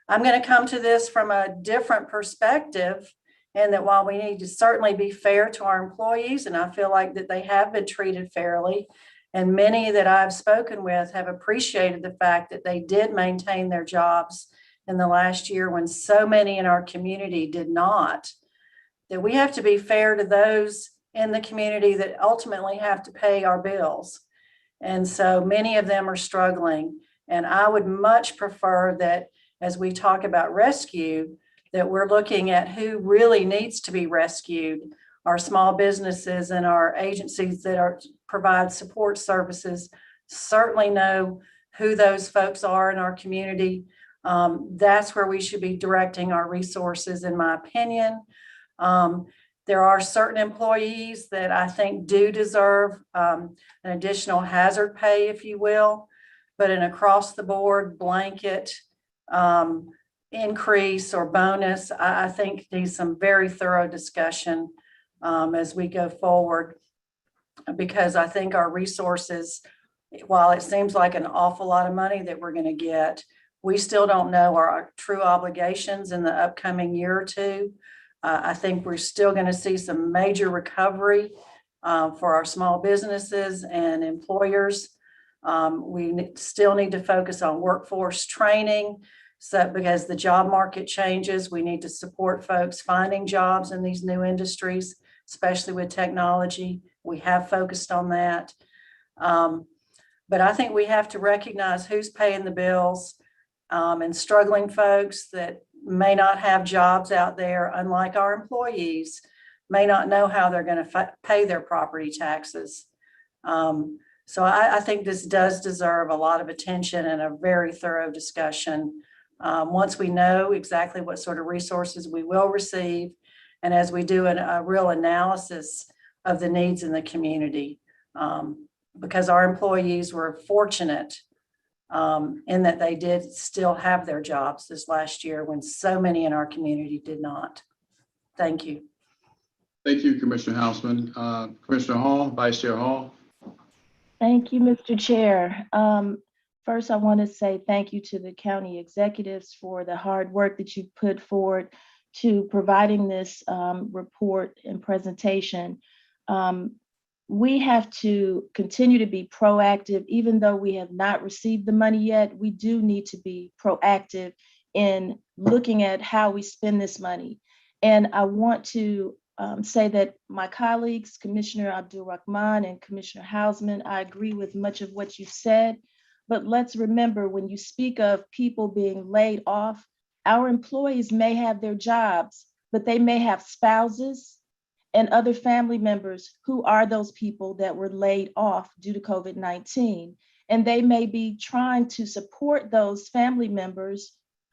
I'm going to come to this from a different perspective, and that while we need to certainly be fair to our employees, and I feel like that they have been treated fairly, and many that I've spoken with have appreciated the fact that they did maintain their jobs in the last year when so many in our community did not, that we have to be fair to those in the community that ultimately have to pay our bills. And so many of them are struggling. And I would much prefer that as we talk about rescue, that we're looking at who really needs to be rescued. Our small businesses and our agencies that provide support services certainly know who those folks are in our community. That's where we should be directing our resources, in my opinion. There are certain employees that I think do deserve an additional hazard pay, if you will, but an across the board blanket increase or bonus, I think needs some very thorough discussion as we go forward, because I think our resources, while it seems like an awful lot of money that we're going to get, we still don't know our true obligations in the upcoming year or two. I think we're still going to see some major recovery for our small businesses and employers. We still need to focus on workforce training. So because the job market changes, we need to support folks finding jobs in these new industries, especially with technology. We have focused on that. But I think we have to recognize who's paying the bills, and struggling folks that may not have jobs out there, unlike our employees, may not know how they're going to pay their property taxes. So I think this does deserve a lot of attention and a very thorough discussion. Once we know exactly what sort of resources we will receive, and as we do a real analysis of the needs in the community, because our employees were fortunate in that they did still have their jobs this last year when so many in our community did not. Thank you. Thank you, Commissioner Houseman. Commissioner Hall, Vice Chair Hall. Thank you, Mr. Chair. First, I want to say thank you to the county executives for the hard work that you put forward to providing this report and presentation. We have to continue to be proactive. Even though we have not received the money yet, we do need to be proactive in looking at how we spend this money. And I want to say that my colleagues, Commissioner Abdul-Rahman and Commissioner Hausman, I agree with much of what you said. But let's remember, when you speak of people being laid off, our employees may have their jobs, but they may have spouses and other family members who are those people that were laid off due to COVID-19. And they may be trying to support those family members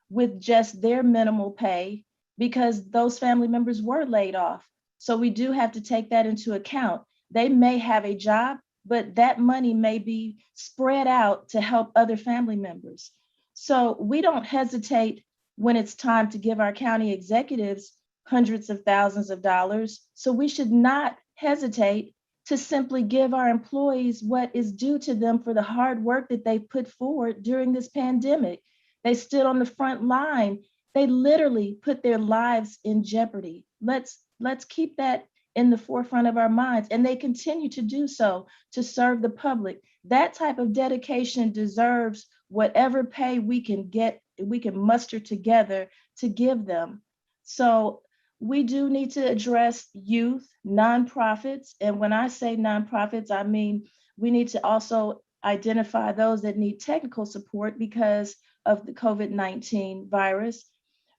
with just their minimal pay because those family members were laid off. So we do have to take that into account. They may have a job, but that money may be spread out to help other family members. So we don't hesitate when it's time to give our county executives hundreds of thousands of dollars. So we should not hesitate to simply give our employees what is due to them for the hard work that they put forward during this pandemic. They stood on the front line. They literally put their lives in jeopardy. Let's keep that in the forefront of our minds. And they continue to do so to serve the public. That type of dedication deserves whatever pay we can muster together to give them. So we do need to address youth, nonprofits. And when I say nonprofits, I mean, we need to also identify those that need technical support because of the COVID-19 virus.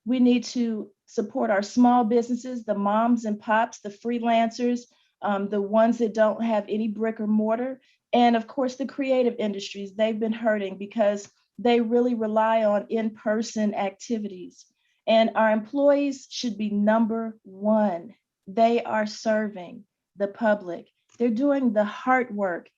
We need to support our small businesses, the moms and pops, the freelancers, the ones that don't have any brick or mortar, and of course, the creative industries. They've been hurting because they really rely on in-person activities. And our employees should be number one. They are serving the public. They're doing the hard work.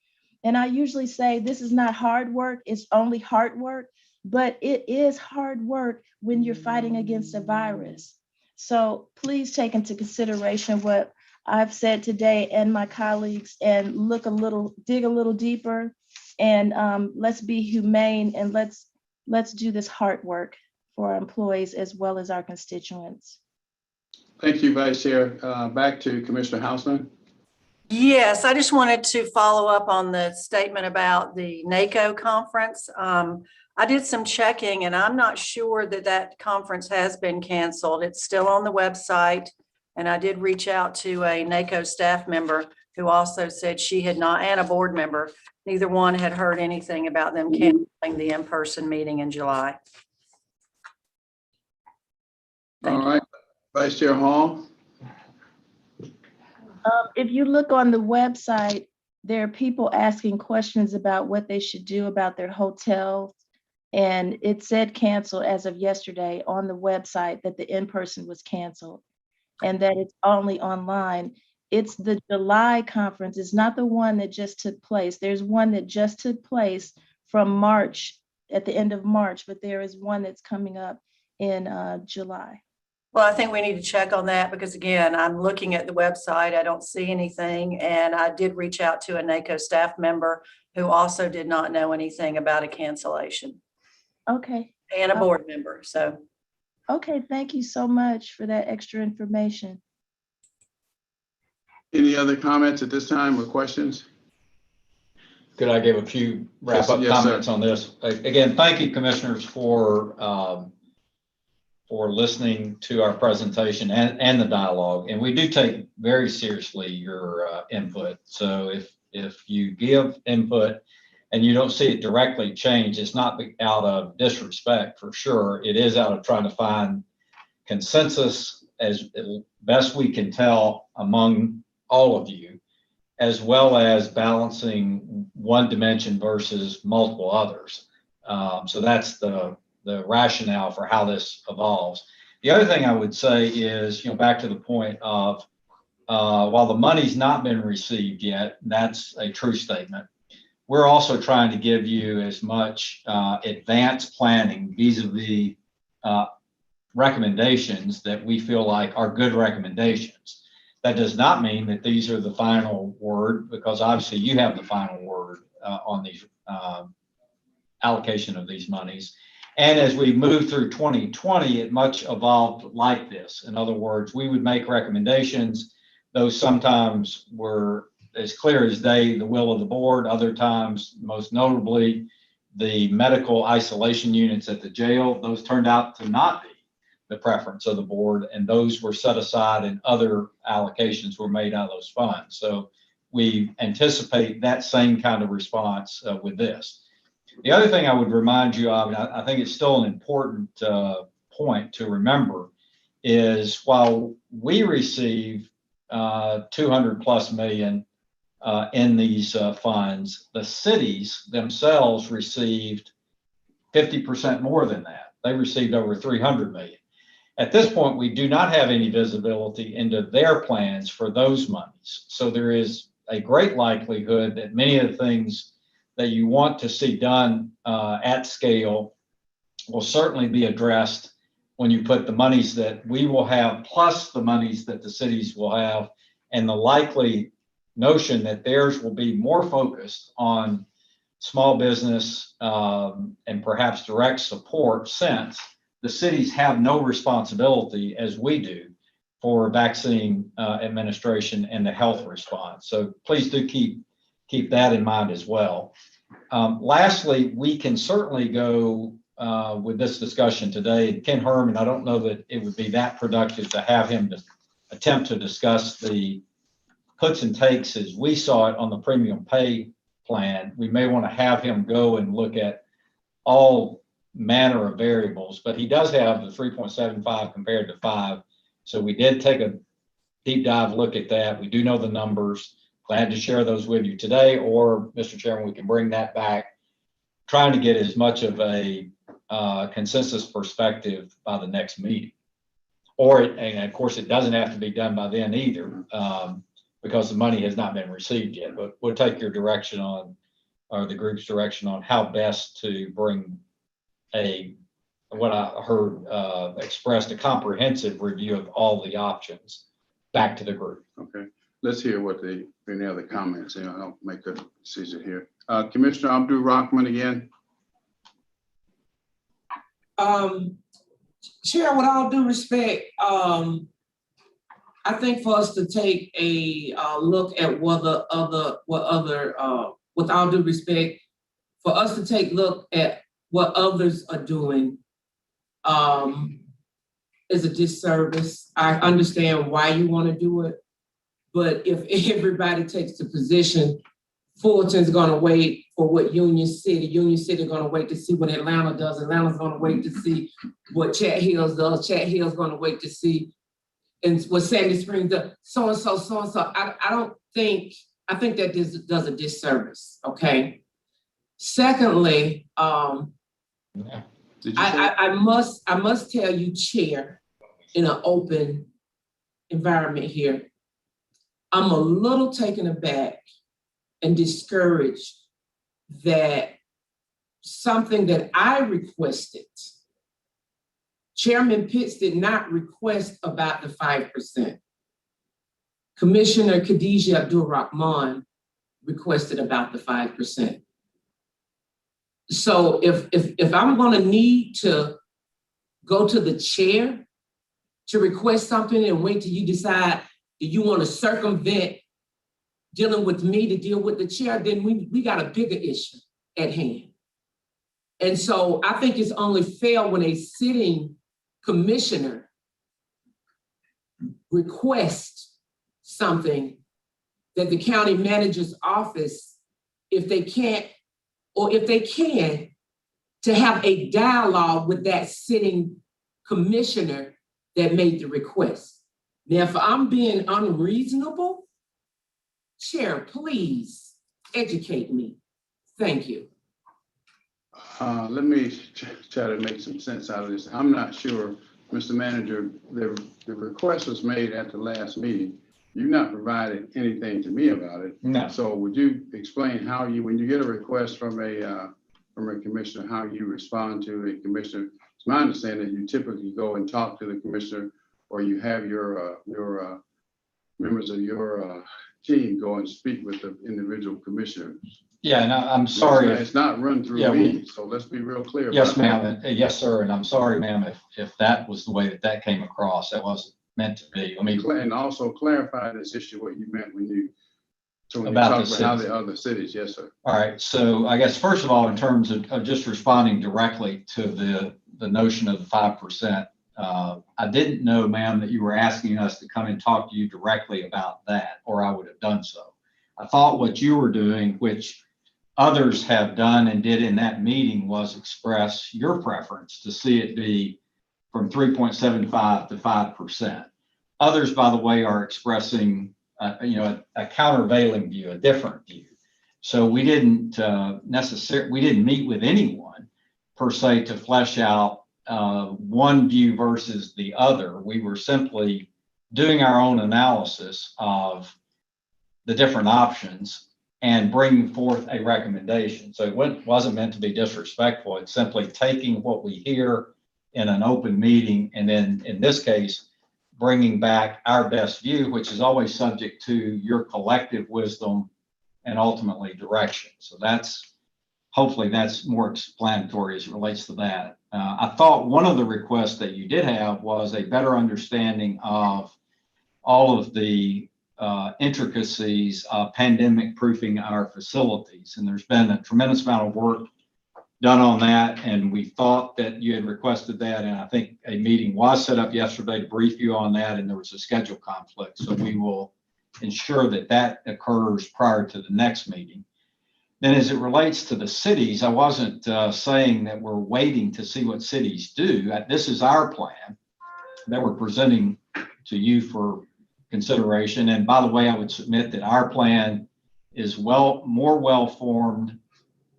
And I usually say this is not hard work, it's only hard work, but it is hard work when you're fighting against a virus. So please take into consideration what I've said today and my colleagues and dig a little deeper, and let's be humane, and let's do this hard work for our employees as well as our constituents. Thank you, Vice Chair. Back to Commissioner Hausman. Yes, I just wanted to follow up on the statement about the NACO conference. I did some checking and I'm not sure that that conference has been canceled. It's still on the website. And I did reach out to a NACO staff member who also said she had not, and a board member, neither one had heard anything about them canceling the in-person meeting in July. All right, Vice Chair Hall. If you look on the website, there are people asking questions about what they should do about their hotels. And it said cancel as of yesterday on the website that the in-person was canceled and that it's only online. It's the July conference. It's not the one that just took place. There's one that just took place from March, at the end of March, but there is one that's coming up in July. Well, I think we need to check on that because again, I'm looking at the website. I don't see anything. And I did reach out to a NACO staff member who also did not know anything about a cancellation. Okay. And a board member, so. Okay, thank you so much for that extra information. Any other comments at this time or questions? Could I give a few wrap-up comments on this? Again, thank you, commissioners, for listening to our presentation and the dialogue. And we do take very seriously your input. So if you give input and you don't see it directly change, it's not out of disrespect for sure. It is out of trying to find consensus as best we can tell among all of you, as well as balancing one dimension versus multiple others. So that's the rationale for how this evolves. The other thing I would say is, back to the point of while the money's not been received yet, that's a true statement. We're also trying to give you as much advanced planning vis-a-vis recommendations that we feel like are good recommendations. That does not mean that these are the final word, because obviously you have the final word on these allocation of these monies. And as we move through 2020, it much evolved like this. In other words, we would make recommendations. Those sometimes were as clear as day, the will of the board. Other times, most notably, the medical isolation units at the jail, those turned out to not be the preference of the board, and those were set aside and other allocations were made out of those funds. So we anticipate that same kind of response with this. The other thing I would remind you of, and I think it's still an important point to remember, is while we receive 200 plus million in these funds, the cities themselves received 50% more than that. They received over 300 million. At this point, we do not have any visibility into their plans for those monies. So there is a great likelihood that many of the things that you want to see done at scale will certainly be addressed when you put the monies that we will have plus the monies that the cities will have, and the likely notion that theirs will be more focused on small business and perhaps direct support, since the cities have no responsibility as we do for vaccine administration and the health response. So please do keep that in mind as well. Lastly, we can certainly go with this discussion today. Ken Herman, I don't know that it would be that productive to have him attempt to discuss the puts and takes as we saw it on the premium pay plan. We may want to have him go and look at all manner of variables, but he does have the 3.75 compared to 5. So we did take a deep dive look at that. We do know the numbers. Glad to share those with you today, or Mr. Chairman, we can bring that back, trying to get as much of a consensus perspective by the next meeting. And of course, it doesn't have to be done by then either, because the money has not been received yet, but we'll take your direction on, or the group's direction on how best to bring a what I heard expressed, a comprehensive review of all the options back to the group. Okay, let's hear any other comments, I'll make a decision here. Commissioner Abdul Rahman again. Chair, with all due respect, I think for us to take a look at with all due respect, for us to take a look at what others are doing is a disservice. I understand why you want to do it, but if everybody takes the position, Fulton's gonna wait for what Union City gonna wait to see what Atlanta does, Atlanta's gonna wait to see what Chat Hills does, Chat Hills gonna wait to see and what Sandy Springs does, so and so. I think that this does a disservice, okay? Secondly, I must tell you, Chair, in an open environment here, I'm a little taken aback and discouraged that something that I requested, Chairman Pitts did not request about the 5%. Commissioner Khadijah Abdul Rahman requested about the 5%. So if I'm gonna need to go to the chair to request something and wait till you decide that you want to circumvent dealing with me to deal with the chair, then we got a bigger issue at hand. And so I think it's only fair when a sitting commissioner requests something that the county manager's office, if they can't, or if they can, to have a dialogue with that sitting commissioner that made the request. Now, if I'm being unreasonable, Chair, please educate me. Thank you. Let me try to make some sense out of this. I'm not sure, Mr. Manager, the request was made at the last meeting. You've not provided anything to me about it. No. So would you explain how when you get a request from a commissioner, how you respond to a commissioner? It's my understanding that you typically go and talk to the commissioner, or you have your members of your team go and speak with the individual commissioners. Yeah, no, I'm sorry. It's not run through me, so let's be real clear. Yes, ma'am. Yes, sir. And I'm sorry, ma'am, if that was the way that came across. That wasn't meant to be. And also clarify this issue, what you meant when you talked about how the other cities. Yes, sir. All right. So I guess, first of all, in terms of just responding directly to the notion of the 5%, I didn't know, ma'am, that you were asking us to come and talk to you directly about that, or I would have done so. I thought what you were doing, which others have done and did in that meeting, was express your preference to see it be from 3.75 to 5%. Others, by the way, are expressing a countervailing view, a different view. So we didn't meet with anyone per se to flesh out one view versus the other. We were simply doing our own analysis of the different options and bringing forth a recommendation. So it wasn't meant to be disrespectful. It's simply taking what we hear in an open meeting, and then in this case, bringing back our best view, which is always subject to your collective wisdom and ultimately direction. So hopefully that's more explanatory as it relates to that. I thought one of the requests that you did have was a better understanding of all of the intricacies of pandemic proofing our facilities. And there's been a tremendous amount of work done on that. And we thought that you had requested that. And I think a meeting was set up yesterday to brief you on that. And there was a schedule conflict. So we will ensure that that occurs prior to the next meeting. Then as it relates to the cities, I wasn't saying that we're waiting to see what cities do. This is our plan that we're presenting to you for consideration. And by the way, I would submit that our plan is more well-formed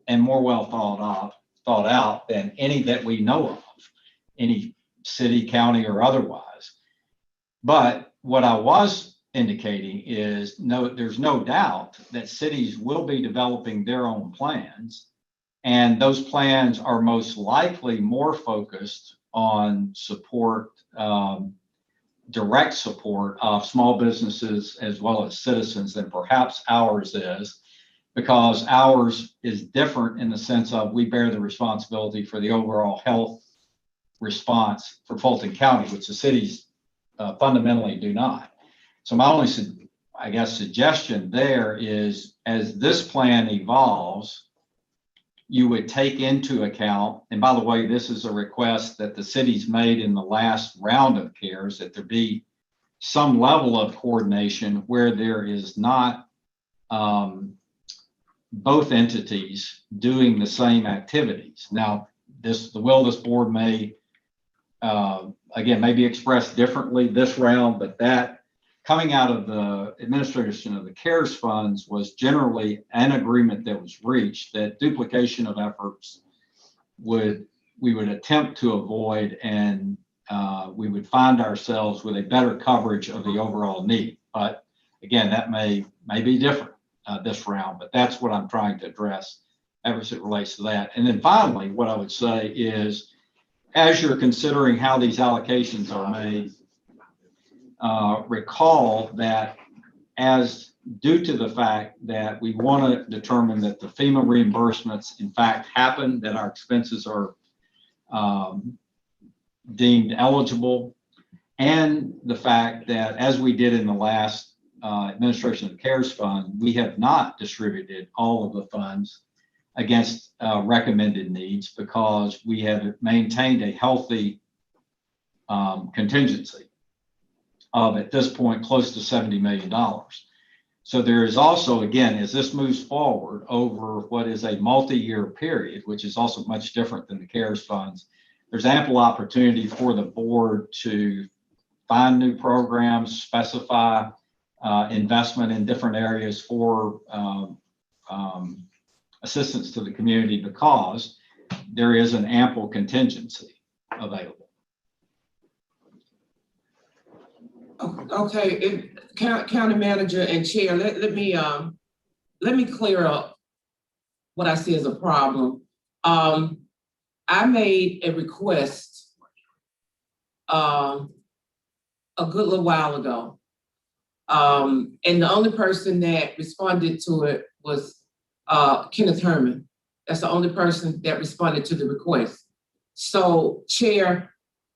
and more well thought out than any that we know of, any city, county, or otherwise. But what I was indicating is there's no doubt that cities will be developing their own plans, And those plans are most likely more focused on support, direct support of small businesses as well as citizens than perhaps ours is, because ours is different in the sense of we bear the responsibility for the overall health response for Fulton County, which the cities fundamentally do not. So my only, I guess, suggestion there is, as this plan evolves, you would take into account, and by the way, this is a request that the cities made in the last round of CARES, that there be some level of coordination where there is not both entities doing the same activities. Now, the will of this board may, again, may be expressed differently this round, but that coming out of the administration of the CARES funds was generally an agreement that was reached that duplication of efforts we would attempt to avoid, and we would find ourselves with a better coverage of the overall need. But again, that may be different this round, but that's what I'm trying to address as it relates to that. And then finally, what I would say is, as you're considering how these allocations are made, recall that as due to the fact that we want to determine that the FEMA reimbursements in fact happen, that our expenses are deemed eligible, and the fact that as we did in the last administration of the CARES fund, we have not distributed all of the funds against recommended needs because we have maintained a healthy contingency of, at this point, close to $70 million. So there is also, again, as this moves forward over what is a multi-year period, which is also much different than the CARES funds, there's ample opportunity for the board to find new programs, specify investment in different areas for assistance to the community, because there is an ample contingency available. Okay, County Manager and Chair, let me clear up what I see as a problem. I made a request a good little while ago, and the only person that responded to it was Kenneth Herman. That's the only person that responded to the request. So, Chair,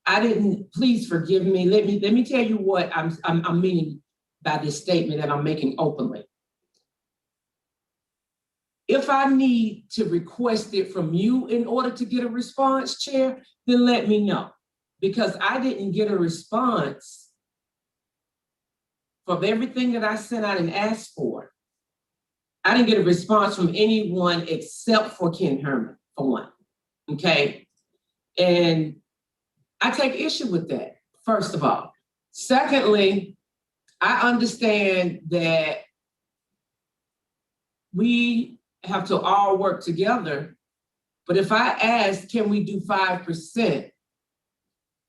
I didn't, please forgive me. Let me tell you what I'm meaning by this statement that I'm making openly. If I need to request it from you in order to get a response, Chair, then let me know, because I didn't get a response from everything that I sent out and asked for. I didn't get a response from anyone except for Ken Herman, for one, okay? And I take issue with that, first of all. Secondly, I understand that we have to all work together, but if I ask, can we do 5%,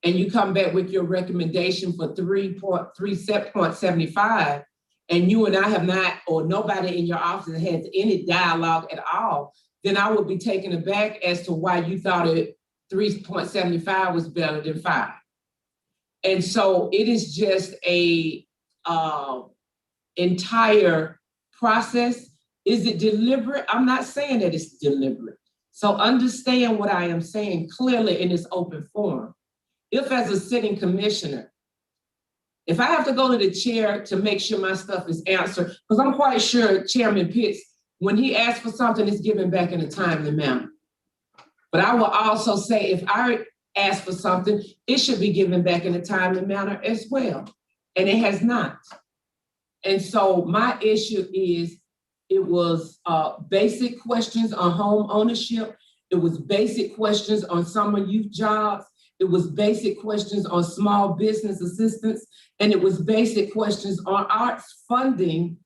and you come back with your recommendation for 3.75, and you and I have not, or nobody in your office has any dialogue at all, then I would be taken aback as to why you thought 3.75 was better than 5. And so it is just a entire process. Is it deliberate? I'm not saying that it's deliberate. So understand what I am saying clearly in this open forum. If as a sitting commissioner, if I have to go to the chair to make sure my stuff is answered, because I'm quite sure Chairman Pitts, when he asks for something, it's given back in a timely manner. But I will also say, if I ask for something, it should be given back in a timely manner as well. And it has not. And so my issue is, it was basic questions on home ownership. It was basic questions on summer youth jobs. It was basic questions on small business assistance. And it was basic questions on arts funding.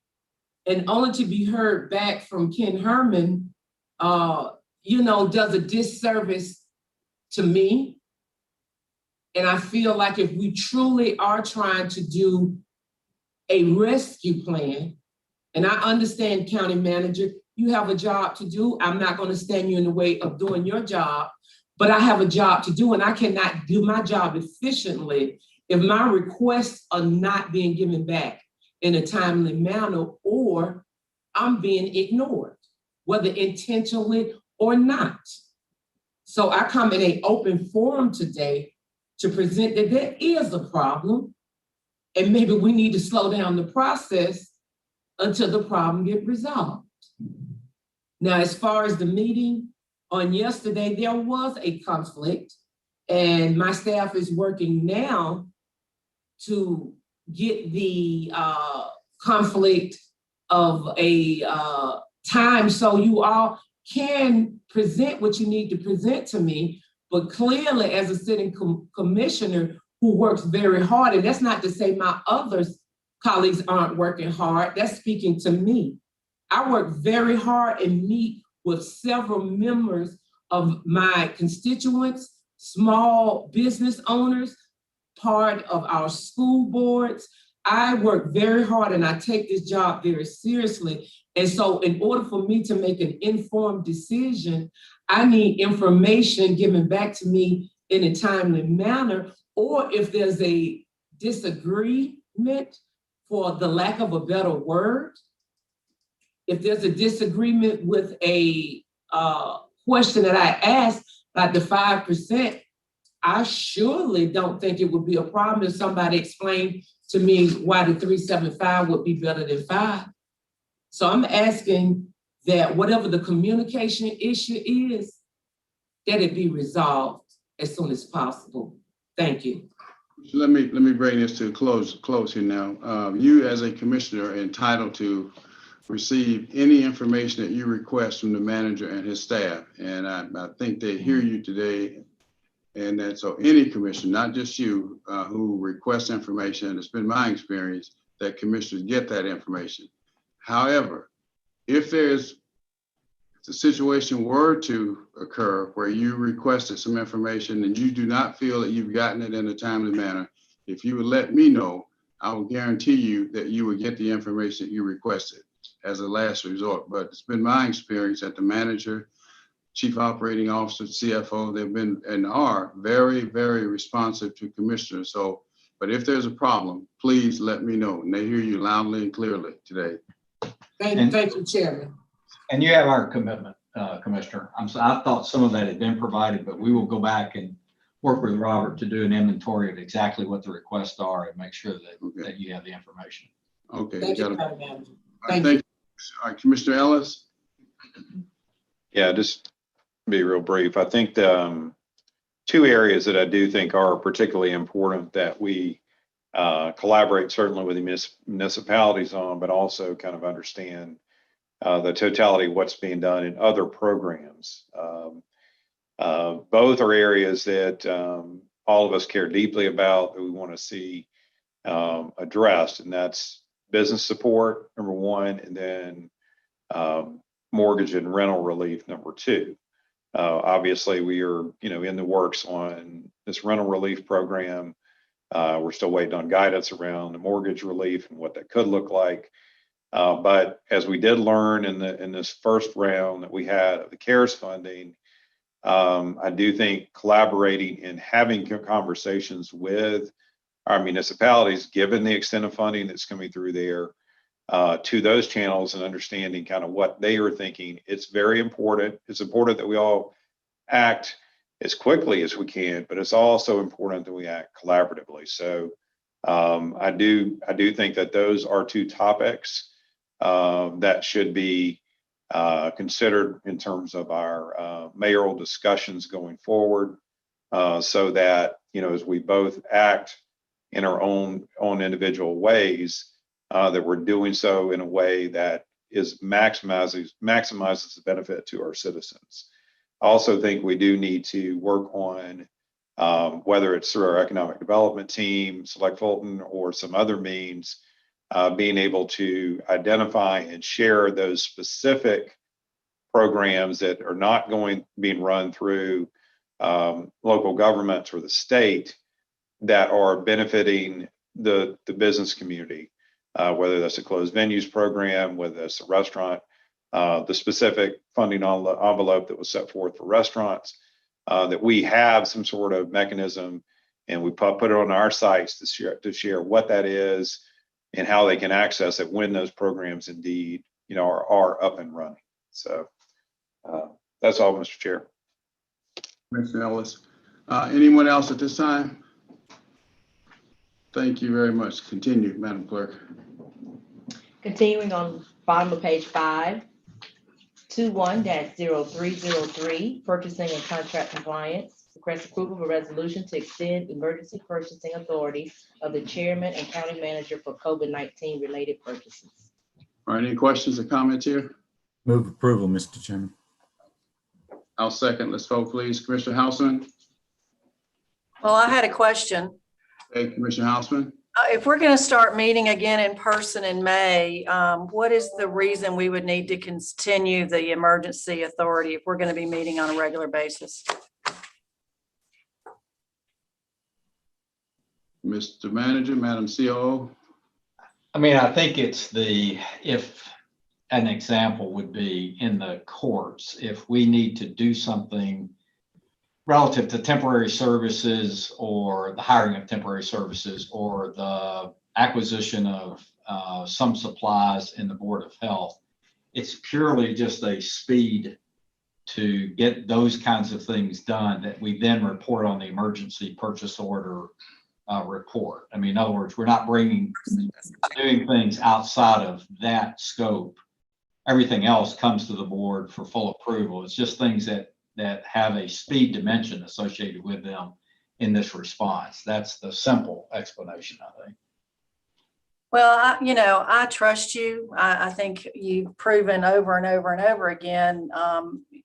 And only to be heard back from Ken Herman, does a disservice to me. And I feel like if we truly are trying to do a rescue plan, And I understand, County Manager, you have a job to do. I'm not going to stand you in the way of doing your job, but I have a job to do, and I cannot do my job efficiently if my requests are not being given back in a timely manner, or I'm being ignored, whether intentionally or not. So I come in an open forum today to present that there is a problem, and maybe we need to slow down the process until the problem get resolved. Now, as far as the meeting on yesterday, there was a conflict, and my staff is working now to get the conflict of a time so you all can present what you need to present to me. But clearly, as a sitting commissioner who works very hard, and that's not to say my other colleagues aren't working hard, that's speaking to me. I work very hard and meet with several members of my constituents, small business owners, part of our school boards. I work very hard and I take this job very seriously. And so in order for me to make an informed decision, I need information given back to me in a timely manner, or if there's a disagreement, for the lack of a better word, if there's a disagreement with a question that I asked about the 5%, I surely don't think it would be a problem if somebody explained to me why the 375 would be better than 5. So I'm asking that whatever the communication issue is, that it be resolved as soon as possible. Thank you. Let me bring this to close here now. You as a commissioner are entitled to receive any information that you request from the manager and his staff. And I think they hear you today. And then so any commissioner, not just you, who requests information, and it's been my experience that commissioners get that information. However, if there's a situation were to occur where you requested some information and you do not feel that you've gotten it in a timely manner, if you would let me know, I will guarantee you that you will get the information that you requested as a last resort. But it's been my experience that the manager, chief operating officer, CFO, they've been and are very, very responsive to commissioners. So, but if there's a problem, please let me know. And they hear you loudly and clearly today. Thank you, Chairman. And you have our commitment, Commissioner. I thought some of that had been provided, but we will go back and work with Robert to do an inventory of exactly what the requests are and make sure that, that you have the information. Okay. Thank you, Thank you. All right, Commissioner Ellis. Yeah, just be real brief. I think the two areas that I do think are particularly important that we collaborate certainly with the municipalities on, but also kind of understand the totality of what's being done in other programs. Both are areas that all of us care deeply about, that we want to see addressed, and that's business support, number one, and then mortgage and rental relief, number two. Obviously, we are, in the works on this rental relief program. We're still waiting on guidance around the mortgage relief and what that could look like. But as we did learn in this first round that we had of the CARES funding, I do think collaborating and having conversations with our municipalities, given the extent of funding that's coming through there, to those channels and understanding kind of what they are thinking, it's very important. It's important that we all act as quickly as we can, but it's also important that we act collaboratively. So I do think that those are two topics that should be considered in terms of our mayoral discussions going forward, so that, as we both act in our own individual ways, that we're doing so in a way that is maximizes the benefit to our citizens. I also think we do need to work on whether it's through our economic development team, Select Fulton, or some other means, being able to identify and share those specific programs that are not being run through local governments or the state, that are benefiting the business community. whether that's a closed venues program, whether that's a restaurant, the specific funding envelope that was set forth for restaurants, that we have some sort of mechanism, and we put it on our sites to share what that is and how they can access it when those programs indeed, are up and running. So that's all, Mr. Chair. Commissioner Ellis. Anyone else at this time? Thank you very much. Continue, Madam Clerk. Continuing on bottom of page 5, 21-0303, purchasing and contract compliance. Request approval of a resolution to extend emergency purchasing authority of the chairman and county manager for COVID-19 related purchases. All right, any questions or comments here? Move approval, Mr. Chairman. I'll second. Let's vote, please. Commissioner Houseman. Well, I had a question. Okay, Commissioner Houseman. If we're going to start meeting again in person in May, what is the reason we would need to continue the emergency authority if we're going to be meeting on a regular basis? Mr. Manager, Madam COO. I mean, I think it's if an example would be in the courts, if we need to do something relative to temporary services or the hiring of temporary services or the acquisition of some supplies in the Board of Health, it's purely just a speed to get those kinds of things done that we then report on the emergency purchase order report. I mean, in other words, we're not doing things outside of that scope. Everything else comes to the board for full approval. It's just things that have a speed dimension associated with them in this response. That's the simple explanation, I think. Well, I trust you. I think you've proven over and over and over again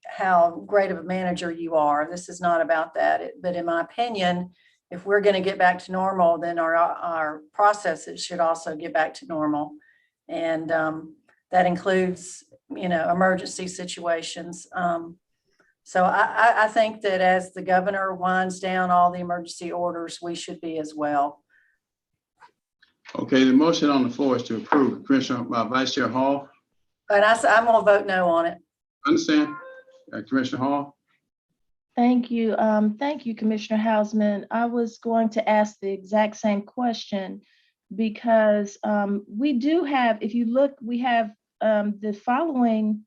how great of a manager you are. This is not about that. But in my opinion, if we're going to get back to normal, then our processes should also get back to normal. And that includes, emergency situations. So I think that as the governor winds down all the emergency orders, we should be as well. Okay, the motion on the floor is to approve. Commissioner Vice Chair Hall. And I'm going to vote no on it. Understand? Commissioner Hall. Thank you. Thank you, Commissioner Hausman. I was going to ask the exact same question because we do have, if you look, we have the following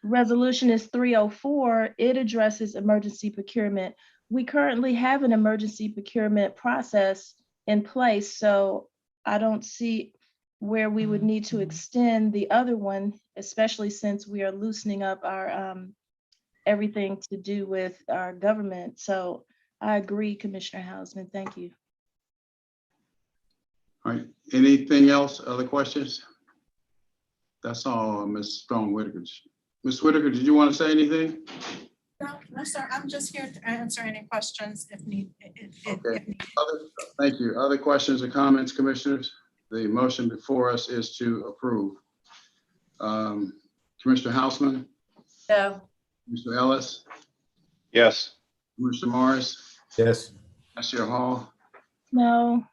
resolution is 304. It addresses emergency procurement. We currently have an emergency procurement process in place, so I don't see where we would need to extend the other one, especially since we are loosening up our everything to do with our government. So I agree, Commissioner Hausman. Thank you. All right, anything else? Other questions? That's all, Ms. Strong Whitaker. Ms. Whitaker, did you want to say anything? No, sir. I'm just here to answer any questions if need. Okay. Thank you. Other questions or comments, commissioners? The motion before us is to approve. Commissioner Hausman? No. Mr. Ellis? Yes. Commissioner Morris? Yes. Vice Chair Hall? No.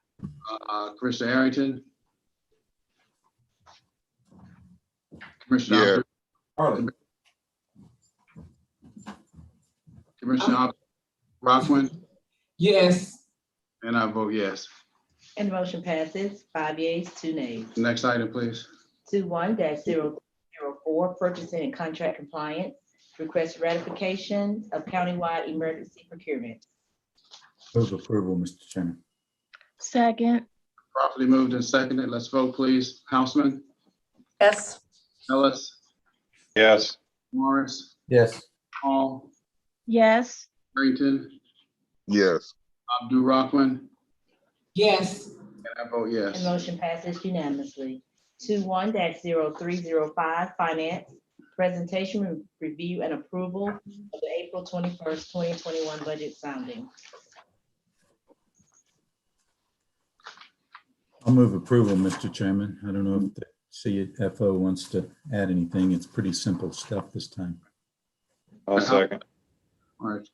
Commissioner Arrington? Commissioner Commissioner Rockman? Yes. And I vote yes. And the motion passes 5 yeas, 2 nays. Next item, please. 21-004, purchasing and contract compliance. Request ratification of countywide emergency procurement. Move approval, Mr. Chairman. Second. Properly moved and seconded. Let's vote, please. Houseman? Yes. Ellis? Yes. Morris? Yes. Hall? Yes. Arrington? Yes. Abdul Rockman? Yes. And I vote yes. And motion passes unanimously. 21-0305, finance. Presentation, review, and approval of the April 21st, 2021 budget sounding. I'll move approval, Mr. Chairman. I don't know if the CFO wants to add anything. It's pretty simple stuff this time. I'll second. All right.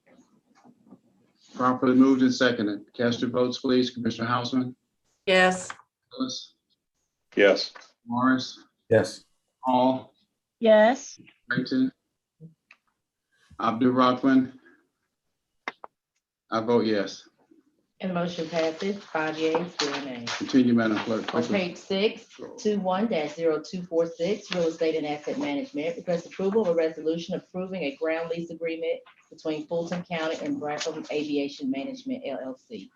Properly moved and seconded. Cast your votes, please. Commissioner Hausman? Yes. Ellis? Yes. Morris, Yes. Hall, Yes. Harrington, Abdul-Rahman. I vote yes. And motion passes 5 yeas, 0 nays. Continue, Madam Clerk. On page 6, 21-0246, Real Estate and Asset Management, request approval of a resolution approving a ground lease agreement between Fulton County and Brackham Aviation Management LLC.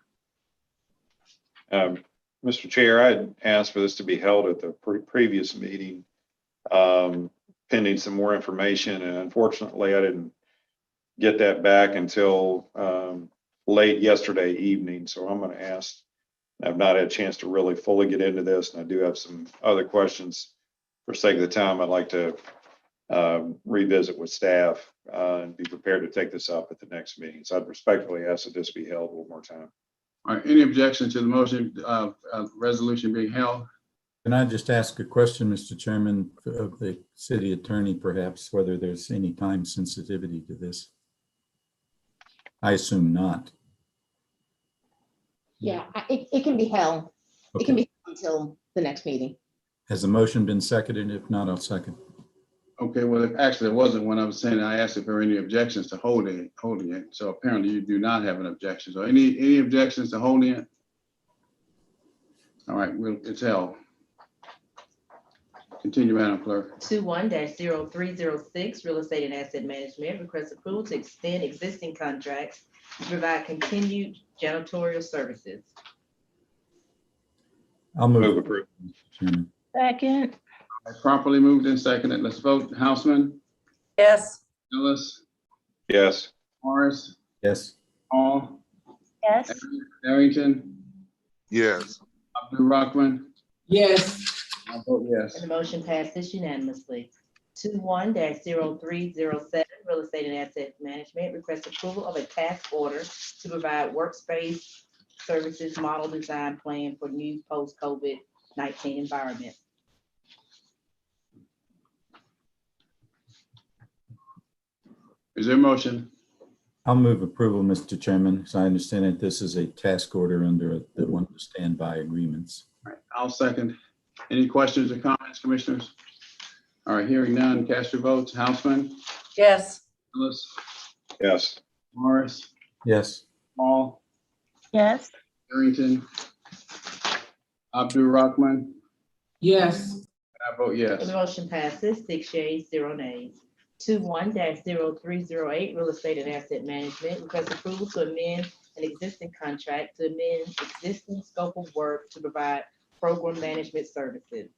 Mr. Chair, I had asked for this to be held at the previous meeting, pending some more information, and unfortunately, I didn't get that back until late yesterday evening. So I'm going to ask. I've not had a chance to really fully get into this, and I do have some other questions. For sake of the time, I'd like to revisit with staff and be prepared to take this up at the next meeting. So I'd respectfully ask that this be held one more time. All right, any objection to the motion of resolution being held? Can I just ask a question, Mr. Chairman, of the city attorney, perhaps, whether there's any time sensitivity to this? I assume not. Yeah, it can be held. It can be held until the next meeting. Has the motion been seconded? If not, I'll second. Okay, well, actually, it wasn't when I was saying I asked if there were any objections to holding it. So apparently you do not have an objection. So any objections to holding it? All right, it's held. Continue, Madam Clerk. 21-0306, Real Estate and Asset Management, request approval to extend existing contracts to provide continued janitorial services. I'll move approval. Second. Properly moved and seconded. Let's vote. Houseman, Yes. Ellis, Yes. Morris, Yes. Hall, Yes. Harrington, Yes. Abdul-Rahman. Yes. I vote yes. And the motion passes unanimously. 21-0307, Real Estate and Asset Management, request approval of a task order to provide workspace services model design plan for new post-COVID-19 environment. Is there a motion? I'll move approval, Mr. Chairman. As I understand it, this is a task order under the one of the standby agreements. All right, I'll second. Any questions or comments, commissioners? All right, hearing none, cast your votes. Houseman, Yes. Ellis, Yes. Morris, Yes. Hall, Yes. Harrington, Abdul-Rahman. Yes. I vote yes. And the motion passes 6 yeas, 0 nays. 21-0308, Real Estate and Asset Management, request approval to amend an existing contract to amend existing scope of work to provide program management services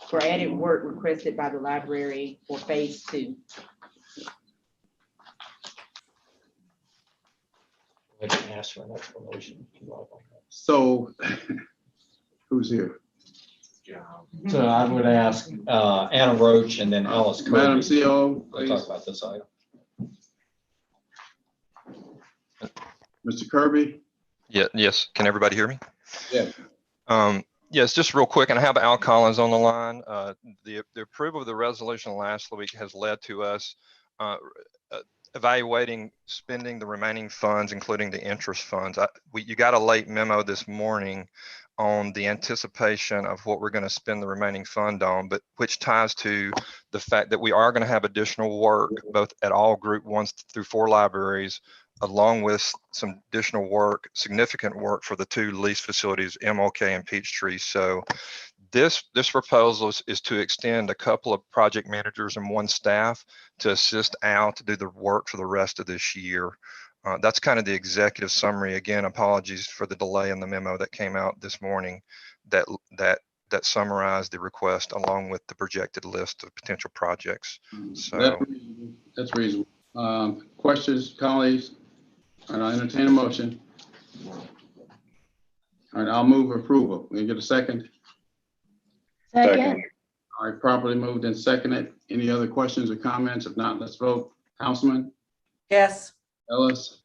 for added work requested by the library for phase 2. We can ask for an explanation. So, who's here? So I would ask Anna Roach and then Alice Kirby. Madam CO, We'll please. talk about this item. Mr. Kirby? Yeah, yes. Can everybody hear me? Yes. Yes, just real quick, and I have Al Collins on the line. The approval of the resolution last week has led to us evaluating spending the remaining funds, including the interest funds. You got a late memo this morning on the anticipation of what we're going to spend the remaining fund on, but which ties to the fact that we are going to have additional work both at all Group 1 through 4 libraries, along with some additional work, significant work for the 2 lease facilities, MLK and Peachtree. So this proposal is to extend a couple of project managers and 1 staff to assist Al to do the work for the rest of this year. That's kind of the executive summary. Again, apologies for the delay in the memo that came out this morning that summarized the request along with the projected list of potential projects. So That's reasonable. Questions, colleagues? All right, I'll entertain a motion. All right, I'll move approval. We get a second? Second. All right, properly moved and seconded. Any other questions or comments? If not, let's vote. Houseman, Yes. Ellis,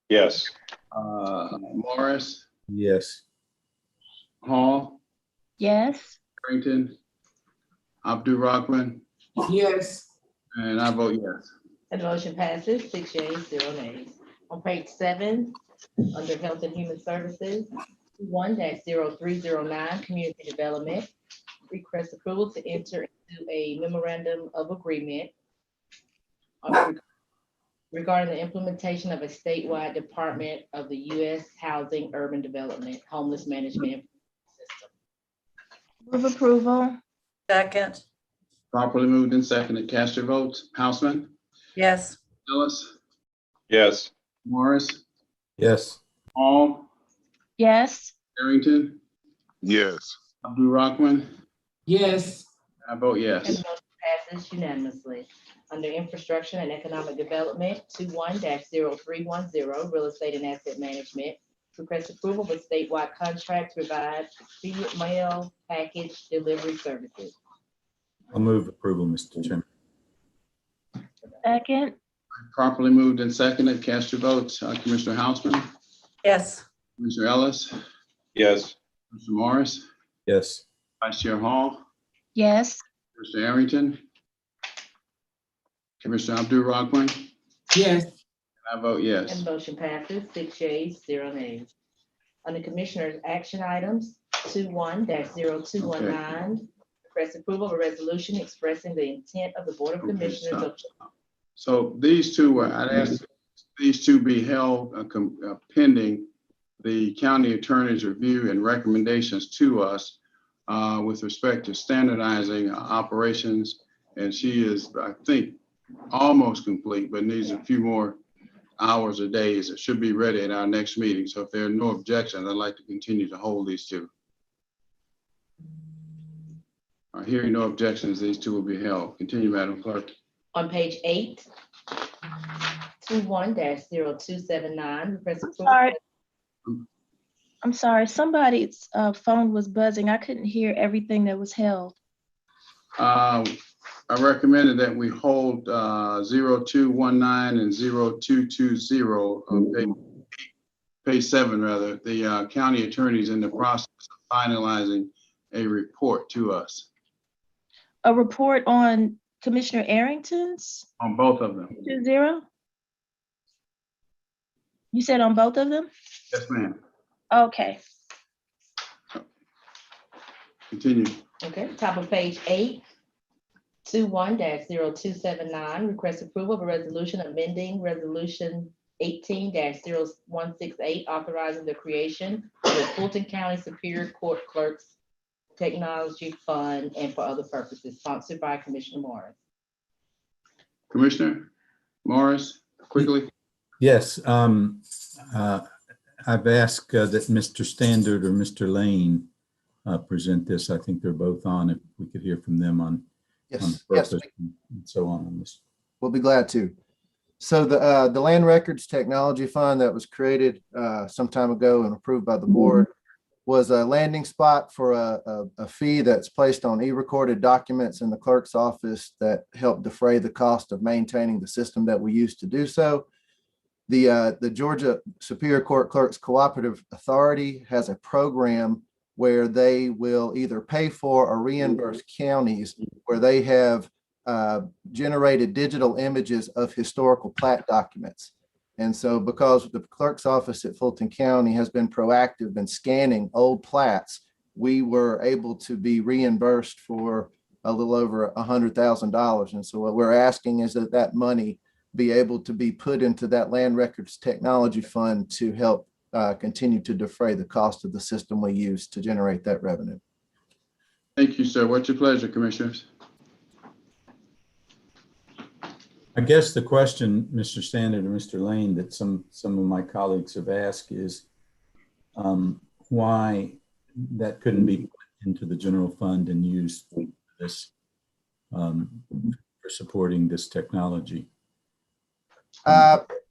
Yes. Morris, Yes. Hall, Yes. Harrington, Abdul-Rahman, Yes. and I vote yes. And the motion passes 6 yeas, 0 nays. On page 7, under Health and Human Services, 1-0309, Community Development. Request approval to enter into a memorandum of agreement regarding the implementation of a statewide Department of the U.S. Housing, Urban Development, Homeless Management System. Move approval. Second. Properly moved and seconded. Cast your votes. Houseman, Yes. Ellis, Yes. Morris, Yes. Hall, Yes. Arrington, yes, Abdul-Rahman. Yes. I vote And yes. motion passes unanimously. Under Infrastructure and Economic Development, 21-0310, Real Estate and Asset Management. Request approval of a statewide contract to provide expedient mail package delivery services. I'll move approval, Mr. Chairman. Second. Properly moved and seconded. Cast your votes. Commissioner Houseman, Yes. Commissioner Ellis, Yes. Commissioner Morris, Yes. Vice Chair Hall, Yes. Commissioner Arrington, Commissioner Abdul-Rahman. Yes. I vote yes. And motion passes 6 yeas, 0 nays. Under Commissioners' action items, 21-0219, request approval of a resolution expressing the intent of the Board of Okay, Commissioners of So these two, I'd ask these two be held pending the county attorney's review and recommendations to us with respect to standardizing operations. And she is, I think, almost complete, but needs a few more hours or days. It should be ready at our next meeting. So if there are no objections, I'd like to continue to hold these two. Hearing no objections, these two will be held. Continue, Madam Clerk. On page 8, 21-0279, request approval. I'm sorry, somebody's phone was buzzing. I couldn't hear everything that was held. I recommended that we hold 0219 and 0220 on page 7 rather. The county attorney is in the process of finalizing a report to us. A report on Commissioner Arrington's? On both of them. 20? You said on both of them? Yes, ma'am. Okay. Continue. Okay, top of page 8, 21-0279, request approval of a resolution amending resolution 18-0168, authorizing the creation of the Fulton County Superior Court Clerk's Technology Fund and for other purposes, sponsored by Commissioner Morris. Commissioner Morris, quickly. Yes. I've asked that Mr. Standard or Mr. Lane present this. I think they're both on. If we could hear from them on Yes, purpose yes, and so on this. we'll be glad to. So the Land Records Technology Fund that was created some time ago and approved by the board was a landing spot for a fee that's placed on e-recorded documents in the clerk's office that help defray the cost of maintaining the system that we use to do so. The Georgia Superior Court Clerks Cooperative Authority has a program where they will either pay for or reimburse counties where they have generated digital images of historical plat documents. And so because the clerk's office at Fulton County has been proactive in scanning old plats, we were able to be reimbursed for a little over $100,000. And so what we're asking is that that money be able to be put into that Land Records Technology Fund to help continue to defray the cost of the system we use to generate that revenue. Thank you, sir. What's your pleasure, commissioners? I guess the question, Mr. Standard and Mr. Lane, that some of my colleagues have asked is why that couldn't be put into the general fund and used for this for supporting this technology.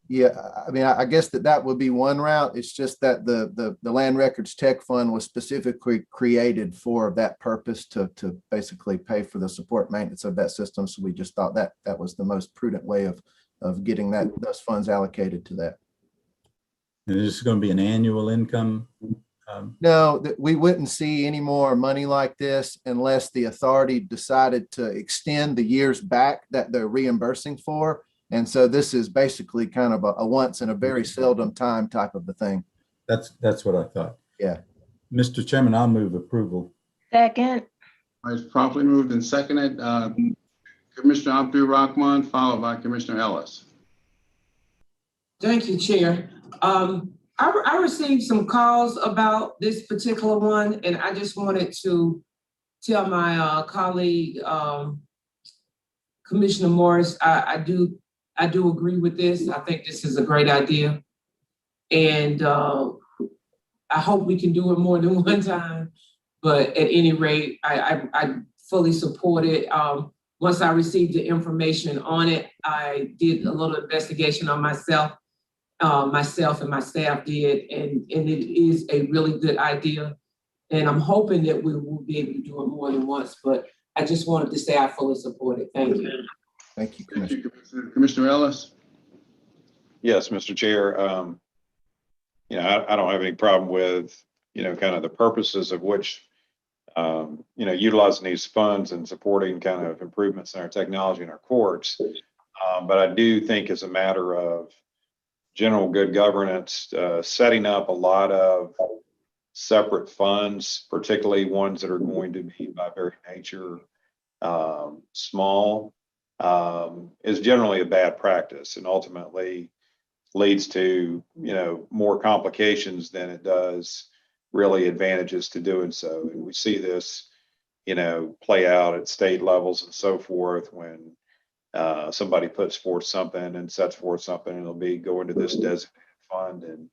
Yeah, I mean, I guess that would be one route. It's just that the Land Records Tech Fund was specifically created for that purpose to basically pay for the support maintenance of that system. So we just thought that was the most prudent way of getting those funds allocated to that. And is this going to be an annual income? No, we wouldn't see any more money like this unless the authority decided to extend the years back that they're reimbursing for. And so this is basically kind of a once in a very seldom time type of a thing. That's what I thought. Yeah. Mr. Chairman, I'll move approval. Second. All right, it's properly moved and seconded. Commissioner Abdul Rahman, followed by Commissioner Ellis. Thank you, Chair. I received some calls about this particular one, and I just wanted to tell my colleague, Commissioner Morris, I do agree with this. I think this is a great idea. And I hope we can do it more than one time. But at any rate, I fully support it. Once I received the information on it, I did a little investigation on myself and my staff did, and it is a really good idea. And I'm hoping that we will be able to do it more than once, but I just wanted to say I fully support it. Thank you. Thank you, Thank you, Commissioner Ellis. Yes, Mr. Chair. I don't have any problem with, kind of the purposes of which, utilizing these funds and supporting kind of improvements in our technology and our courts. But I do think as a matter of general good governance, setting up a lot of separate funds, particularly ones that are going to be by very nature small, is generally a bad practice and ultimately leads to, more complications than it does really advantages to doing so. And we see this, play out at state levels and so forth when somebody puts forth something and sets forth something, and it'll be going to this designated fund. And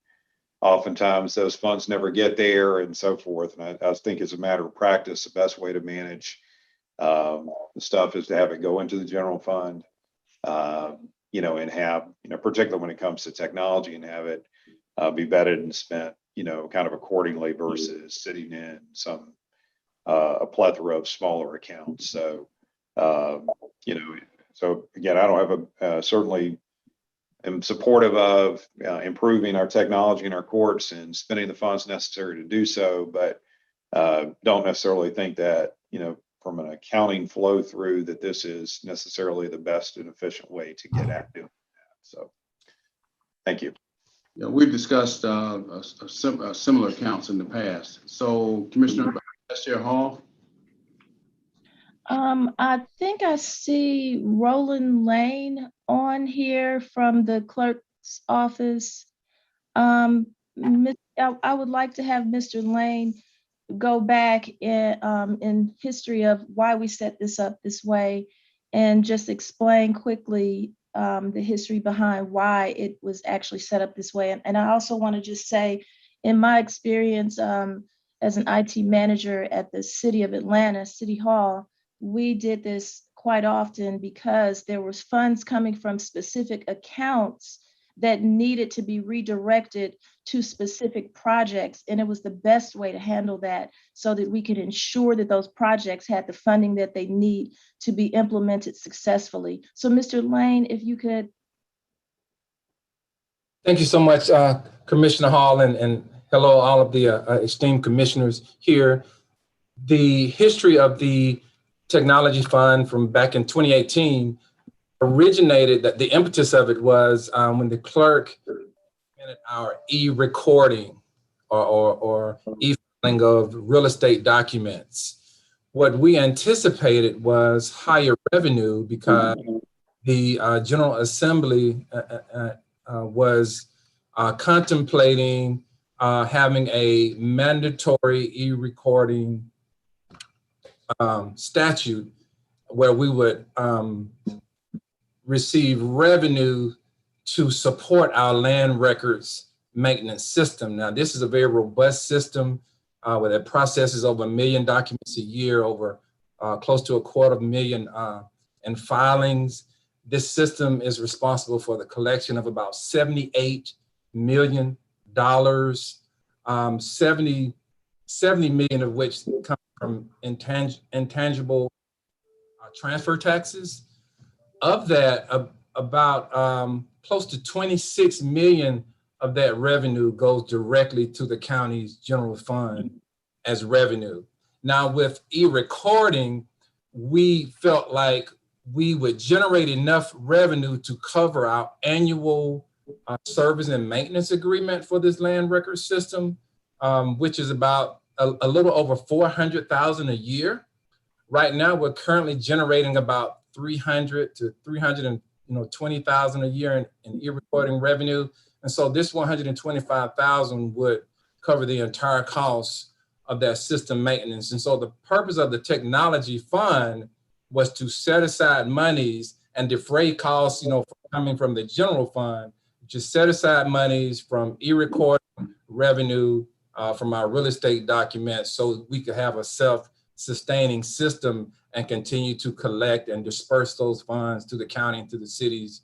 oftentimes those funds never get there and so forth. And I think as a matter of practice, the best way to manage the stuff is to have it go into the general fund, and have, particularly when it comes to technology, and have it be vetted and spent, kind of accordingly versus sitting in some, a plethora of smaller accounts. So, so again, I don't have certainly am supportive of improving our technology in our courts and spending the funds necessary to do so, but don't necessarily think that, from an accounting flow through, that this is necessarily the best and efficient way to get at doing that. So thank you. Yeah, we've discussed similar accounts in the past. So Commissioner Vice Chair Hall. I think I see Roland Lane on here from the clerk's office. I would like to have Mr. Lane go back in history of why we set this up this way and just explain quickly the history behind why it was actually set up this way. And I also want to just say, in my experience as an IT manager at the City of Atlanta, City Hall, we did this quite often because there was funds coming from specific accounts that needed to be redirected to specific projects. And it was the best way to handle that so that we could ensure that those projects had the funding that they need to be implemented successfully. So Mr. Lane, if you could. Thank you so much, Commissioner Hall, and hello, all of the esteemed commissioners here. The history of the Technology Fund from back in 2018 originated, that the impetus of it was when the clerk implemented our e-recording or e-filing of real estate documents. What we anticipated was higher revenue because the General Assembly was contemplating having a mandatory e-recording statute where we would receive revenue to support our land records maintenance system. Now, this is a very robust system where it processes over 1 million documents a year, over close to 250,000 in filings. This system is responsible for the collection of about $78 million, 70 million of which come from intangible transfer taxes. Of that, about close to 26 million of that revenue goes directly to the county's general fund as revenue. Now, with e-recording, we felt like we would generate enough revenue to cover our annual service and maintenance agreement for this land record system, which is about a little over 400,000 a year. Right now, we're currently generating about 300 to 320,000 a year in e-recording revenue. And so this 125,000 would cover the entire cost of that system maintenance. And so the purpose of the technology fund was to set aside monies and defray costs, coming from the general fund, just set aside monies from e-recording revenue from our real estate documents so we could have a self-sustaining system and continue to collect and disperse those funds to the county and to the cities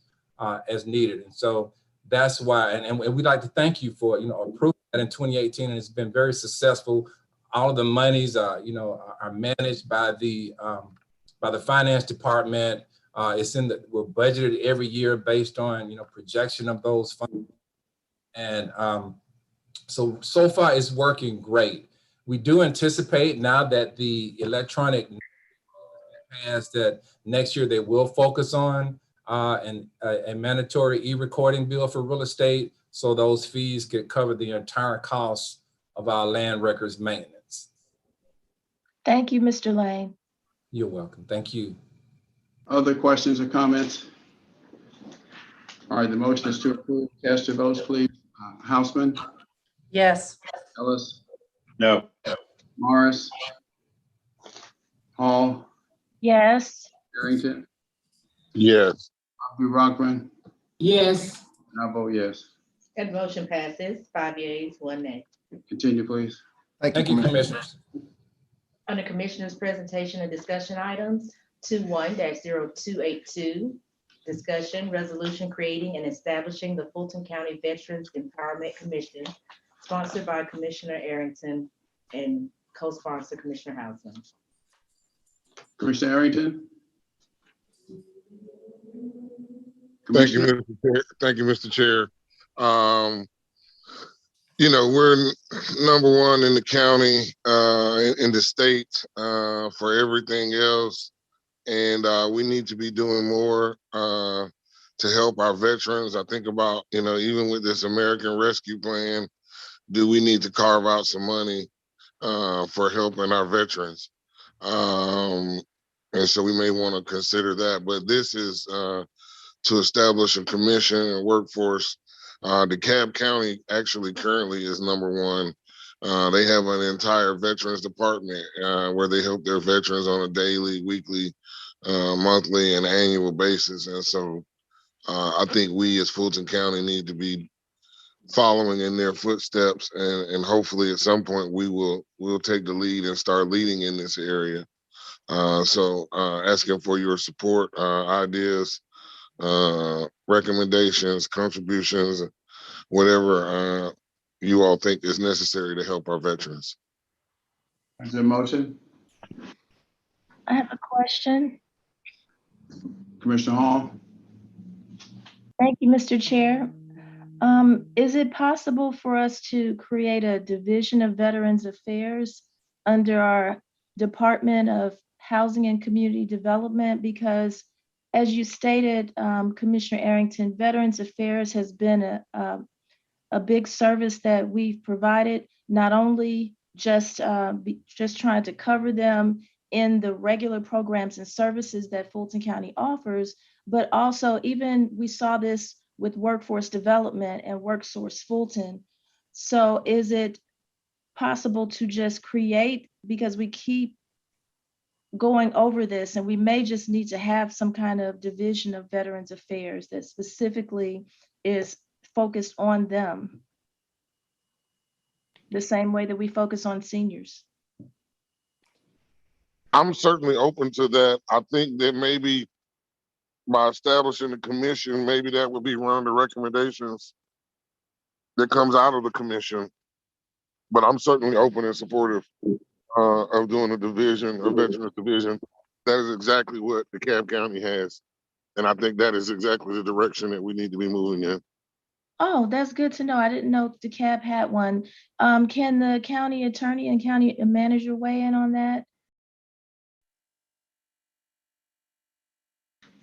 as needed. And so that's why, and we'd like to thank you for, approving that in 2018, and it's been very successful. All of the monies, are managed by the finance department. We're budgeted every year based on, projection of those funds. And so far it's working great. We do anticipate now that the electronic has that next year they will focus on a mandatory e-recording bill for real estate, so those fees could cover the entire cost of our land records maintenance. Thank you, Mr. Lane. You're welcome. Thank you. Other questions or comments? All right, the motion is to approve. Cast your votes, please. Houseman, Yes. Ellis, No. Morris, Hall, Yes. Arrington, Yes. Abdu Rockman, Yes. and I vote yes. That motion passes 5 yeas, 1 nay. Continue, please. Thank you, Commissioners. Under Commissioners' presentation and discussion items, 21-0282, discussion resolution creating and establishing the Fulton County Veterans Empowerment Commission, sponsored by Commissioner Arrington and co-sponsor Commissioner Houseman. Commissioner Arrington. Thank you, Mr. Chair. Thank you, Mr. Chair. We're number one in the county, in the state, for everything else. And we need to be doing more to help our veterans. I think about, even with this American Rescue Plan, do we need to carve out some money for helping our veterans? And so we may want to consider that. But this is to establish a commission and workforce. DeKalb County actually currently is number one. They have an entire veterans department where they help their veterans on a daily, weekly, monthly, and annual basis. And so I think we as Fulton County need to be following in their footsteps, and hopefully at some point we'll take the lead and start leading in this area. So asking for your support, ideas, recommendations, contributions, whatever you all think is necessary to help our veterans. Is there a motion? I have a question. Commissioner Hall. Thank you, Mr. Chair. Is it possible for us to create a division of Veterans Affairs under our Department of Housing and Community Development? Because as you stated, Commissioner Arrington, Veterans Affairs has been a big service that we've provided, not only just trying to cover them in the regular programs and services that Fulton County offers, but also even we saw this with workforce development and WorkSource Fulton. So is it possible to just create, because we keep going over this and we may just need to have some kind of division of Veterans Affairs that specifically is focused on them, the same way that we focus on seniors? I'm certainly open to that. I think that maybe by establishing a commission, maybe that would be one of the recommendations that comes out of the commission. But I'm certainly open and supportive of doing a division, a veterans division. That is exactly what DeKalb County has. And I think that is exactly the direction that we need to be moving in. Oh, that's good to know. I didn't know DeKalb had one. Can the county attorney and county manager weigh in on that?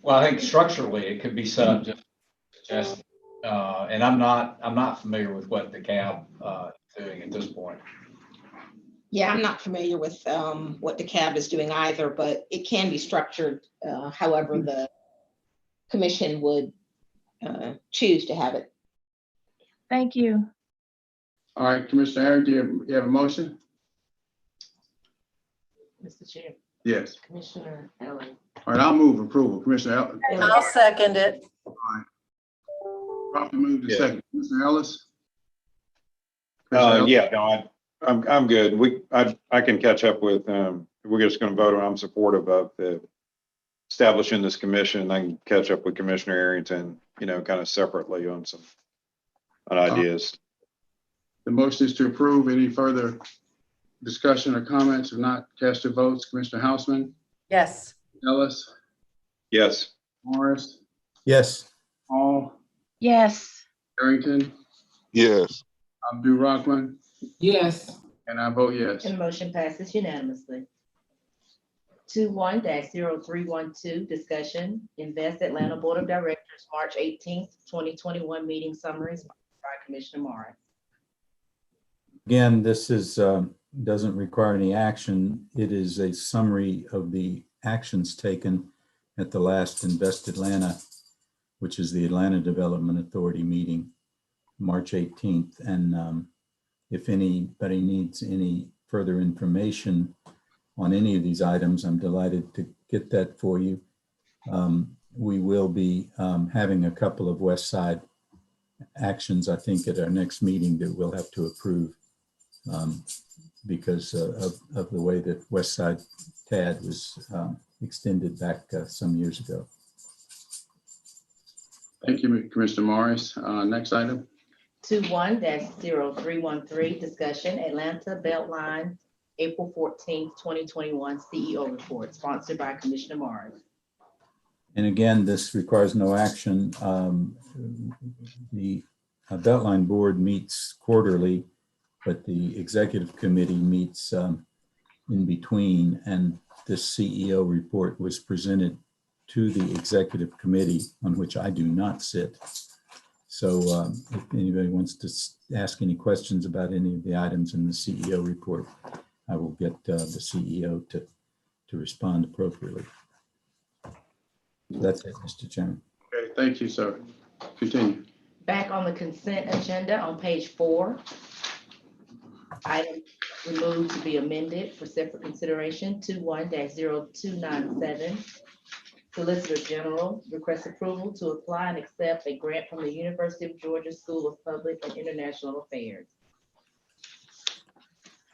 Well, I think structurally it could be set up just and I'm not familiar with what DeKalb is doing at this point. Yeah, I'm not familiar with what the CAB is doing either, but it can be structured however the commission would choose to have it. Thank you. All right, Commissioner Aaron, do you have a motion? Mr. Chair, Yes. Commissioner Ellen. All right, I'll move approval. Commissioner Ellis. I'll second it. Properly moved to second. Commissioner Ellis? Yeah, no, I'm good. I can catch up with, we're just going to vote on, I'm supportive of the establishing this commission. I can catch up with Commissioner Arrington, kind of separately on some ideas. The motion is to approve. Any further discussion or comments? If not, cast your votes. Commissioner Houseman? Yes. Ellis? Yes. Morris? Yes. Hall? Yes. Arrington? Yes. Abdul Rahman? Yes. And I vote yes. And the motion passes unanimously. 21-0312, discussion, Invest Atlanta Board of Directors, March 18th, 2021 meeting summaries by Commissioner Morris. Again, this is, doesn't require any action. It is a summary of the actions taken at the last Invest Atlanta, which is the Atlanta Development Authority meeting, March 18th. And if anybody needs any further information on any of these items, I'm delighted to get that for you. We will be having a couple of West Side actions, I think, at our next meeting that we'll have to approve because of the way that West Side TAD was extended back some years ago. Thank you, Commissioner Morris. Next item. 21-0313, discussion, Atlanta Beltline, April 14th, 2021 CEO report, sponsored by Commissioner Morris. And again, this requires no action. The Beltline Board meets quarterly, but the executive committee meets in between, and this CEO report was presented to the executive committee, on which I do not sit. So if anybody wants to ask any questions about any of the items in the CEO report, I will get the CEO to respond appropriately. That's it, Mr. Chairman. Okay, thank you, sir. Continue. Back on the consent agenda on page 4, item removed to be amended for separate consideration. 21-0297, Solicitor General requests approval to apply and accept a grant from the University of Georgia School of Public and International Affairs.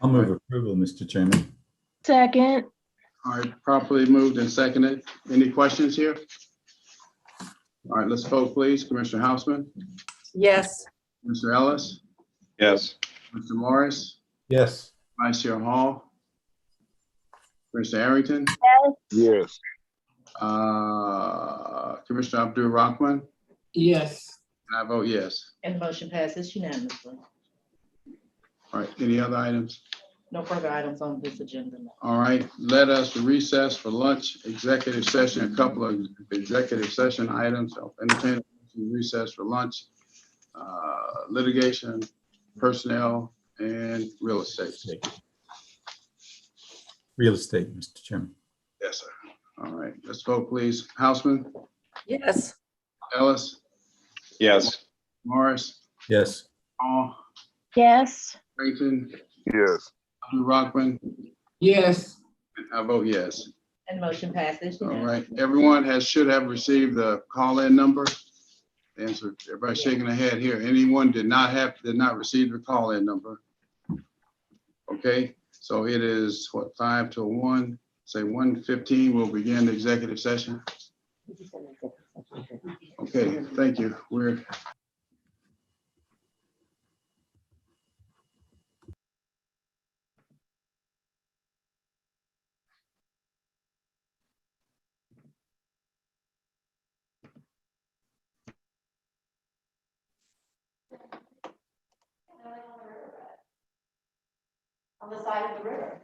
I'll move approval, Mr. Chairman. Second. All right, properly moved and seconded. Any questions here? All right, let's vote, please. Commissioner Houseman? Yes. Mr. Ellis? Yes. Mr. Morris? Yes. Vice Chair Hall? Commissioner Arrington? Yes. Commissioner Abdul Rahman? Yes. And I vote yes. And the motion passes unanimously. All right, any other items? No further items on this agenda. All right, let us recess for lunch, executive session, a couple of executive session items. I'll entertain a recess for lunch, litigation, personnel, and real estate. Real estate, Mr. Chairman. Yes, sir. All right, let's vote, please. Houseman? Yes. Ellis? Yes. Morris? Yes. Hall? Yes. Creighton? Yes. Abdul Rahman? Yes. And I vote yes. And motion passes All unanimously. right, everyone should have received the call-in number. Answer, everybody shaking their head here. Anyone did not receive the call-in number. Okay, so it is what, 5 to 1, say 1:15, we'll begin the executive session. Okay, thank you. We're On the side of the river.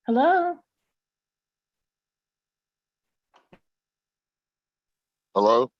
Hello? Hello?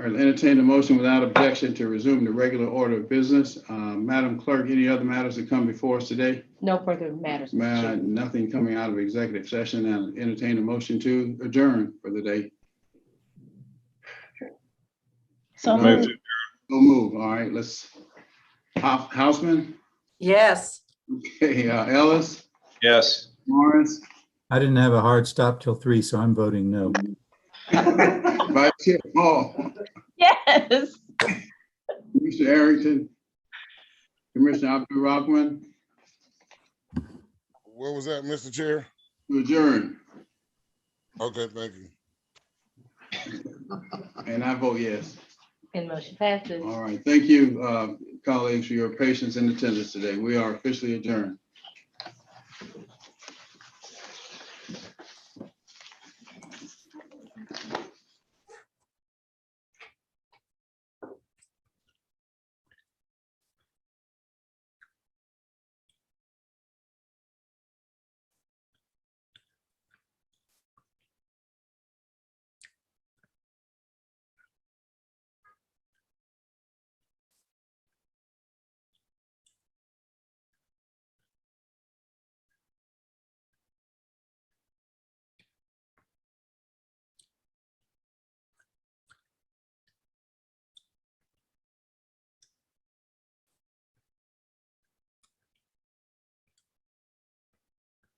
right, entertain a motion without objection to resume the regular order of business. Madam Clerk, any other matters that come before us today? No further matters. Mr. Chair. Nothing coming out of executive session, and entertain a motion to adjourn for the day. So moved. So move. All right, let's, Houseman? Yes. Okay, Ellis? Yes. Morris? I didn't have a hard stop till 3, so I'm voting no. Vice Chair Hall? Yes. Commissioner Arrington? Commissioner Abdul Rahman? What was that, Mr. Chair? To adjourn. Okay, thank you. And I vote yes. And motion passes. All right, thank you, colleagues, for your patience and attendance today. We are officially adjourned.